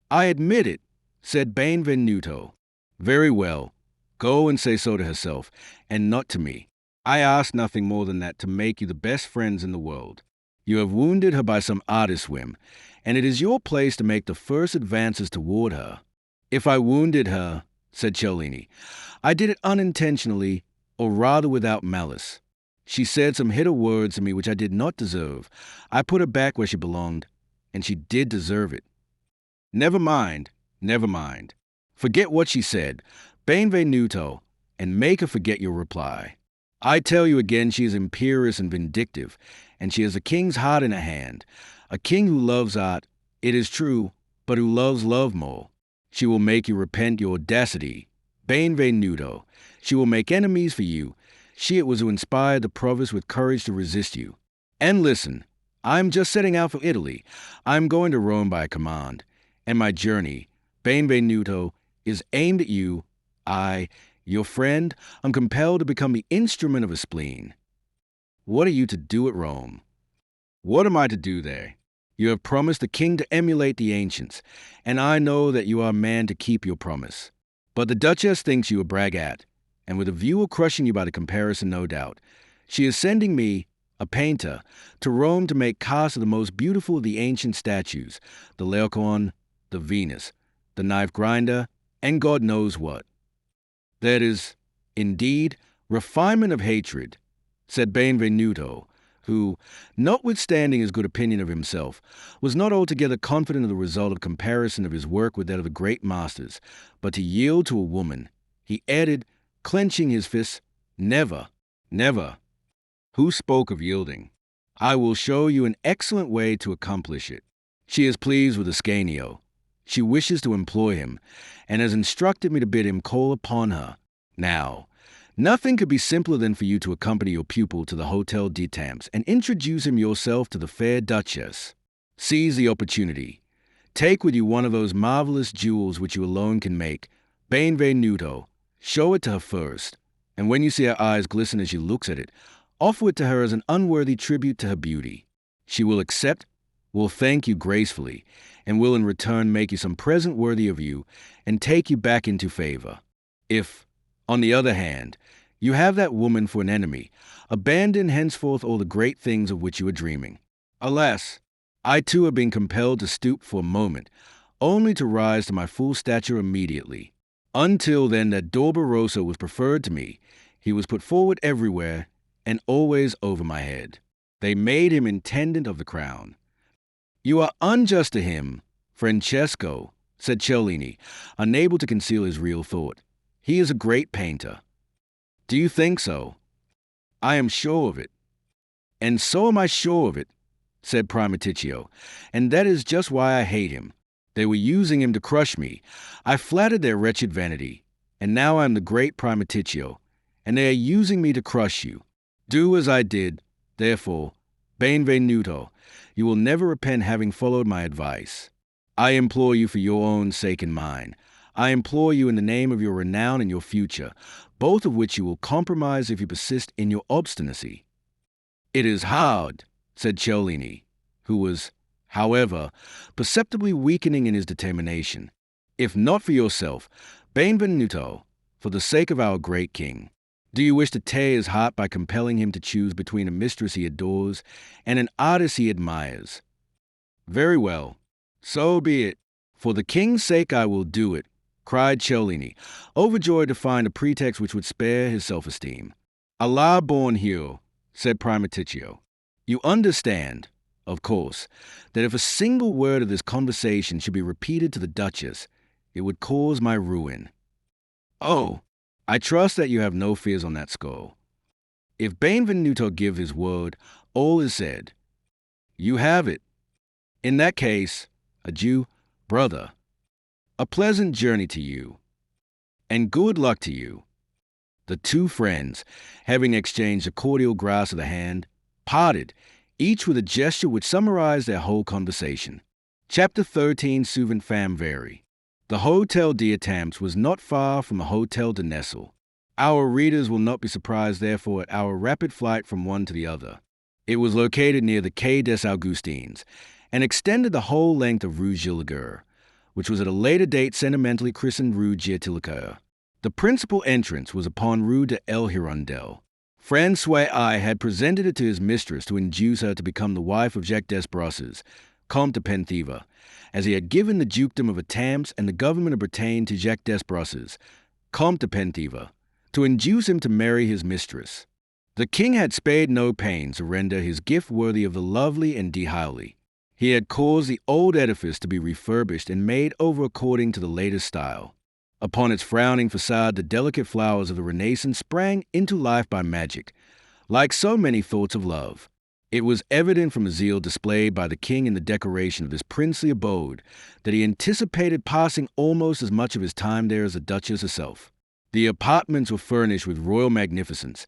I admit it, said Benvenuto. Very well. Go and say so to herself, and not to me. I ask nothing more than that to make you the best friends in the world. You have wounded her by some artist whim, and it is your place to make the first advances toward her. If I wounded her, said Cellini, I did it unintentionally, or rather without malice. She said some hitter words to me which I did not deserve. I put her back where she belonged, and she did deserve it. Never mind, never mind. Forget what she said, Benvenuto, and make her forget your reply. I tell you again, she is imperious and vindictive, and she has a king's heart in her hand. A king who loves art, it is true, but who loves love more. She will make you repent your audacity. Benvenuto. She will make enemies for you. She it was who inspired the provost with courage to resist you. And listen, I'm just setting out for Italy. I'm going to Rome by command. And my journey, Benvenuto, is aimed at you. I, your friend, am compelled to become the instrument of a spleen. What are you to do at Rome? What am I to do there? You have promised the king to emulate the ancients, and I know that you are a man to keep your promise. But the Duchess thinks you a braggart, and with a view of crushing you by the comparison, no doubt, she is sending me, a painter, to Rome to make casts of the most beautiful of the ancient statues, the Laocoon, the Venus, the knife grinder, and God knows what. That is, indeed, refinement of hatred, said Benvenuto, who, notwithstanding his good opinion of himself, was not altogether confident of the result of comparison of his work with that of the great masters, but to yield to a woman. He added, clenching his fists, never, never. Who spoke of yielding? I will show you an excellent way to accomplish it. She is pleased with Ascanio. She wishes to employ him, and has instructed me to bid him call upon her. Now, nothing could be simpler than for you to accompany your pupil to the Hotel d'Étampes and introduce him yourself to the fair Duchess. Seize the opportunity. Take with you one of those marvelous jewels which you alone can make. Benvenuto. Show it to her first, and when you see her eyes glisten as she looks at it, offer it to her as an unworthy tribute to her beauty. She will accept, will thank you gracefully, and will in return make you some present worthy of you and take you back into favor. If, on the other hand, you have that woman for an enemy, abandon henceforth all the great things of which you are dreaming. Alas, I too have been compelled to stoop for a moment, only to rise to my full stature immediately. Until then, that Barbarossa was preferred to me. He was put forward everywhere, and always over my head. They made him intendant of the crown. You are unjust to him, Francesco, said Cellini, unable to conceal his real thought. He is a great painter. Do you think so? I am sure of it. And so am I sure of it, said Primaticcio, and that is just why I hate him. They were using him to crush me. I flattered their wretched vanity, and now I am the great Primaticcio, and they are using me to crush you. Do as I did, therefore, Benvenuto, you will never repent having followed my advice. I implore you for your own sake and mine. I implore you in the name of your renown and your future, both of which you will compromise if you persist in your obstinacy. It is hard, said Cellini, who was, however, perceptibly weakening in his determination. If not for yourself, Benvenuto, for the sake of our great king. Do you wish to tear his heart by compelling him to choose between a mistress he adores and an artist he admires? Very well, so be it. For the king's sake I will do it, cried Cellini, overjoyed to find a pretext which would spare his self-esteem. Allah born hero, said Primaticcio. You understand, of course, that if a single word of this conversation should be repeated to the Duchess, it would cause my ruin. Oh, I trust that you have no fears on that score. If Benvenuto give his word, all is said. You have it. In that case, adieu, brother. A pleasant journey to you, and good luck to you. The two friends, having exchanged a cordial grasp of the hand, parted, each with a gesture which summarized their whole conversation. Chapter 13, Souvent Femme Vary. The Hotel d'Étampes was not far from the Hotel de Nesle. Our readers will not be surprised, therefore, at our rapid flight from one to the other. It was located near the Quai des Augustins, and extended the whole length of Rue Gilliger, which was at a later date sentimentally christened Rue Giatilicoeur. The principal entrance was upon Rue de El Hirondelle. Francois I had presented it to his mistress to induce her to become the wife of Jacques Desbrosses, Comte de Penthièvre, as he had given the dukedom of Étampes and the government of Bretagne to Jacques Desbrosses, Comte de Penthièvre, to induce him to marry his mistress. The king had spared no pains to render his gift worthy of the lovely and highly. He had caused the old edifice to be refurbished and made over according to the latest style. Upon its frowning facade, the delicate flowers of the Renaissance sprang into life by magic, like so many thoughts of love. It was evident from the zeal displayed by the king in the decoration of this princely abode that he anticipated passing almost as much of his time there as the Duchess herself. The apartments were furnished with royal magnificence,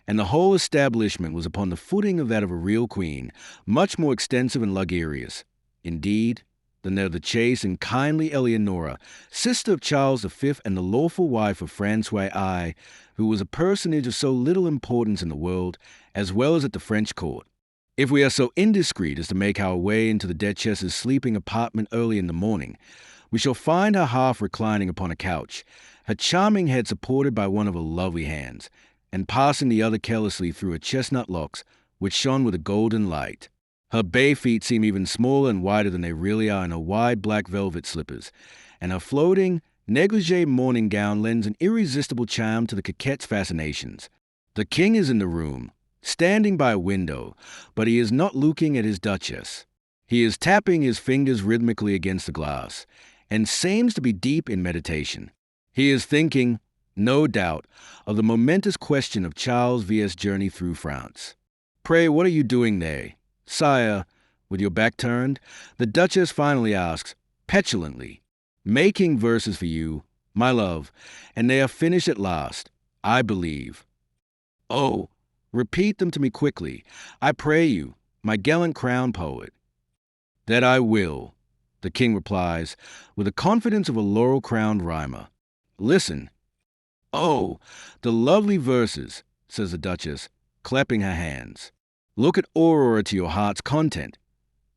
and the whole establishment was upon the footing of that of a real queen, much more extensive and luxurious, indeed, than that of the chaste and kindly Eleonora, sister of Charles V and the lawful wife of Francois I, who was a personage of so little importance in the world, as well as at the French court. If we are so indiscreet as to make our way into the Duchess's sleeping apartment early in the morning, we shall find her half reclining upon a couch, her charming head supported by one of her lovely hands, and passing the other carelessly through her chestnut locks, which shone with a golden light. Her bay feet seem even smaller and wider than they really are in her wide black velvet slippers, and her floating, negligee morning gown lends an irresistible charm to the coquette's fascinations. The king is in the room, standing by a window, but he is not looking at his duchess. He is tapping his fingers rhythmically against the glass, and seems to be deep in meditation. He is thinking, no doubt, of the momentous question of Charles V's journey through France. "Pray, what are you doing there, sire, with your back turned?" the Duchess finally asks, petulantly. "Making verses for you, my love, and they are finished at last, I believe." "Oh, repeat them to me quickly, I pray you, my gallant crown poet." "That I will," the king replies, with the confidence of a laurel-crowned rhymer. "Listen." "Oh, the lovely verses," says the Duchess, clapping her hands. "Look at Aurora to your heart's content.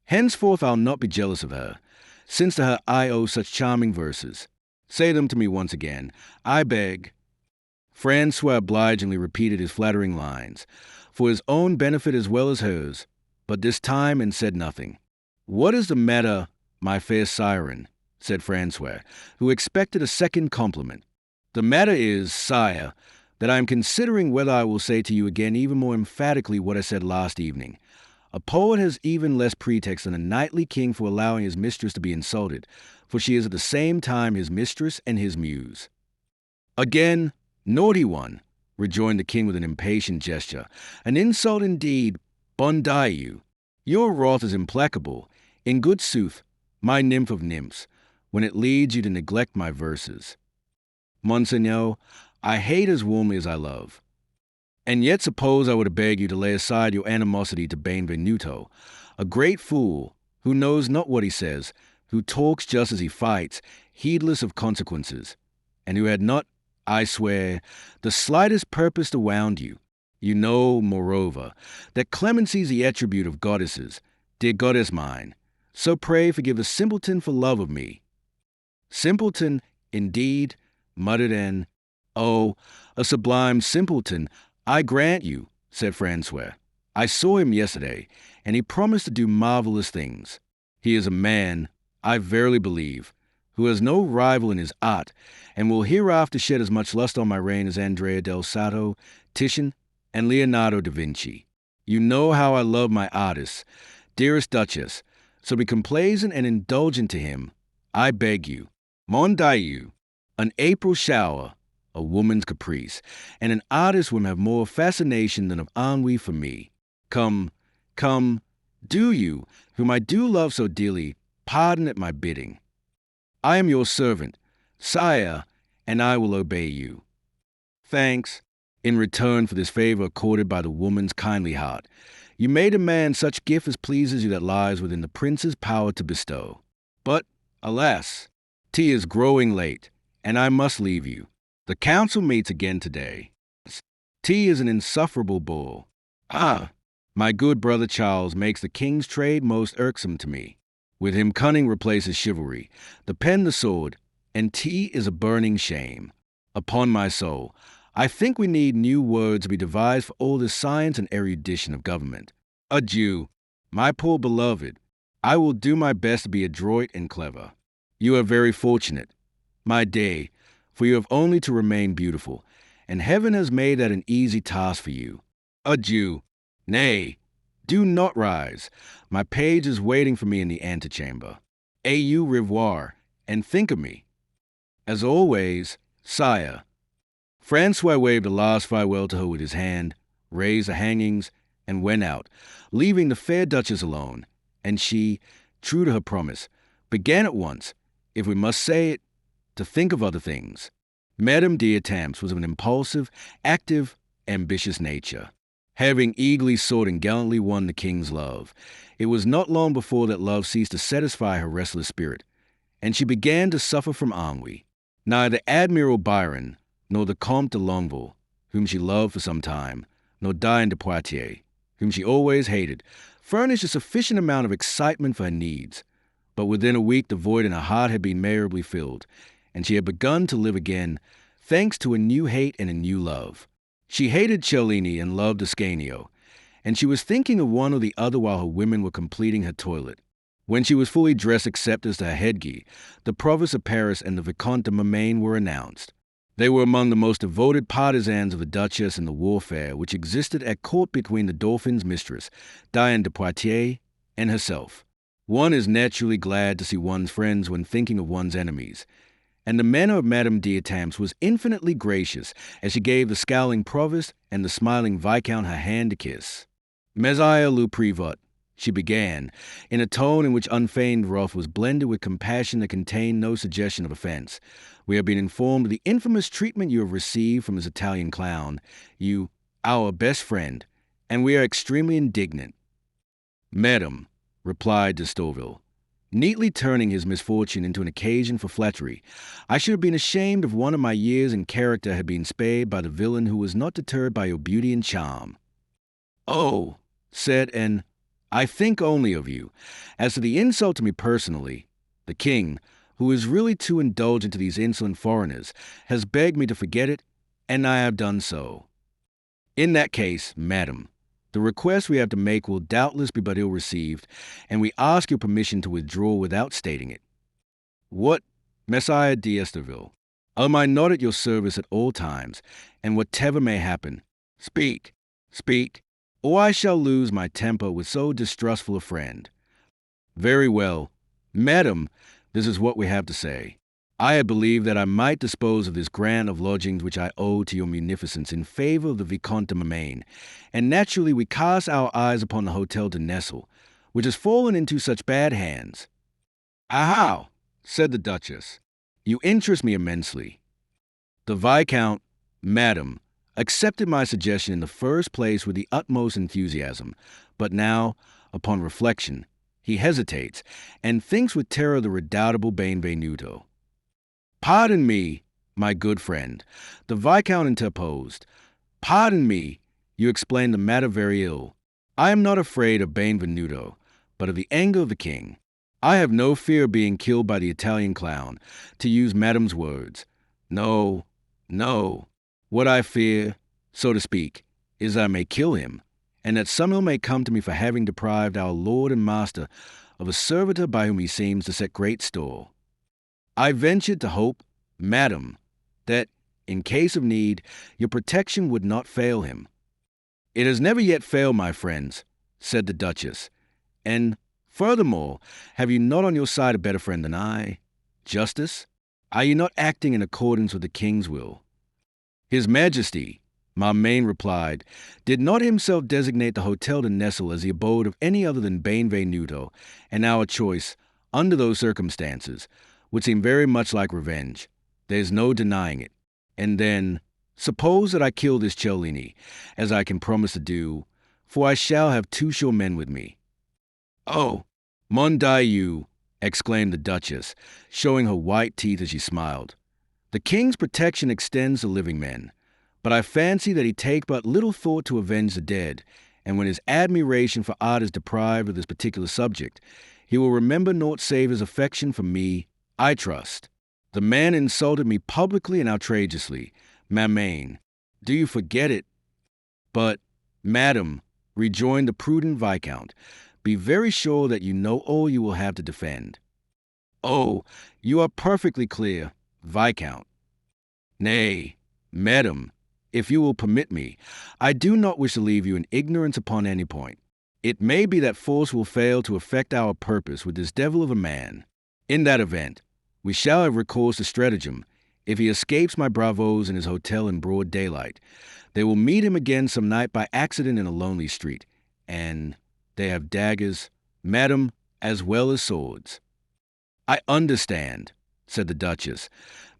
Henceforth I'll not be jealous of her, since to her I owe such charming verses. Say them to me once again, I beg." Francois obligingly repeated his flattering lines, for his own benefit as well as hers, but this time and said nothing. "What is the matter, my fair siren?" said Francois, who expected a second compliment. "The matter is, sire, that I am considering whether I will say to you again even more emphatically what I said last evening. A poet has even less pretext than a knightly king for allowing his mistress to be insulted, for she is at the same time his mistress and his muse." "Again, naughty one," rejoined the king with an impatient gesture. "An insult indeed, bon Dieu. Your wrath is implacable, in good sooth, my nymph of nymphs, when it leads you to neglect my verses. Monseigneur, I hate as warmly as I love. And yet suppose I were to beg you to lay aside your animosity to Benvenuto, a great fool, who knows not what he says, who talks just as he fights, heedless of consequences, and who had not, I swear, the slightest purpose to wound you. You know, moreover, that clemency is the attribute of goddesses, dear goddess mine, so pray forgive a simpleton for love of me." "Simpleton, indeed," muttered Anne. "Oh, a sublime simpleton, I grant you," said Francois. "I saw him yesterday, and he promised to do marvelous things. He is a man, I verily believe, who has no rival in his art, and will hereafter shed as much lust on my reign as Andrea del Sarto, Titian, and Leonardo da Vinci. You know how I love my artists, dearest Duchess, so be complaisant and indulgent to him, I beg you. Mon Dieu, an April shower, a woman's caprice, and an artist would have more fascination than of ennui for me. Come, come, do you, whom I do love so dearly, pardon at my bidding. I am your servant, sire, and I will obey you. Thanks, in return for this favor accorded by the woman's kindly heart. You may demand such gift as pleases you that lies within the prince's power to bestow. But, alas, tea is growing late, and I must leave you. The council meets again today. Tea is an insufferable bore. Ah, my good brother Charles makes the king's trade most irksome to me. With him cunning replaces chivalry, the pen the sword, and tea is a burning shame. Upon my soul, I think we need new words to be devised for all this science and erudition of government. Adieu, my poor beloved. I will do my best to be adroit and clever. You are very fortunate, my day, for you have only to remain beautiful, and heaven has made that an easy task for you. Adieu. Nay, do not rise. My page is waiting for me in the antechamber. Au revoir, and think of me. As always, sire. Francois waved a last farewell to her with his hand, raised the hangings, and went out, leaving the fair Duchess alone. And she, true to her promise, began at once, if we must say it, to think of other things. Madame d'Etampes was of an impulsive, active, ambitious nature. Having eagerly sought and gallantly won the king's love, it was not long before that love ceased to satisfy her restless spirit, and she began to suffer from ennui. Neither Admiral Byron, nor the Comte de Longueville, whom she loved for some time, nor Diane de Poitiers, whom she always hated, furnished a sufficient amount of excitement for her needs. But within a week the void in her heart had been measurably filled, and she had begun to live again, thanks to a new hate and a new love. She hated Cellini and loved Ascanio, and she was thinking of one or the other while her women were completing her toilet. When she was fully dressed except as to her headgear, the Provost of Paris and the Vicomte de Montaigne were announced. They were among the most devoted partisans of the Duchess in the warfare which existed at court between the Dauphin's mistress, Diane de Poitiers, and herself. One is naturally glad to see one's friends when thinking of one's enemies, and the manner of Madame d'Etampes was infinitely gracious as she gave the scowling provost and the smiling viscount her hand to kiss. Messire le Prévôt, she began, in a tone in which unfeigned wrath was blended with compassion that contained no suggestion of offense. We have been informed of the infamous treatment you have received from this Italian clown, you, our best friend, and we are extremely indignant. Madam, replied de Stouffville, neatly turning his misfortune into an occasion for flattery, I should have been ashamed if one of my years and character had been spared by the villain who was not deterred by your beauty and charm. Oh, said N. I think only of you. As to the insult to me personally, the king, who is really too indulgent to these insolent foreigners, has begged me to forget it, and I have done so. In that case, madam, the request we have to make will doubtless be but ill received, and we ask your permission to withdraw without stating it. What, Messire d'Esterville, am I not at your service at all times, and whatever may happen, speak, or I shall lose my temper with so distrustful a friend. Very well, madam, this is what we have to say. I had believed that I might dispose of this grant of lodgings which I owe to your munificence in favor of the Vicomte de Montaigne, and naturally we cast our eyes upon the Hotel de Nesle, which has fallen into such bad hands. Aha, said the Duchess, you interest me immensely. The Viscount, madam, accepted my suggestion in the first place with the utmost enthusiasm, but now, upon reflection, he hesitates, and thinks with terror of the redoubtable Benvenuto. Pardon me, my good friend, the Viscount interposed. Pardon me, you explain the matter very ill. I am not afraid of Benvenuto, but of the anger of the king. I have no fear of being killed by the Italian clown, to use madam's words. No. What I fear, so to speak, is I may kill him, and that some ill may come to me for having deprived our lord and master of a servitor by whom he seems to set great store. I ventured to hope, madam, that, in case of need, your protection would not fail him. It has never yet failed, my friends, said the Duchess, and, furthermore, have you not on your side a better friend than I? Justice? Are you not acting in accordance with the king's will? His Majesty, Montaigne replied, did not himself designate the Hotel de Nesle as the abode of any other than Benvenuto, and our choice, under those circumstances, would seem very much like revenge. There is no denying it. And then, suppose that I kill this Cellini, as I can promise to do, for I shall have 2 sure men with me. Oh, mon Dieu, exclaimed the Duchess, showing her white teeth as she smiled. The king's protection extends to living men, but I fancy that he take but little thought to avenge the dead, and when his admiration for art is deprived of this particular subject, he will remember naught save his affection for me, I trust. The man insulted me publicly and outrageously, Montaigne, Do you forget it? But, madam, rejoined the prudent Viscount, be very sure that you know all you will have to defend. Oh, you are perfectly clear, Viscount. Nay, madam, if you will permit me, I do not wish to leave you in ignorance upon any point. It may be that force will fail to effect our purpose with this devil of a man. In that event, we shall have recourse to stratagem. If he escapes my bravos in his hotel in broad daylight, they will meet him again some night by accident in a lonely street, and they have daggers, madam, as well as swords. I understand, said the Duchess,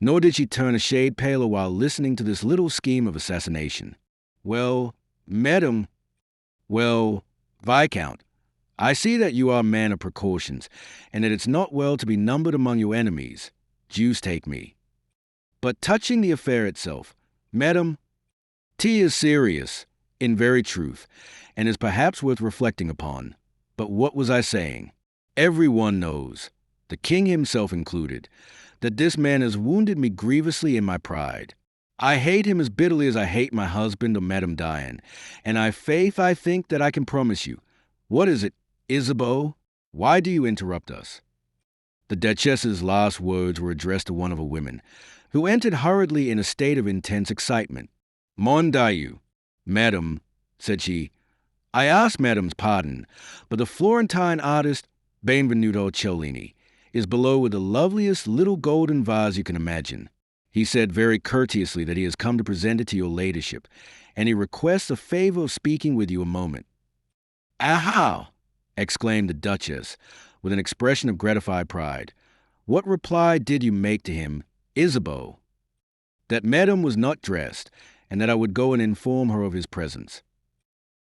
nor did she turn a shade paler while listening to this little scheme of assassination. Well, madam, well, Viscount, I see that you are a man of precautions, and that it's not well to be numbered among your enemies. Deuce take me. But touching the affair itself, madam, tea is serious, in very truth, and is perhaps worth reflecting upon. But what was I saying? Every one knows, the king himself included, that this man has wounded me grievously in my pride. I hate him as bitterly as I hate my husband or Madame Diane, and I think that I can promise you. What is it, Isabeau? Why do you interrupt us? The Duchess's last words were addressed to one of her women, who entered hurriedly in a state of intense excitement. Mon Dieu, madam, said she, I ask madam's pardon, but the Florentine artist, Benvenuto Cellini, is below with the loveliest little golden vase you can imagine. He said very courteously that he has come to present it to your ladyship, and he requests a favor of speaking with you a moment. Aha! Exclaimed the Duchess, with an expression of gratified pride. What reply did you make to him, Isabeau? That madam was not dressed, and that I would go and inform her of his presence.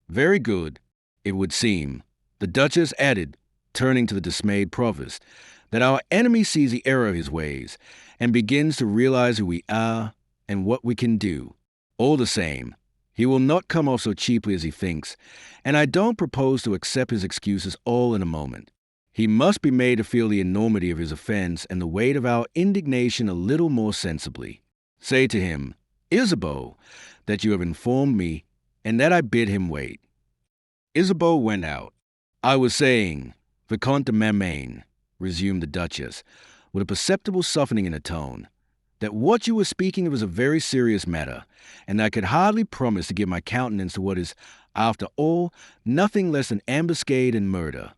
Very good, it would seem, the Duchess added, turning to the dismayed provost, that our enemy sees the error of his ways, and begins to realize who we are and what we can do. All the same, he will not come off so cheaply as he thinks, and I don't propose to accept his excuses all in a moment. He must be made to feel the enormity of his offense and the weight of our indignation a little more sensibly. Say to him, Isabeau, that you have informed me, and that I bid him wait. Isabeau went out. I was saying, Vicomte de Marmagne, resumed the Duchess, with a perceptible softening in her tone, that what you were speaking of is a very serious matter, and I could hardly promise to give my countenance to what is, after all, nothing less than ambuscade and murder.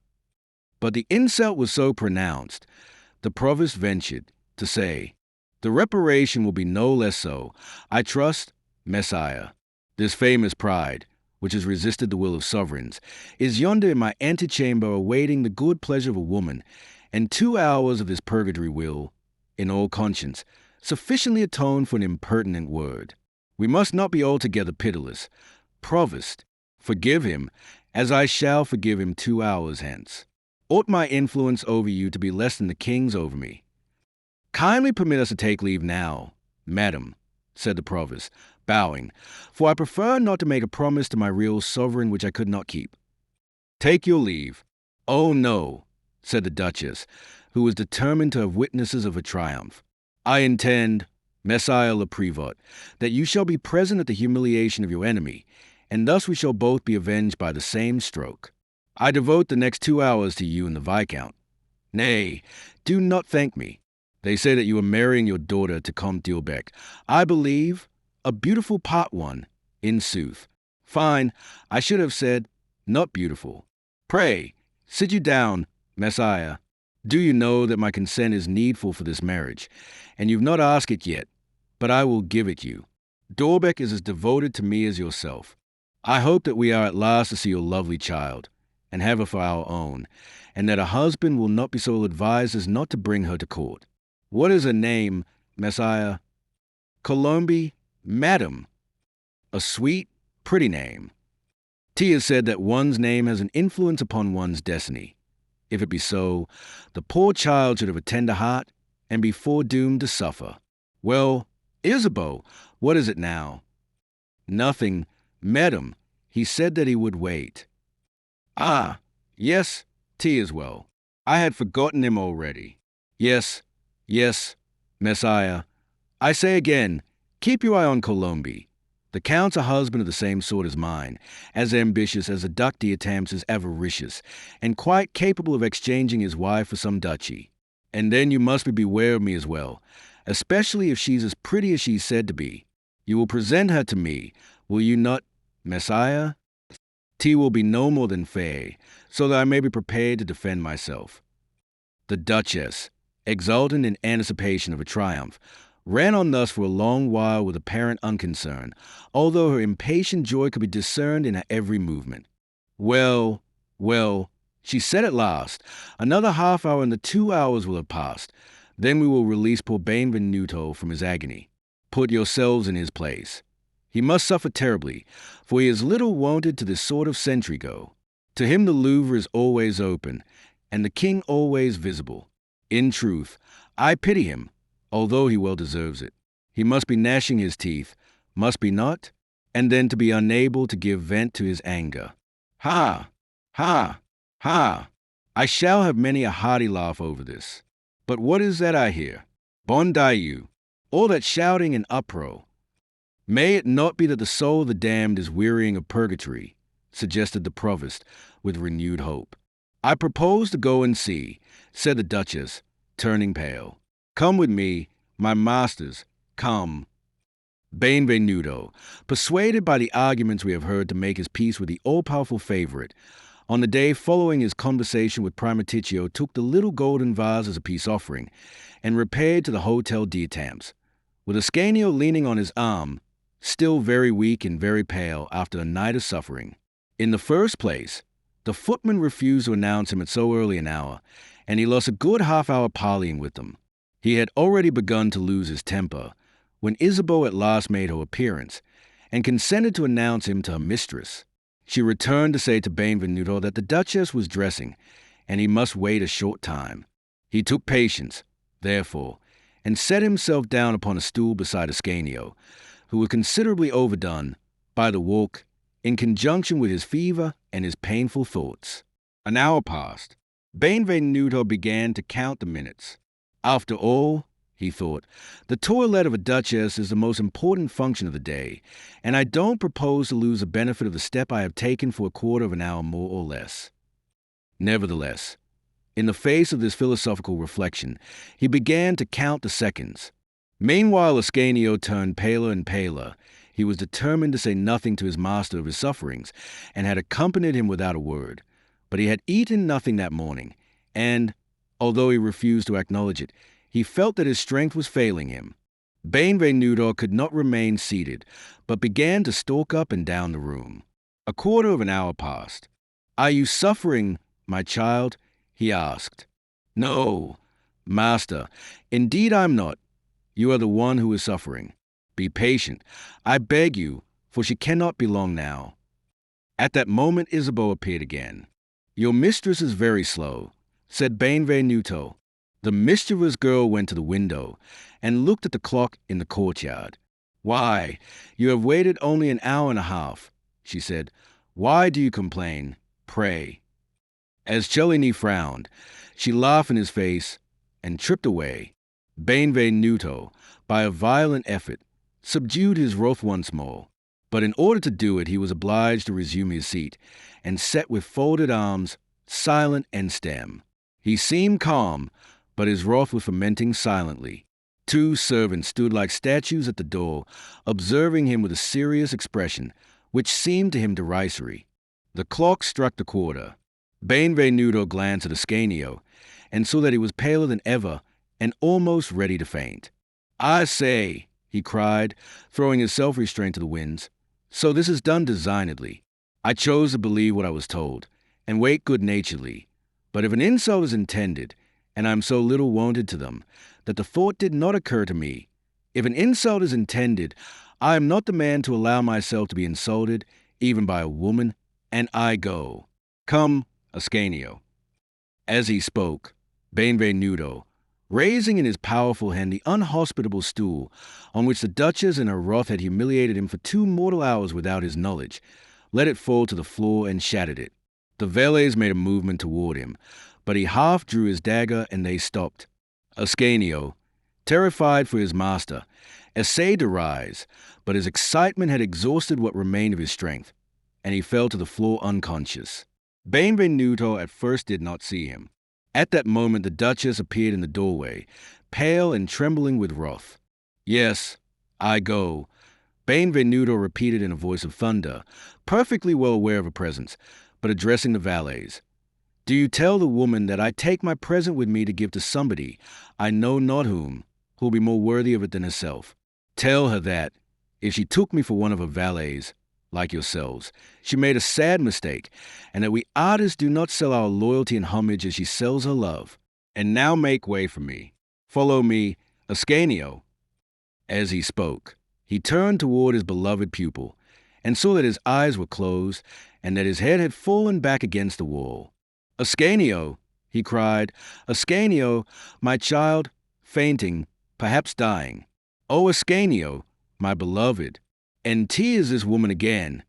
But the insult was so pronounced, the provost ventured to say, the reparation will be no less so, I trust, Messiah. This famous pride, which has resisted the will of sovereigns, is yonder in my antechamber awaiting the good pleasure of a woman, and 2 hours of this purgatory will, in all conscience, sufficiently atone for an impertinent word. We must not be altogether pitiless. Provost, forgive him, as I shall forgive him 2 hours hence. Ought my influence over you to be less than the king's over me? Kindly permit us to take leave now, madam, said the provost, bowing, for I prefer not to make a promise to my real sovereign which I could not keep. Take your leave. Oh, no, said the Duchess, who was determined to have witnesses of a triumph. I intend, Messiah le Prévôt, that you shall be present at the humiliation of your enemy, and thus we shall both be avenged by the same stroke. I devote the next 2 hours to you and the Viscount. Nay, do not thank me. They say that you are marrying your daughter to Comte d'Ulbec. I believe, a beautiful pot one, in sooth. Fine, I should have said, not beautiful. Pray, sit you down, Messiah. Do you know that my consent is needful for this marriage, and you've not asked it yet, but I will give it you. D'Ulbec is as devoted to me as yourself. I hope that we are at last to see your lovely child, and have her for our own, and that a husband will not be so ill-advised as not to bring her to court. What is her name, Messiah? Colombe, madam. A sweet, pretty name. T has said that one's name has an influence upon one's destiny. If it be so, the poor child should have a tender heart and be foredoomed to suffer. Well, Isabeau, what is it now? Nothing, madam. He said that he would wait. Ah, yes, T as well. I had forgotten him already. Yes, Messiah. I say again, keep your eye on Colombe. The Count's a husband of the same sort as mine, as ambitious as a duck Diatam's is avaricious, and quite capable of exchanging his wife for some duchy. And then you must beware of me as well, especially if she's as pretty as she's said to be. You will present her to me, will you not, Messiah? Tea will be no more than fair, so that I may be prepared to defend myself. The Duchess, exultant in anticipation of a triumph, ran on thus for a long while with apparent unconcern, although her impatient joy could be discerned in her every movement. Well, well, she said at last, another half hour and the 2 hours will have passed. Then we will release poor Benvenuto from his agony. Put yourselves in his place. He must suffer terribly, for he is little wonted to this sort of sentry-go. To him the Louvre is always open, and the king always visible. In truth, I pity him, although he well deserves it. He must be gnashing his teeth, must be not, and then to be unable to give vent to his anger. Ha! Ha! Ha! I shall have many a hearty laugh over this. But what is that I hear? Bon Dieu! All that shouting and uproar. May it not be that the soul of the damned is wearying of purgatory, suggested the provost, with renewed hope. I propose to go and see, said the Duchess, turning pale. Come with me, my masters, come. Benvenuto, persuaded by the arguments we have heard to make his peace with the all-powerful favorite, on the day following his conversation with Primaticcio, took the little golden vase as a peace offering, and repaired to the Hotel Diatam's, with Ascanio leaning on his arm, still very weak and very pale after a night of suffering. In the first place, the footman refused to announce him at so early an hour, and he lost a good half-hour parleying with them. He had already begun to lose his temper, when Isabeau at last made her appearance, and consented to announce him to her mistress. She returned to say to Benvenuto that the Duchess was dressing, and he must wait a short time. He took patience, therefore, and set himself down upon a stool beside Ascanio, who was considerably overdone by the walk, in conjunction with his fever and his painful thoughts. An hour passed. Benvenuto began to count the minutes. After all, he thought, the toilette of a duchess is the most important function of the day, and I don't propose to lose the benefit of the step I have taken for a quarter of an hour more or less. Nevertheless, in the face of this philosophical reflection, he began to count the seconds. Meanwhile, Ascanio turned paler and paler. He was determined to say nothing to his master of his sufferings, and had accompanied him without a word. But he had eaten nothing that morning, and, although he refused to acknowledge it, he felt that his strength was failing him. Benvenuto could not remain seated, but began to stalk up and down the room. A quarter of an hour passed. "Are you suffering, my child?" he asked. "No, master, indeed I'm not. You are the one who is suffering. Be patient, I beg you, for she cannot be long now." At that moment Isabeau appeared again. "Your mistress is very slow," said Benvenuto. The mischievous girl went to the window and looked at the clock in the courtyard. "Why, you have waited only an hour and a half," she said. "Why do you complain, pray?" As Cellini frowned, she laughed in his face and tripped away. Benvenuto, by a violent effort, subdued his wrath once more, but in order to do it he was obliged to resume his seat, and sat with folded arms, silent and stem. He seemed calm, but his wrath was fermenting silently. 2 servants stood like statues at the door, observing him with a serious expression, which seemed to him derisory. The clock struck the quarter. Benvenuto glanced at Ascanio, and saw that he was paler than ever, and almost ready to faint. "I say," he cried, throwing his self-restraint to the winds, "so this is done designedly. I chose to believe what I was told, and wait good-naturedly. But if an insult is intended, and I am so little wonted to them, that the thought did not occur to me, if an insult is intended, I am not the man to allow myself to be insulted, even by a woman, and I go. Come, Ascanio." As he spoke, Benvenuto, raising in his powerful hand the unhospitable stool on which the Duchess in her wrath had humiliated him for 2 mortal hours without his knowledge, let it fall to the floor and shattered it. The valets made a movement toward him, but he half drew his dagger and they stopped. Ascanio, terrified for his master, essayed to rise, but his excitement had exhausted what remained of his strength, and he fell to the floor unconscious. Benvenuto at first did not see him. At that moment the Duchess appeared in the doorway, pale and trembling with wrath. "Yes, I go," Benvenuto repeated in a voice of thunder, perfectly well aware of her presence, but addressing the valets. "Do you tell the woman that I take my present with me to give to somebody, I know not whom, who'll be more worthy of it than herself. Tell her that, if she took me for one of her valets, like yourselves, she made a sad mistake, and that we artists do not sell our loyalty and homage as she sells her love. And now make way for me. Follow me, Ascanio." As he spoke, he turned toward his beloved pupil, and saw that his eyes were closed, and that his head had fallen back against the wall. "Ascanio," he cried, "Ascanio, my child, fainting, perhaps dying. Oh, Ascanio, my beloved." And tears this woman again,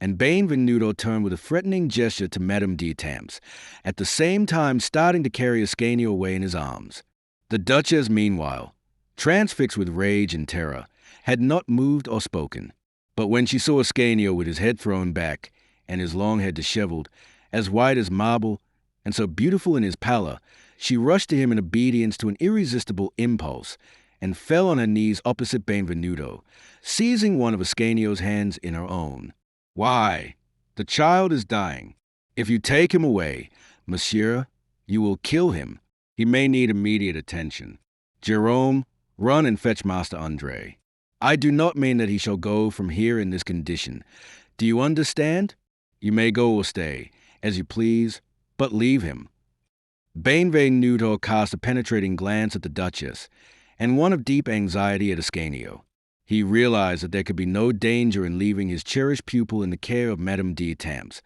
and Benvenuto turned with a threatening gesture to Madame d'Etampes, at the same time starting to carry Ascanio away in his arms. The Duchess, meanwhile, transfixed with rage and terror, had not moved or spoken. But when she saw Ascanio with his head thrown back, and his long hair disheveled, as white as marble, and so beautiful in his pallor, she rushed to him in obedience to an irresistible impulse, and fell on her knees opposite Benvenuto, seizing one of Ascanio's hands in her own. "Why, the child is dying. If you take him away, monsieur, you will kill him. He may need immediate attention. Jerome, run and fetch Master Andre. I do not mean that he shall go from here in this condition. Do you understand? You may go or stay, as you please, but leave him." Benvenuto cast a penetrating glance at the Duchess, and one of deep anxiety at Ascanio. He realized that there could be no danger in leaving his cherished pupil in the care of Madame d'Etampes,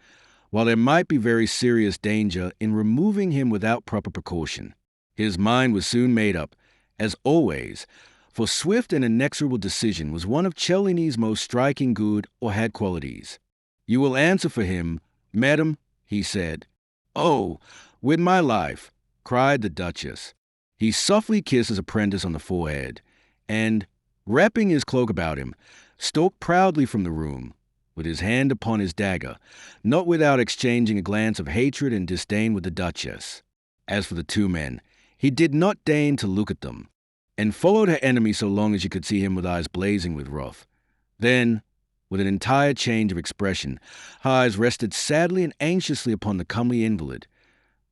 while there might be very serious danger in removing him without proper precaution. His mind was soon made up, as always, for swift and inexorable decision was one of Cellini's most striking good or had qualities. "You will answer for him, madam," he said. "Oh, with my life," cried the Duchess. He softly kissed his apprentice on the forehead, and, wrapping his cloak about him, stalked proudly from the room, with his hand upon his dagger, not without exchanging a glance of hatred and disdain with the Duchess. As for the two men, he did not deign to look at them, and followed her enemy so long as she could see him with eyes blazing with wrath. Then, with an entire change of expression, her eyes rested sadly and anxiously upon the comely invalid.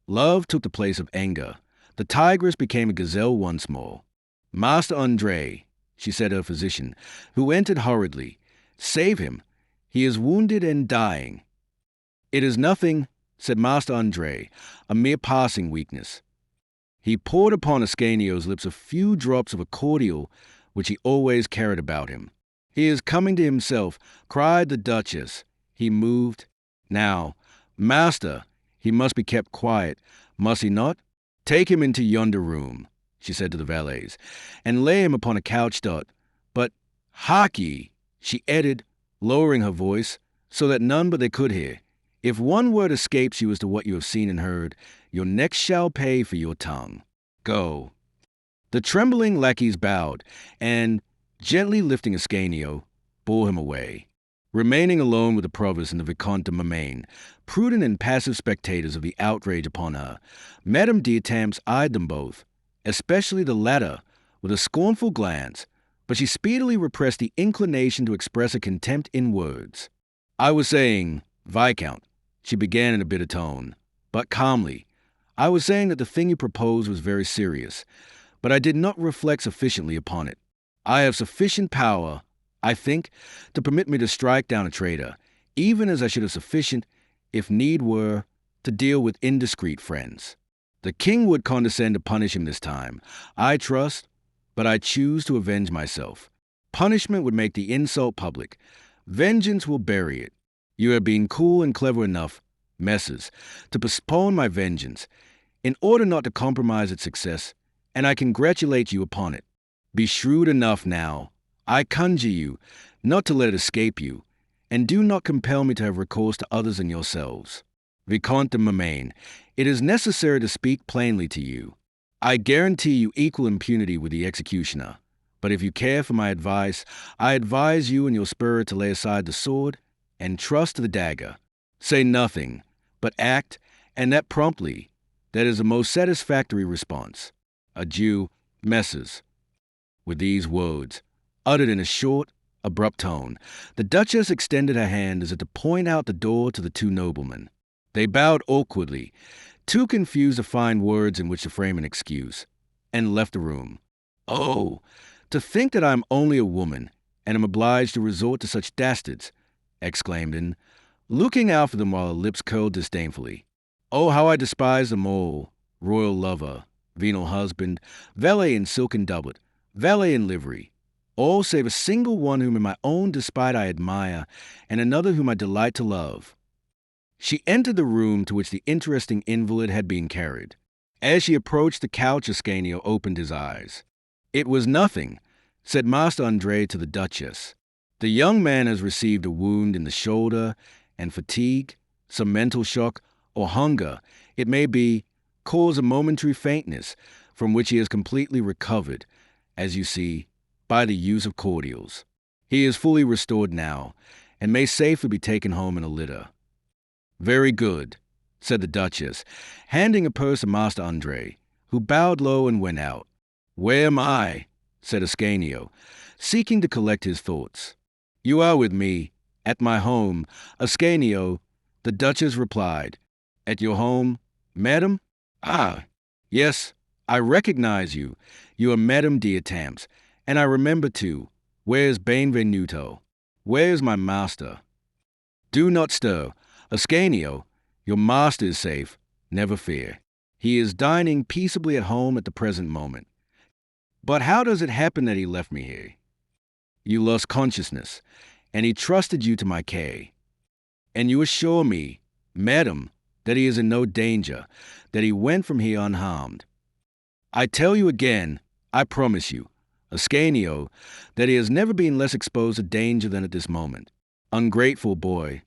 Love took the place of anger. The tigress became a gazelle once more. "Master Andre," she said to her physician, who entered hurriedly, "save him. He is wounded and dying." "It is nothing," said Master Andre, "a mere passing weakness." He poured upon Ascanio's lips a few drops of a cordial which he always carried about him. "He is coming to himself," cried the Duchess. He moved. "Now, master, he must be kept quiet, must he not? Take him into yonder room," she said to the valets, "and lay him upon a couch but hark ye," she added, lowering her voice, so that none but they could hear, "if one word escapes you as to what you have seen and heard, your neck shall pay for your tongue. Go." The trembling lackeys bowed, and, gently lifting Ascanio, bore him away. Remaining alone with the provost and the Vicomte de Montaigne, prudent and passive spectators of the outrage upon her, Madame d'Etampes eyed them both, especially the latter, with a scornful glance, but she speedily repressed the inclination to express her contempt in words. "I was saying, Viscount," she began in a bitter tone, but calmly, "I was saying that the thing you proposed was very serious, but I did not reflect sufficiently upon it. I have sufficient power, I think, to permit me to strike down a traitor, even as I should have sufficient, if need were, to deal with indiscreet friends. The king would condescend to punish him this time, I trust, but I choose to avenge myself. Punishment would make the insult public. Vengeance will bury it. You have been cool and clever enough, messers, to postpone my vengeance, in order not to compromise its success, and I congratulate you upon it. Be shrewd enough now, I conjure you, not to let it escape you, and do not compel me to have recourse to others than yourselves. Vicomte de Montaigne, it is necessary to speak plainly to you. I guarantee you equal impunity with the executioner, But if you care for my advice, I advise you and your spirit to lay aside the sword and trust the dagger. Say nothing, but act, and that promptly. That is the most satisfactory response. Adieu, Messrs." With these words, uttered in a short, abrupt tone, the Duchess extended her hand as if to point out the door to the two noblemen. They bowed awkwardly, too confused to find words in which to frame an excuse, and left the room. "Oh, to think that I am only a woman, and am obliged to resort to such dastards," exclaimed Anne, looking out for them while her lips curled disdainfully. "Oh, how I despise them all! Royal lover, venal husband, valet in silken doublet, valet in livery, all save a single one whom in my own despite I admire, and another whom I delight to love." She entered the room to which the interesting invalid had been carried. As she approached the couch, Ascanio opened his eyes. "It was nothing," said Master Andre to the Duchess. "The young man has received a wound in the shoulder, and fatigue, some mental shock, or hunger, it may be, cause a momentary faintness, from which he has completely recovered, as you see, by the use of cordials. He is fully restored now, and may safely be taken home in a litter." "Very good," said the Duchess, handing a purse to Master Andre, who bowed low and went out. "Where am I?" said Ascanio, seeking to collect his thoughts. "You are with me, at my home, Ascanio," the Duchess replied. "At your home, Madam? Ah, yes, I recognize you. You are Madame d'Etampes, and I remember too. Where's Benvenuto? Where's my master?" "Do not stir. Ascanio, your master is safe, never fear. He is dining peaceably at home at the present moment. But how does it happen that he left me here? You lost consciousness, and he trusted you to my care. And you assure me, madam, that he is in no danger, that he went from here unharmed. I tell you again, I promise you, Ascanio, that he has never been less exposed to danger than at this moment. Ungrateful boy,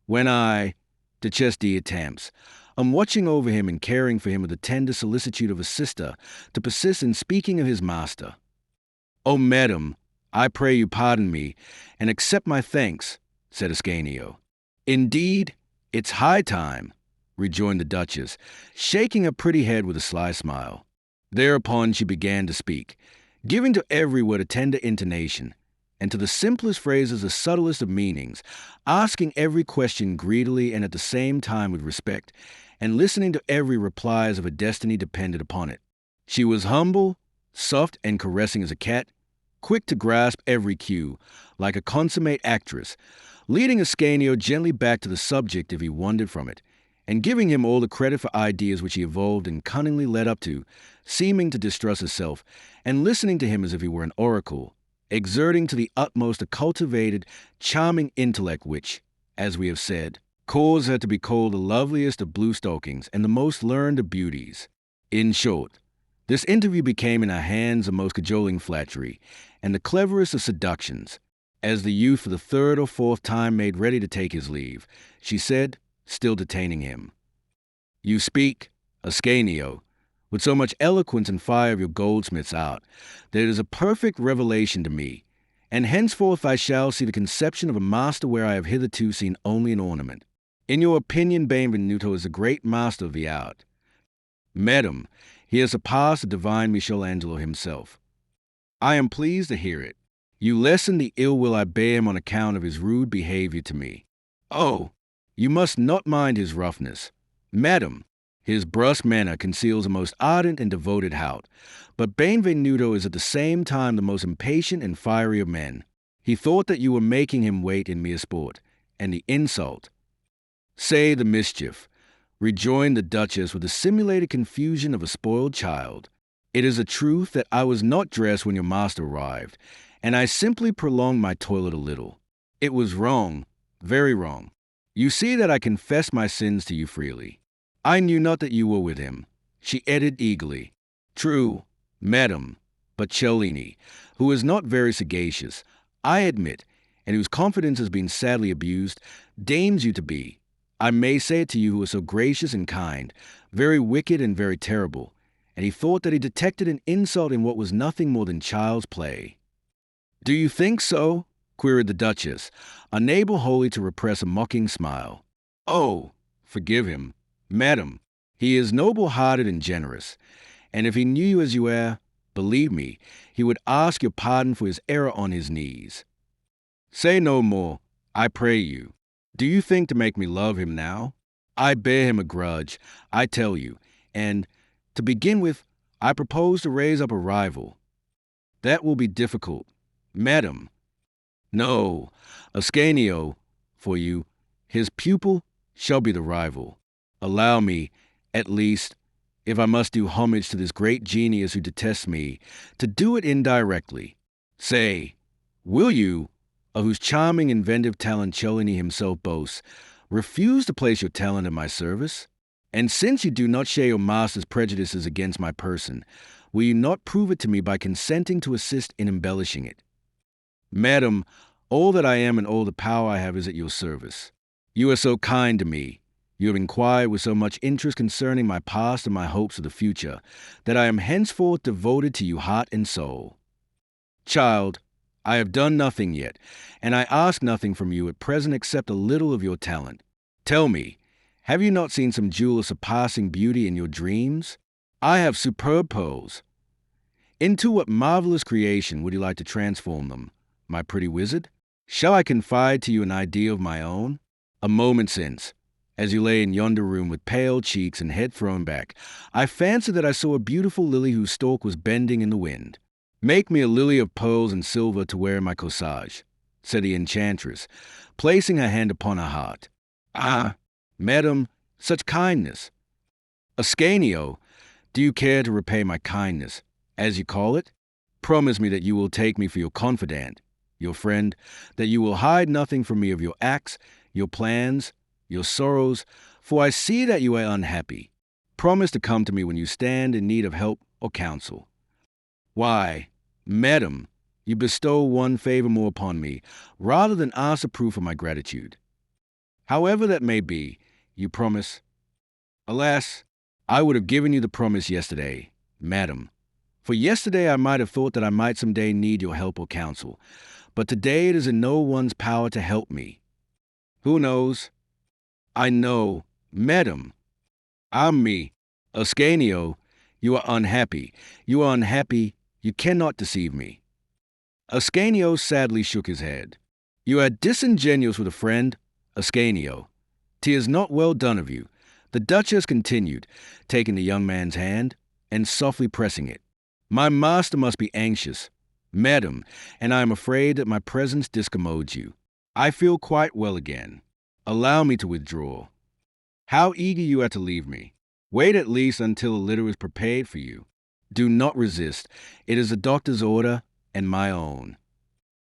when I, Duchesse d'Etampes, am watching over him and caring for him with the tender solicitude of a sister, to persist in speaking of his master. Oh, madam, I pray you pardon me, and accept my thanks," said Ascanio. "Indeed, it's high time," rejoined the Duchess, shaking her pretty head with a sly smile. Thereupon she began to speak, giving to every word a tender intonation, and to the simplest phrases the subtlest of meanings, asking every question greedily and at the same time with respect, and listening to every reply as if a destiny depended upon it. She was humble, soft and caressing as a cat, quick to grasp every cue, like a consummate actress, leading Ascanio gently back to the subject if he wandered from it, and giving him all the credit for ideas which he evolved and cunningly led up to, seeming to distrust herself, and listening to him as if he were an oracle, exerting to the utmost a cultivated, charming intellect which, as we have said, caused her to be called the loveliest of blue stockings and the most learned of beauties. In short, this interview became in her hands the most cajoling flattery, and the cleverest of seductions. As the youth for the third or fourth time made ready to take his leave, she said, still detaining him, "You speak, Ascanio, with so much eloquence and fire of your goldsmith's art, that it is a perfect revelation to me, and henceforth I shall see the conception of a master where I have hitherto seen only an ornament. In your opinion, Benvenuto is a great master of the art. Madam, he has surpassed the divine Michelangelo himself. I am pleased to hear it. You lessen the ill will I bear him on account of his rude behavior to me. Oh, you must not mind his roughness. Madam, his brusque manner conceals a most ardent and devoted heart, but Benvenuto is at the same time the most impatient and fiery of men. He thought that you were making him wait in mere sport, and the insult. Say the mischief, rejoined the Duchess with the simulated confusion of a spoiled child. It is a truth that I was not dressed when your master arrived, and I simply prolonged my toilet a little. It was wrong, very wrong. You see that I confess my sins to you freely. I knew not that you were with him," she added eagerly. "True, madam, but Cellini, who is not very sagacious, I admit, and whose confidence has been sadly abused, deigns you to be, I may say it to you who is so gracious and kind, very wicked and very terrible, and he thought that he detected an insult in what was nothing more than child's play. "Do you think so?" queried the Duchess, unable wholly to repress a mocking smile. "Oh, forgive him, madam. He is noble-hearted and generous, and if he knew you as you are, believe me, he would ask your pardon for his error on his knees. Say no more, I pray you. Do you think to make me love him now? I bear him a grudge, I tell you, and, to begin with, I propose to raise up a rival. That will be difficult. Madam, no, Ascanio, for you, his pupil, shall be the rival. Allow me, at least, if I must do homage to this great genius who detests me, to do it indirectly. Say, will you, of whose charming inventive talent Cellini himself boasts, refuse to place your talent in my service? And since you do not share your master's prejudices against my person, will you not prove it to me by consenting to assist in embellishing it? Madam, all that I am and all the power I have is at your service. You are so kind to me. You have inquired with so much interest concerning my past and my hopes of the future, that I am henceforth devoted to you heart and soul. Child, I have done nothing yet, and I ask nothing from you at present except a little of your talent. Tell me, have you not seen some jewel of surpassing beauty in your dreams? I have superb pearls. Into what marvelous creation would you like to transform them, my pretty wizard? Shall I confide to you an idea of my own? A moment since, as you lay in yonder room with pale cheeks and head thrown back, I fancied that I saw a beautiful lily whose stalk was bending in the wind. Make me a lily of pearls and silver to wear in my corsage, said the enchantress, placing her hand upon her heart. Ah, madam, such kindness. Ascanio, do you care to repay my kindness, as you call it? Promise me that you will take me for your confidant, your friend, that you will hide nothing from me of your acts, your plans, your sorrows, for I see that you are unhappy. Promise to come to me when you stand in need of help or counsel. Why, madam, you bestow one favor more upon me, rather than ask a proof of my gratitude. However that may be, you promise. Alas, I would have given you the promise yesterday, madam. For yesterday I might have thought that I might some day need your help or counsel, but today it is in no one's power to help me. Who knows? I know, madam. I'm me, Ascanio. You are unhappy. You are unhappy. You cannot deceive me. Ascanio sadly shook his head. You are disingenuous with a friend, Ascanio. 'Tis not well done of you. The Duchess continued, taking the young man's hand and softly pressing it. My master must be anxious, madam, and I am afraid that my presence discommodes you. I feel quite well again. Allow me to withdraw. How eager you are to leave me. Wait at least until a litter is prepared for you. Do not resist. It is the doctor's order and my own.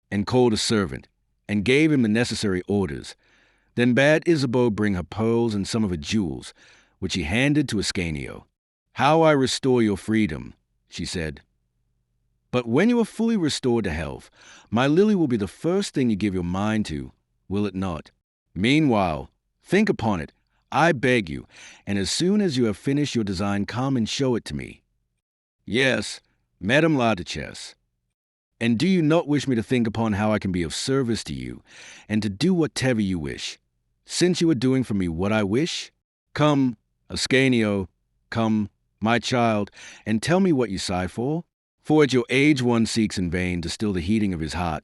And called a servant, and gave him the necessary orders. Then bade Isabeau bring her pearls and some of her jewels, which he handed to Ascanio. How I restore your freedom, she said. But when you are fully restored to health, my lily will be the first thing you give your mind to, will it not? Meanwhile, think upon it, I beg you, and as soon as you have finished your design, come and show it to me. Yes, Madame la Duchesse. And do you not wish me to think upon how I can be of service to you, and to do whatever you wish, since you are doing for me what I wish? Come, Ascanio, come, my child, and tell me what you sigh for. For at your age one seeks in vain to still the heating of his heart,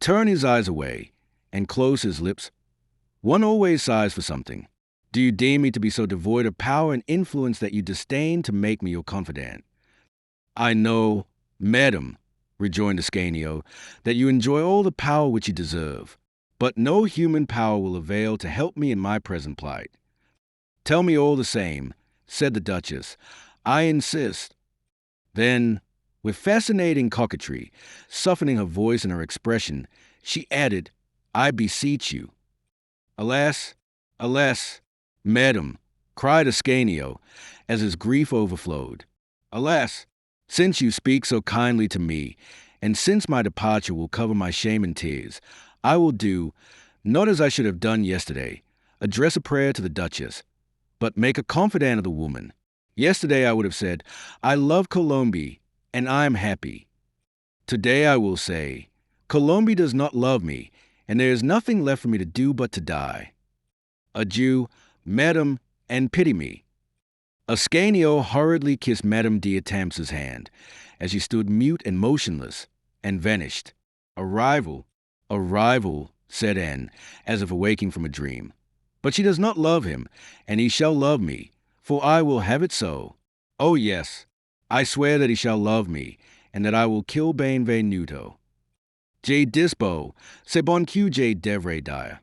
turn his eyes away, and close his lips. One always sighs for something. Do you deem me to be so devoid of power and influence that you disdain to make me your confidant? I know, madam, rejoined Ascanio, that you enjoy all the power which you deserve, but no human power will avail to help me in my present plight. Tell me all the same, said the Duchess. I insist. Then, with fascinating coquetry, softening her voice and her expression, she added, I beseech you. Alas, alas, madam, cried Ascanio, as his grief overflowed. Alas, since you speak so kindly to me, and since my departure will cover my shame and tears, I will do, not as I should have done yesterday, address a prayer to the Duchess, but make a confidant of the woman. Yesterday I would have said, I love Colombe, and I am happy. Today I will say, Colombe does not love me, and there is nothing left for me to do but to die. Adieu, madam, and pity me. Ascanio hurriedly kissed Madame d'Etampes' hand as she stood mute and motionless, and vanished. A rival, said Anne, as if awaking from a dream. But she does not love him, and he shall love me, for I will have it so. Oh yes, I swear that he shall love me, and that I will kill Benvenuto. J. Dispo, c'est bon que je devrais dire.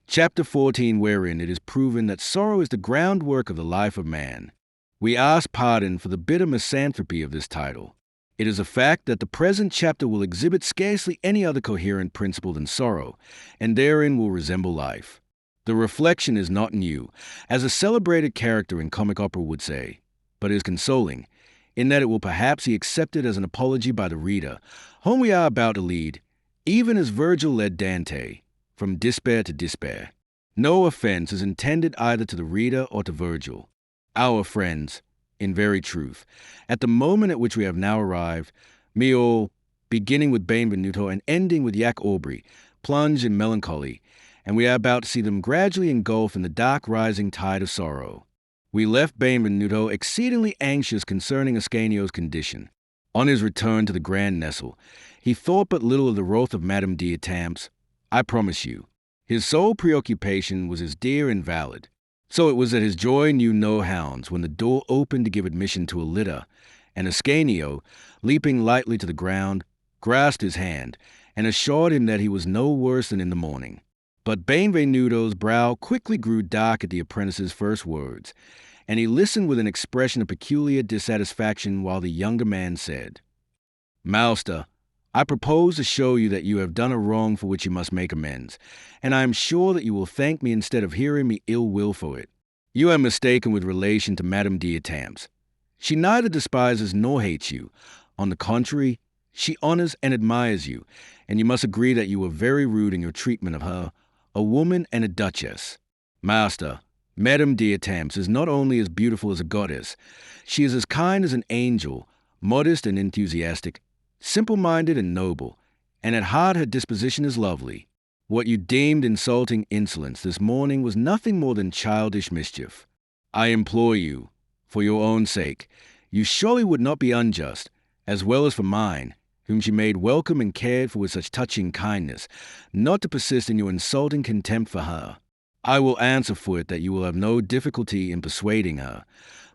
Chapter 14, wherein it is proven that sorrow is the groundwork of the life of man. We ask pardon for the bitter misanthropy of this title. It is a fact that the present chapter will exhibit scarcely any other coherent principle than sorrow, and therein will resemble life. The reflection is not new, as a celebrated character in comic opera would say, but is consoling, in that it will perhaps be accepted as an apology by the reader, whom we are about to lead, even as Virgil led Dante, from despair to despair. No offense is intended either to the reader or to Virgil. Our friends, in very truth, at the moment at which we have now arrived, all, beginning with Benvenuto and ending with Jack Aubrey, plunge in melancholy, and we are about to see them gradually engulfed in the dark rising tide of sorrow. We left Benvenuto exceedingly anxious concerning Ascanio's condition. On his return to the Grand Nestle, he thought but little of the wrath of Madame d'Etampes, I promise you. His sole preoccupation was his dear invalid. So it was that his joy knew no hounds when the door opened to give admission to a litter, and Ascanio, leaping lightly to the ground, grasped his hand, and assured him that he was no worse than in the morning. But Benvenuto's brow quickly grew dark at the apprentice's first words, and he listened with an expression of peculiar dissatisfaction while the younger man said, Master, I propose to show you that you have done a wrong for which you must make amends, and I am sure that you will thank me instead of hearing me ill will for it. You are mistaken with relation to Madame d'Etampes. She neither despises nor hates you. On the contrary, she honors and admires you, and you must agree that you were very rude in your treatment of her, a woman and a duchess. Master, Madame d'Etampes is not only as beautiful as a goddess, she is as kind as an angel, modest and enthusiastic, simple-minded and noble, and at heart her disposition is lovely. What you deemed insulting insolence this morning was nothing more than childish mischief. I implore you, for your own sake, you surely would not be unjust, as well as for mine, whom she made welcome and cared for with such touching kindness, not to persist in your insulting contempt for her. I will answer for it that you will have no difficulty in persuading her,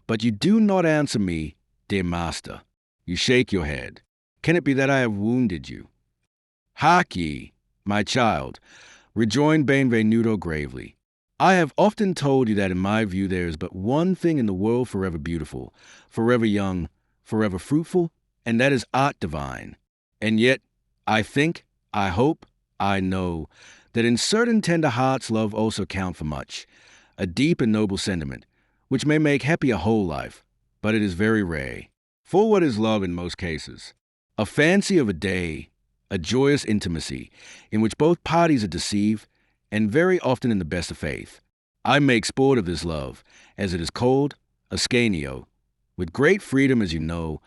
but you do not answer me, dear master. You shake your head. Can it be that I have wounded you? Hark ye, my child, rejoined Benvenuto gravely. I have often told you that in my view there is but one thing in the world forever beautiful, forever young, forever fruitful, and that is art divine. And yet, I think, I hope, I know, that in certain tender hearts love also count for much, a deep and noble sentiment, which may make happy a whole life, but it is very rare. For what is love in most cases? A fancy of a day, a joyous intimacy, in which both parties are deceived, and very often in the best of faith. I make sport of this love, as it is called, Ascanio. With great freedom, as you know,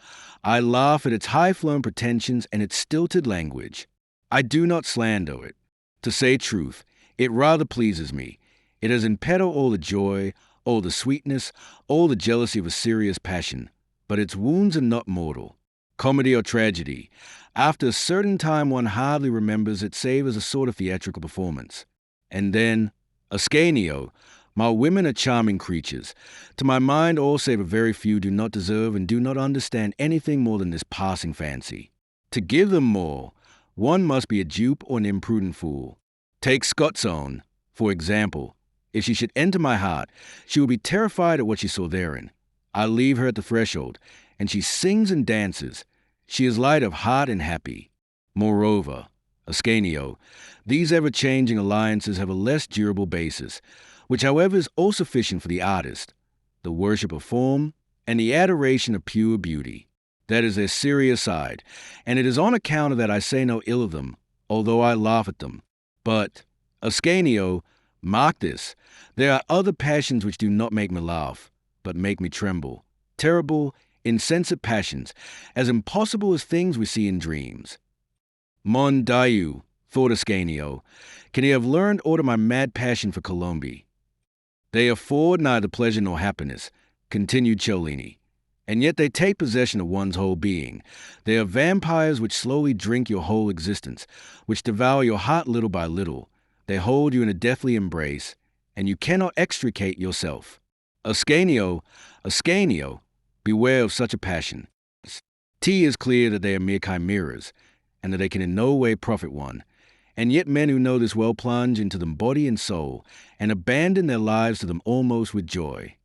I laugh at its high-flown pretensions and its stilted language. I do not slander it. To say truth, it rather pleases me. It has in petto all the joy, all the sweetness, all the jealousy of a serious passion, but its wounds are not mortal. Comedy or tragedy, after a certain time one hardly remembers it save as a sort of theatrical performance. And then, Ascanio, my women are charming creatures. To my mind all save a very few do not deserve and do not understand anything more than this passing fancy. To give them more, one must be a dupe or an imprudent fool. Take Scott's own, for example. If she should enter my heart, she will be terrified at what she saw therein. I leave her at the threshold, and she sings and dances. She is light of heart and happy. Moreover, Ascanio, these ever-changing alliances have a less durable basis, which however is all sufficient for the artist, the worship of form, and the adoration of pure beauty. That is their serious side, and it is on account of that I say no ill of them, although I laugh at them. But, Ascanio, mark this, there are other passions which do not make me laugh, but make me tremble. Terrible, insensate passions, as impossible as things we see in dreams. Mon Dieu, thought Ascanio, can he have learned aught of my mad passion for Colombe? They afford neither pleasure nor happiness, continued Cellini, and yet they take possession of one's whole being. They are vampires which slowly drink your whole existence, which devour your heart little by little. They hold you in a deathly embrace, and you cannot extricate yourself. Ascanio, Ascanio, beware of such a passion. T is clear that they are mere chimeras, and that they can in no way profit one. And yet men who know this well plunge into them body and soul, and abandon their lives to them almost with joy.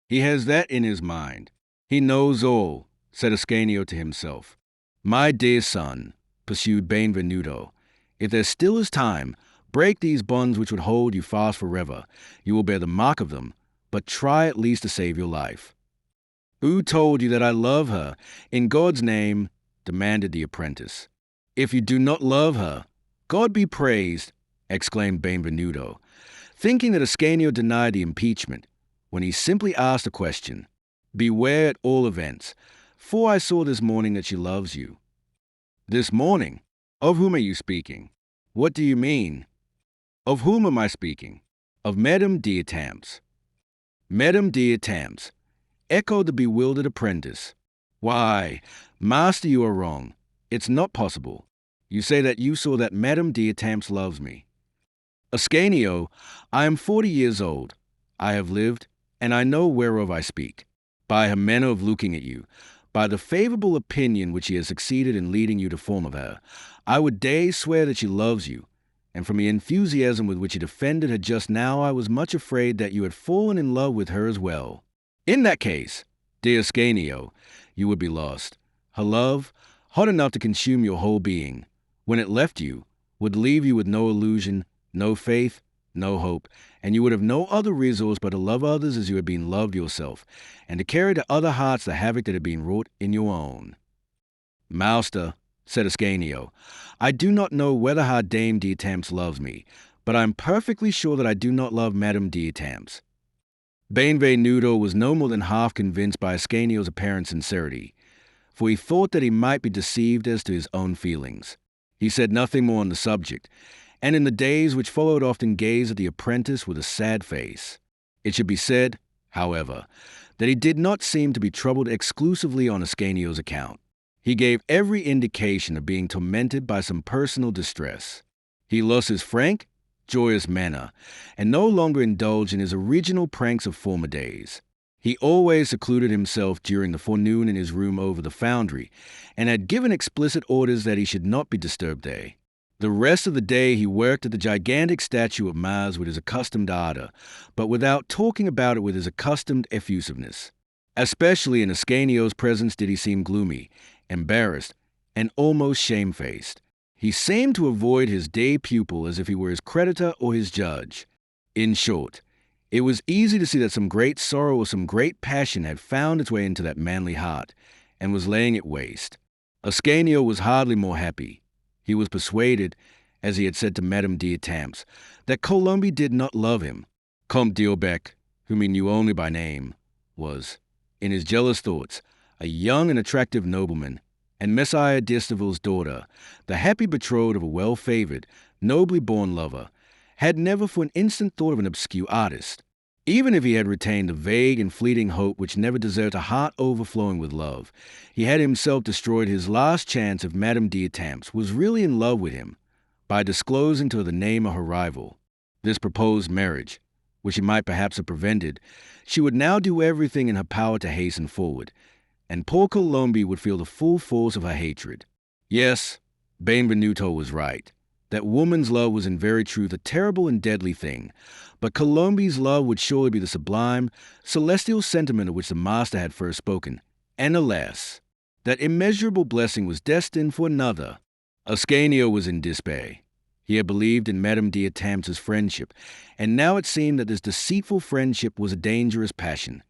He has that in his mind. He knows all, said Ascanio to himself. My dear son, pursued Benvenuto, if there still is time, break these bonds which would hold you fast forever. You will bear the mark of them, but try at least to save your life. Who told you that I love her? In God's name, demanded the apprentice. If you do not love her, God be praised, exclaimed Benvenuto, thinking that Ascanio denied the impeachment, when he simply asked a question. Beware at all events, for I saw this morning that she loves you. This morning? Of whom are you speaking? What do you mean? Of whom am I speaking? Of Madame d'Etampes. Madame d'Etampes, echoed the bewildered apprentice. Why, master, you are wrong. It's not possible. You say that you saw that Madame d'Etampes loves me. Ascanio, I am 40 years old. I have lived, and I know whereof I speak. By her manner of looking at you, by the favorable opinion which he has succeeded in leading you to form of her, I would dare swear that she loves you, and from the enthusiasm with which he defended her just now, I was much afraid that you had fallen in love with her as well. In that case, dear Ascanio, you would be lost. Her love, hot enough to consume your whole being, when it left you, would leave you with no illusion, no faith, no hope, and you would have no other resource but to love others as you had been loved yourself, and to carry to other hearts the havoc that had been wrought in your own. Master, said Ascanio, I do not know whether her Dame d'Etampes loves me, but I am perfectly sure that I do not love Madame d'Etampes. Benvenuto was no more than half convinced by Ascanio's apparent sincerity, for he thought that he might be deceived as to his own feelings. He said nothing more on the subject, and in the days which followed often gazed at the apprentice with a sad face. It should be said, however, that he did not seem to be troubled exclusively on Ascanio's account. He gave every indication of being tormented by some personal distress. He lost his frank, joyous manner, and no longer indulged in his original pranks of former days. He always secluded himself during the forenoon in his room over the foundry, and had given explicit orders that he should not be disturbed there. The rest of the day he worked at the gigantic statue of Mars with his accustomed ardor, but without talking about it with his accustomed effusiveness. Especially in Ascanio's presence did he seem gloomy, embarrassed, and almost shamefaced. He seemed to avoid his day pupil as if he were his creditor or his judge. In short, it was easy to see that some great sorrow or some great passion had found its way into that manly heart, and was laying it waste. Ascanio was hardly more happy. He was persuaded, as he had said to Madame d'Etampes, that Colombe did not love him. Comte d'Aubec, whom he knew only by name, was, in his jealous thoughts, a young and attractive nobleman, and Messire d'Estavil's daughter, the happy betrothed of a well-favored, nobly born lover, had never for an instant thought of an obscure artist. Even if he had retained the vague and fleeting hope which never deserts a heart overflowing with love, he had himself destroyed his last chance if Madame d'Etampes was really in love with him by disclosing to her the name of her rival. This proposed marriage, which he might perhaps have prevented, she would now do everything in her power to hasten forward, and poor Colombe would feel the full force of her hatred. Yes, Benvenuto was right. That woman's love was in very truth a terrible and deadly thing, but Colombe's love would surely be the sublime, celestial sentiment of which the master had first spoken. And alas, that immeasurable blessing was destined for another. Ascanio was in despair. He had believed in Madame d'Etampes' friendship, and now it seemed that this deceitful friendship was a dangerous passion.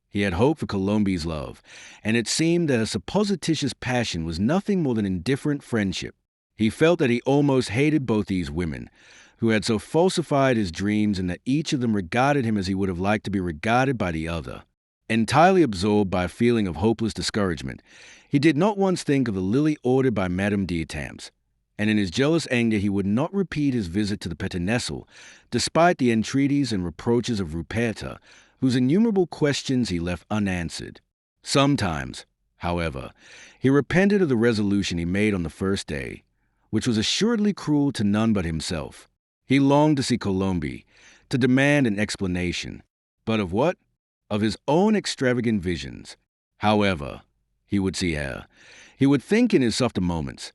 He had hoped for Colombe's love, and it seemed that a supposititious passion was nothing more than indifferent friendship. He felt that he almost hated both these women, who had so falsified his dreams, and that each of them regarded him as he would have liked to be regarded by the other. Entirely absorbed by a feeling of hopeless discouragement, he did not once think of the lily ordered by Madame d'Etampes, and in his jealous anger he would not repeat his visit to the Pettinestle, despite the entreaties and reproaches of Ruperta, whose innumerable questions he left unanswered. Sometimes, however, he repented of the resolution he made on the first day, which was assuredly cruel to none but himself. He longed to see Colombe, to demand an explanation. But of what? Of his own extravagant visions. However, he would see her. He would think in his softer moments.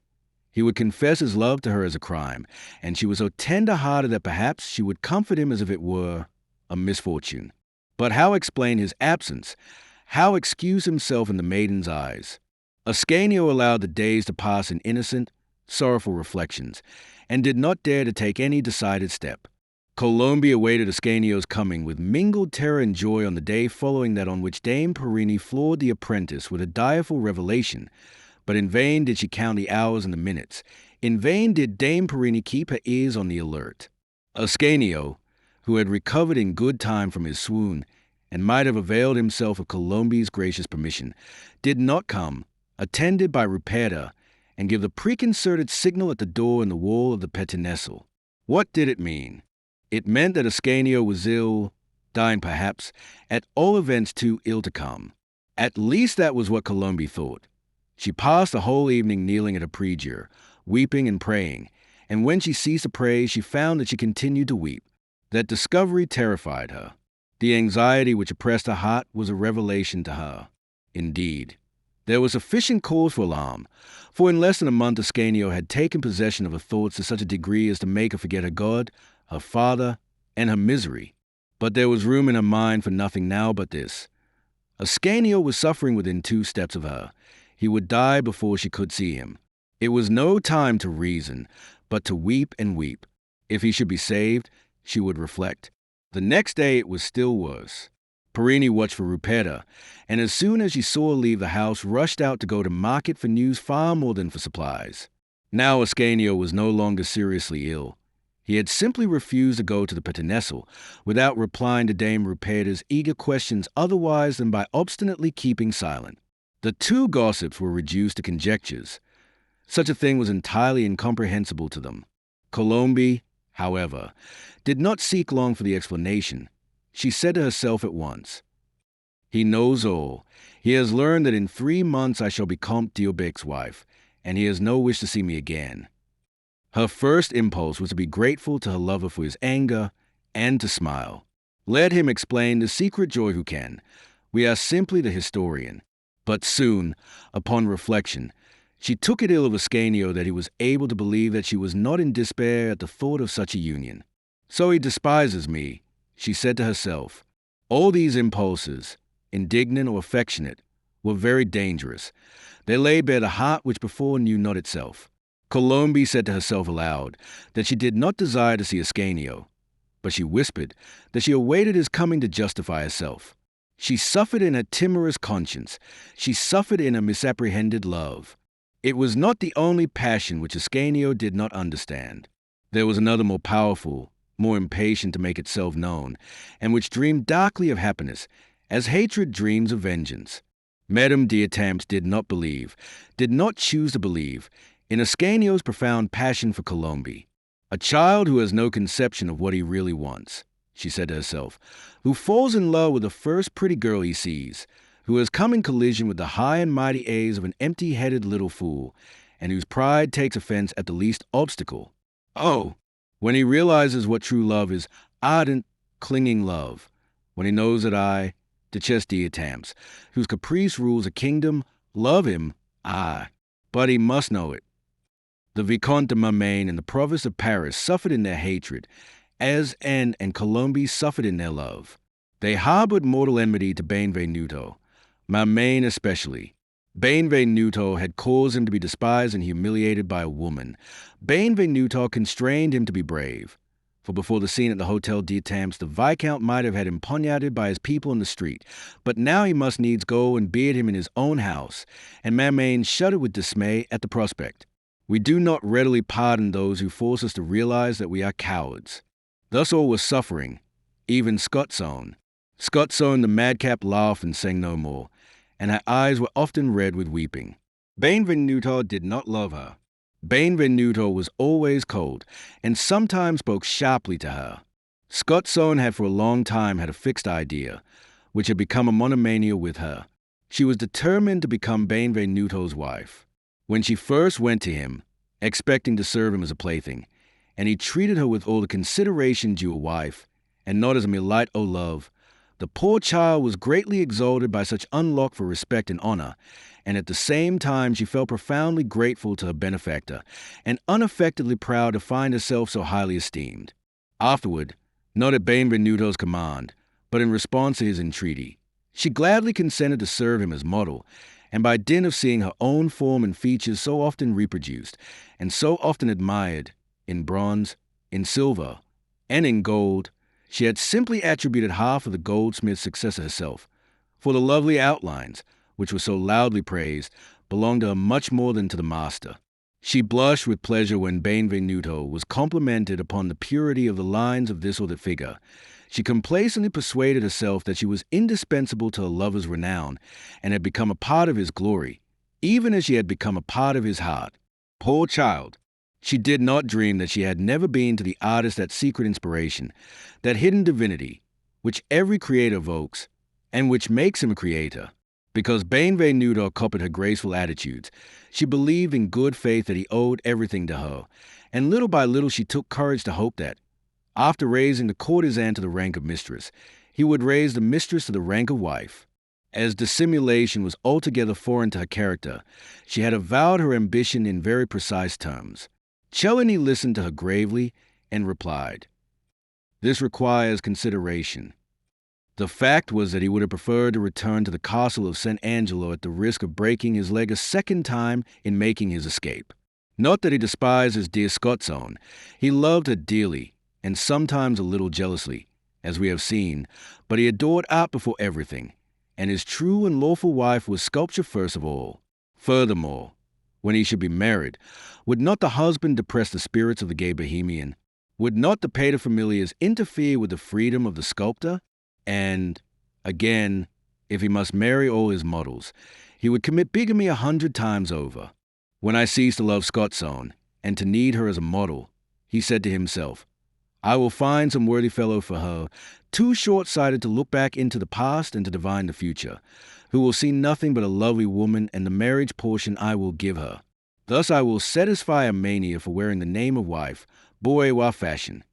He would confess his love to her as a crime, and she was so tender-hearted that perhaps she would comfort him as if it were a misfortune. But how explain his absence? How excuse himself in the maiden's eyes? Ascanio allowed the days to pass in innocent, sorrowful reflections, and did not dare to take any decided step. Colombe awaited Ascanio's coming with mingled terror and joy on the day following that on which Dame Perini floored the apprentice with a direful revelation. But in vain did she count the hours and the minutes. In vain did Dame Perini keep her ears on the alert. Ascanio, who had recovered in good time from his swoon, and might have availed himself of Colombe's gracious permission, did not come, attended by Ruperta, and give the preconcerted signal at the door in the wall of the Pettinestle. What did it mean? It meant that Ascanio was ill, dying perhaps, at all events too ill to come. At least that was what Colombe thought. She passed the whole evening kneeling at her prie-dieu, weeping and praying, and when she ceased to pray, she found that she continued to weep. That discovery terrified her. The anxiety which oppressed her heart was a revelation to her. Indeed, there was sufficient cause for alarm, for in less than a month Ascanio had taken possession of her thoughts to such a degree as to make her forget her God, her father, and her misery. But there was room in her mind for nothing now but this. Ascanio was suffering within 2 steps of her. He would die before she could see him. It was no time to reason, but to weep and weep. If he should be saved, she would reflect. The next day it was still worse. Perini watched for Ruperta, and as soon as she saw her leave the house, rushed out to go to market for news far more than for supplies. Now Ascanio was no longer seriously ill. He had simply refused to go to the Pettinestle, without replying to Dame Ruperta's eager questions otherwise than by obstinately keeping silent. The 2 gossips were reduced to conjectures. Such a thing was entirely incomprehensible to them. Colombe, however, did not seek long for the explanation. She said to herself at once, "He knows all. He has learned that in 3 months I shall be Comte d'Aubec's wife, and he has no wish to see me again." Her first impulse was to be grateful to her lover for his anger and to smile. Let him explain the secret joy who can. We are simply the historian. But soon, upon reflection, she took it ill of Ascanio that he was able to believe that she was not in despair at the thought of such a union. "So he despises me," she said to herself. All these impulses, indignant or affectionate, were very dangerous. They lay bare the heart which before knew not itself. Colombe said to herself aloud that she did not desire to see Ascanio, but she whispered that she awaited his coming to justify herself. She suffered in her timorous conscience. She suffered in her misapprehended love. It was not the only passion which Ascanio did not understand. There was another more powerful, more impatient to make itself known, and which dreamed darkly of happiness, as hatred dreams of vengeance. Madame d'Etampes did not believe, did not choose to believe, in Ascanio's profound passion for Colombe. "A child who has no conception of what he really wants," she said to herself, "who falls in love with the first pretty girl he sees, who has come in collision with the high and mighty airs of an empty-headed little fool, and whose pride takes offense at the least obstacle. Oh, when he realizes what true love is, ardent, clinging love, when he knows that I, Duchesse d'Etampes, whose caprice rules a kingdom, love him, but he must know it." The Vicomte de Marmagne and the Provost of Paris suffered in their hatred, as Anne and Colombe suffered in their love. They harbored mortal enmity to Benvenuto, Marmagne especially. Benvenuto had caused him to be despised and humiliated by a woman. Benvenuto constrained him to be brave, for before the scene at the Hotel d'Etampes, the Viscount might have had him poignarded by his people in the street, but now he must needs go and beard him in his own house, and Marmagne shuddered with dismay at the prospect. We do not readily pardon those who force us to realize that we are cowards. Thus all was suffering, even Scotsone. Scotsone the madcap laughed and sang no more, and her eyes were often red with weeping. Benvenuto did not love her. Benvenuto was always cold, and sometimes spoke sharply to her. Scotsone had for a long time had a fixed idea, which had become a monomania with her. She was determined to become Benvenuto's wife. When she first went to him, expecting to serve him as a plaything, and he treated her with all the consideration due a wife, and not as a mere light o' love, the poor child was greatly exalted by such unlock for respect and honor, and at the same time she felt profoundly grateful to her benefactor, and unaffectedly proud to find herself so highly esteemed. Afterward, not at Benvenuto's command, but in response to his entreaty, she gladly consented to serve him as model, and by dint of seeing her own form and features so often reproduced, and so often admired, in bronze, in silver, and in gold, she had simply attributed half of the goldsmith's success to herself, for the lovely outlines, which were so loudly praised, belonged to her much more than to the master. She blushed with pleasure when Benvenuto was complimented upon the purity of the lines of this or that figure. She complacently persuaded herself that she was indispensable to her lover's renown and had become a part of his glory, even as she had become a part of his heart. Poor child! She did not dream that she had never been to the artist that secret inspiration, that hidden divinity, which every creator evokes, and which makes him a creator. Because Benvenuto copied her graceful attitudes, she believed in good faith that he owed everything to her, and little by little she took courage to hope that, after raising the courtesan to the rank of mistress, he would raise the mistress to the rank of wife. As dissimulation was altogether foreign to her character, she had avowed her ambition in very precise terms. Cellini listened to her gravely and replied, "This requires consideration." The fact was that he would have preferred to return to the castle of St. Angelo at the risk of breaking his leg a second time in making his escape. Not that he despised his dear Scotsone. He loved her dearly, and sometimes a little jealously, as we have seen, but he adored art before everything, and his true and lawful wife was sculpture first of all. Furthermore, when he should be married, would not the husband depress the spirits of the gay bohemian? Would not the paterfamilias interfere with the freedom of the sculptor? And, again, if he must marry all his models, he would commit bigamy 100 times over. When I cease to love Scotsone, and to need her as a model, he said to himself, I will find some worthy fellow for her, too short-sighted to look back into the past and to divine the future, who will see nothing but a lovely woman and the marriage portion I will give her. Thus I will satisfy a mania for wearing the name of wife, bourgeois fashion.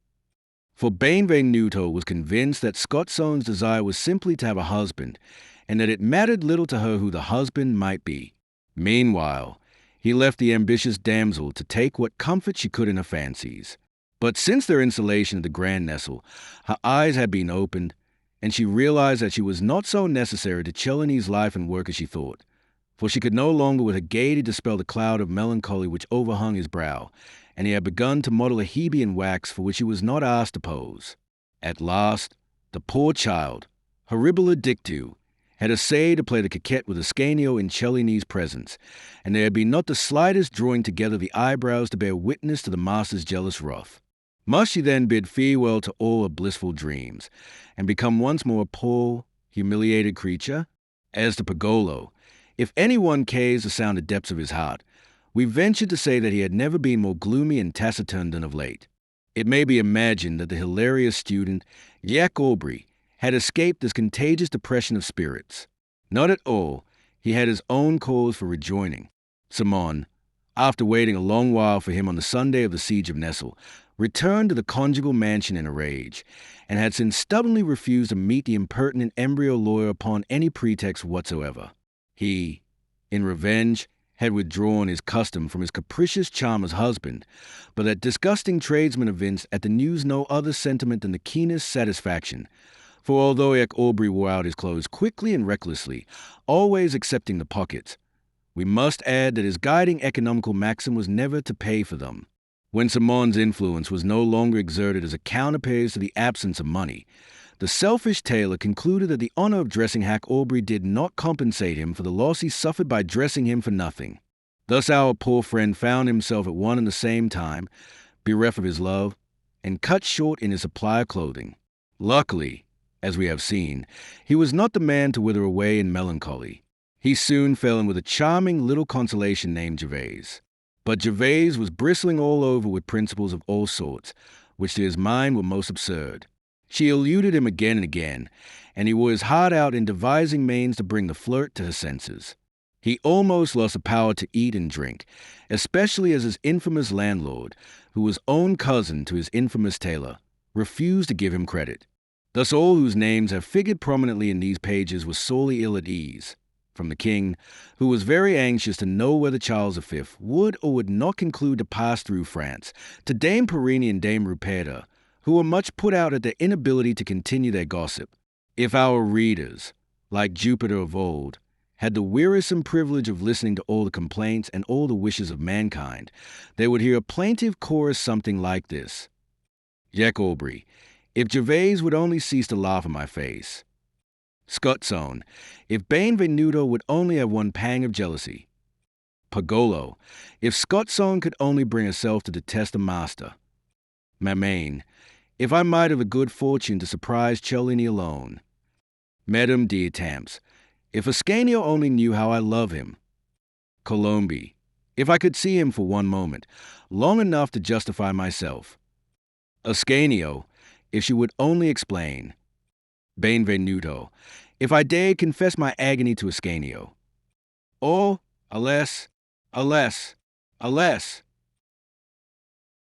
For Benvenuto was convinced that Scotsone's desire was simply to have a husband, and that it mattered little to her who the husband might be. Meanwhile, he left the ambitious damsel to take what comfort she could in her fancies. But since their installation at the Grand Nestle, her eyes had been opened, and she realized that she was not so necessary to Cellini's life and work as she thought, for she could no longer with her gaiety dispel the cloud of melancholy which overhung his brow, and he had begun to model a Hebe in wax for which he was not asked to pose. At last, the poor child, horribile dictu, had essayed to play the coquette with Ascanio in Cellini's presence, and there had been not the slightest drawing together of the eyebrows to bear witness to the master's jealous wrath. Must she then bid farewell to all her blissful dreams, and become once more a poor, humiliated creature? As to Pagolo, if anyone cares to sound the depths of his heart, we venture to say that he had never been more gloomy and taciturn than of late. It may be imagined that the hilarious student, Jacques Aubry, had escaped this contagious depression of spirits. Not at all. He had his own cause for rejoining. Simone, after waiting a long while for him on the Sunday of the siege of Nesle, returned to the conjugal mansion in a rage, and had since stubbornly refused to meet the impertinent embryo lawyer upon any pretext whatsoever. He, in revenge, had withdrawn his custom from his capricious charmer's husband, but that disgusting tradesman evinced at the news no other sentiment than the keenest satisfaction. For although Jacques Aubry wore out his clothes quickly and recklessly, always excepting the pockets, we must add that his guiding economical maxim was never to pay for them. When Simone's influence was no longer exerted as a counterpoise to the absence of money, the selfish tailor concluded that the honor of dressing Jacques Aubry did not compensate him for the loss he suffered by dressing him for nothing. Thus our poor friend found himself at one and the same time bereft of his love and cut short in his supply of clothing. Luckily, as we have seen, he was not the man to wither away in melancholy. He soon fell in with a charming little consolation named Gervaise. But Gervase was bristling all over with principles of all sorts, which to his mind were most absurd. She eluded him again and again, and he wore his heart out in devising means to bring the flirt to her senses. He almost lost the power to eat and drink, especially as his infamous landlord, who was own cousin to his infamous tailor, refused to give him credit. Thus all whose names have figured prominently in these pages were sorely ill at ease, from the king, who was very anxious to know whether Charles V would or would not conclude to pass through France, to Dame Perini and Dame Ruperta, who were much put out at their inability to continue their gossip. If our readers, like Jupiter of old, had the wearisome privilege of listening to all the complaints and all the wishes of mankind, they would hear a plaintive chorus something like this. Jack Aubrey, if Gervase would only cease to laugh in my face. Scutzone, if Benvenuto would only have one pang of jealousy. Pagolo, if Scutzone could only bring herself to detest a master. Mammain, if I might have the good fortune to surprise Cellini alone. Madame d'Etamps, if Ascanio only knew how I love him. Colombe, if I could see him for one moment, long enough to justify myself. Ascanio, if she would only explain. Benvenuto, if I dared confess my agony to Ascanio. Oh, alas, alas, alas!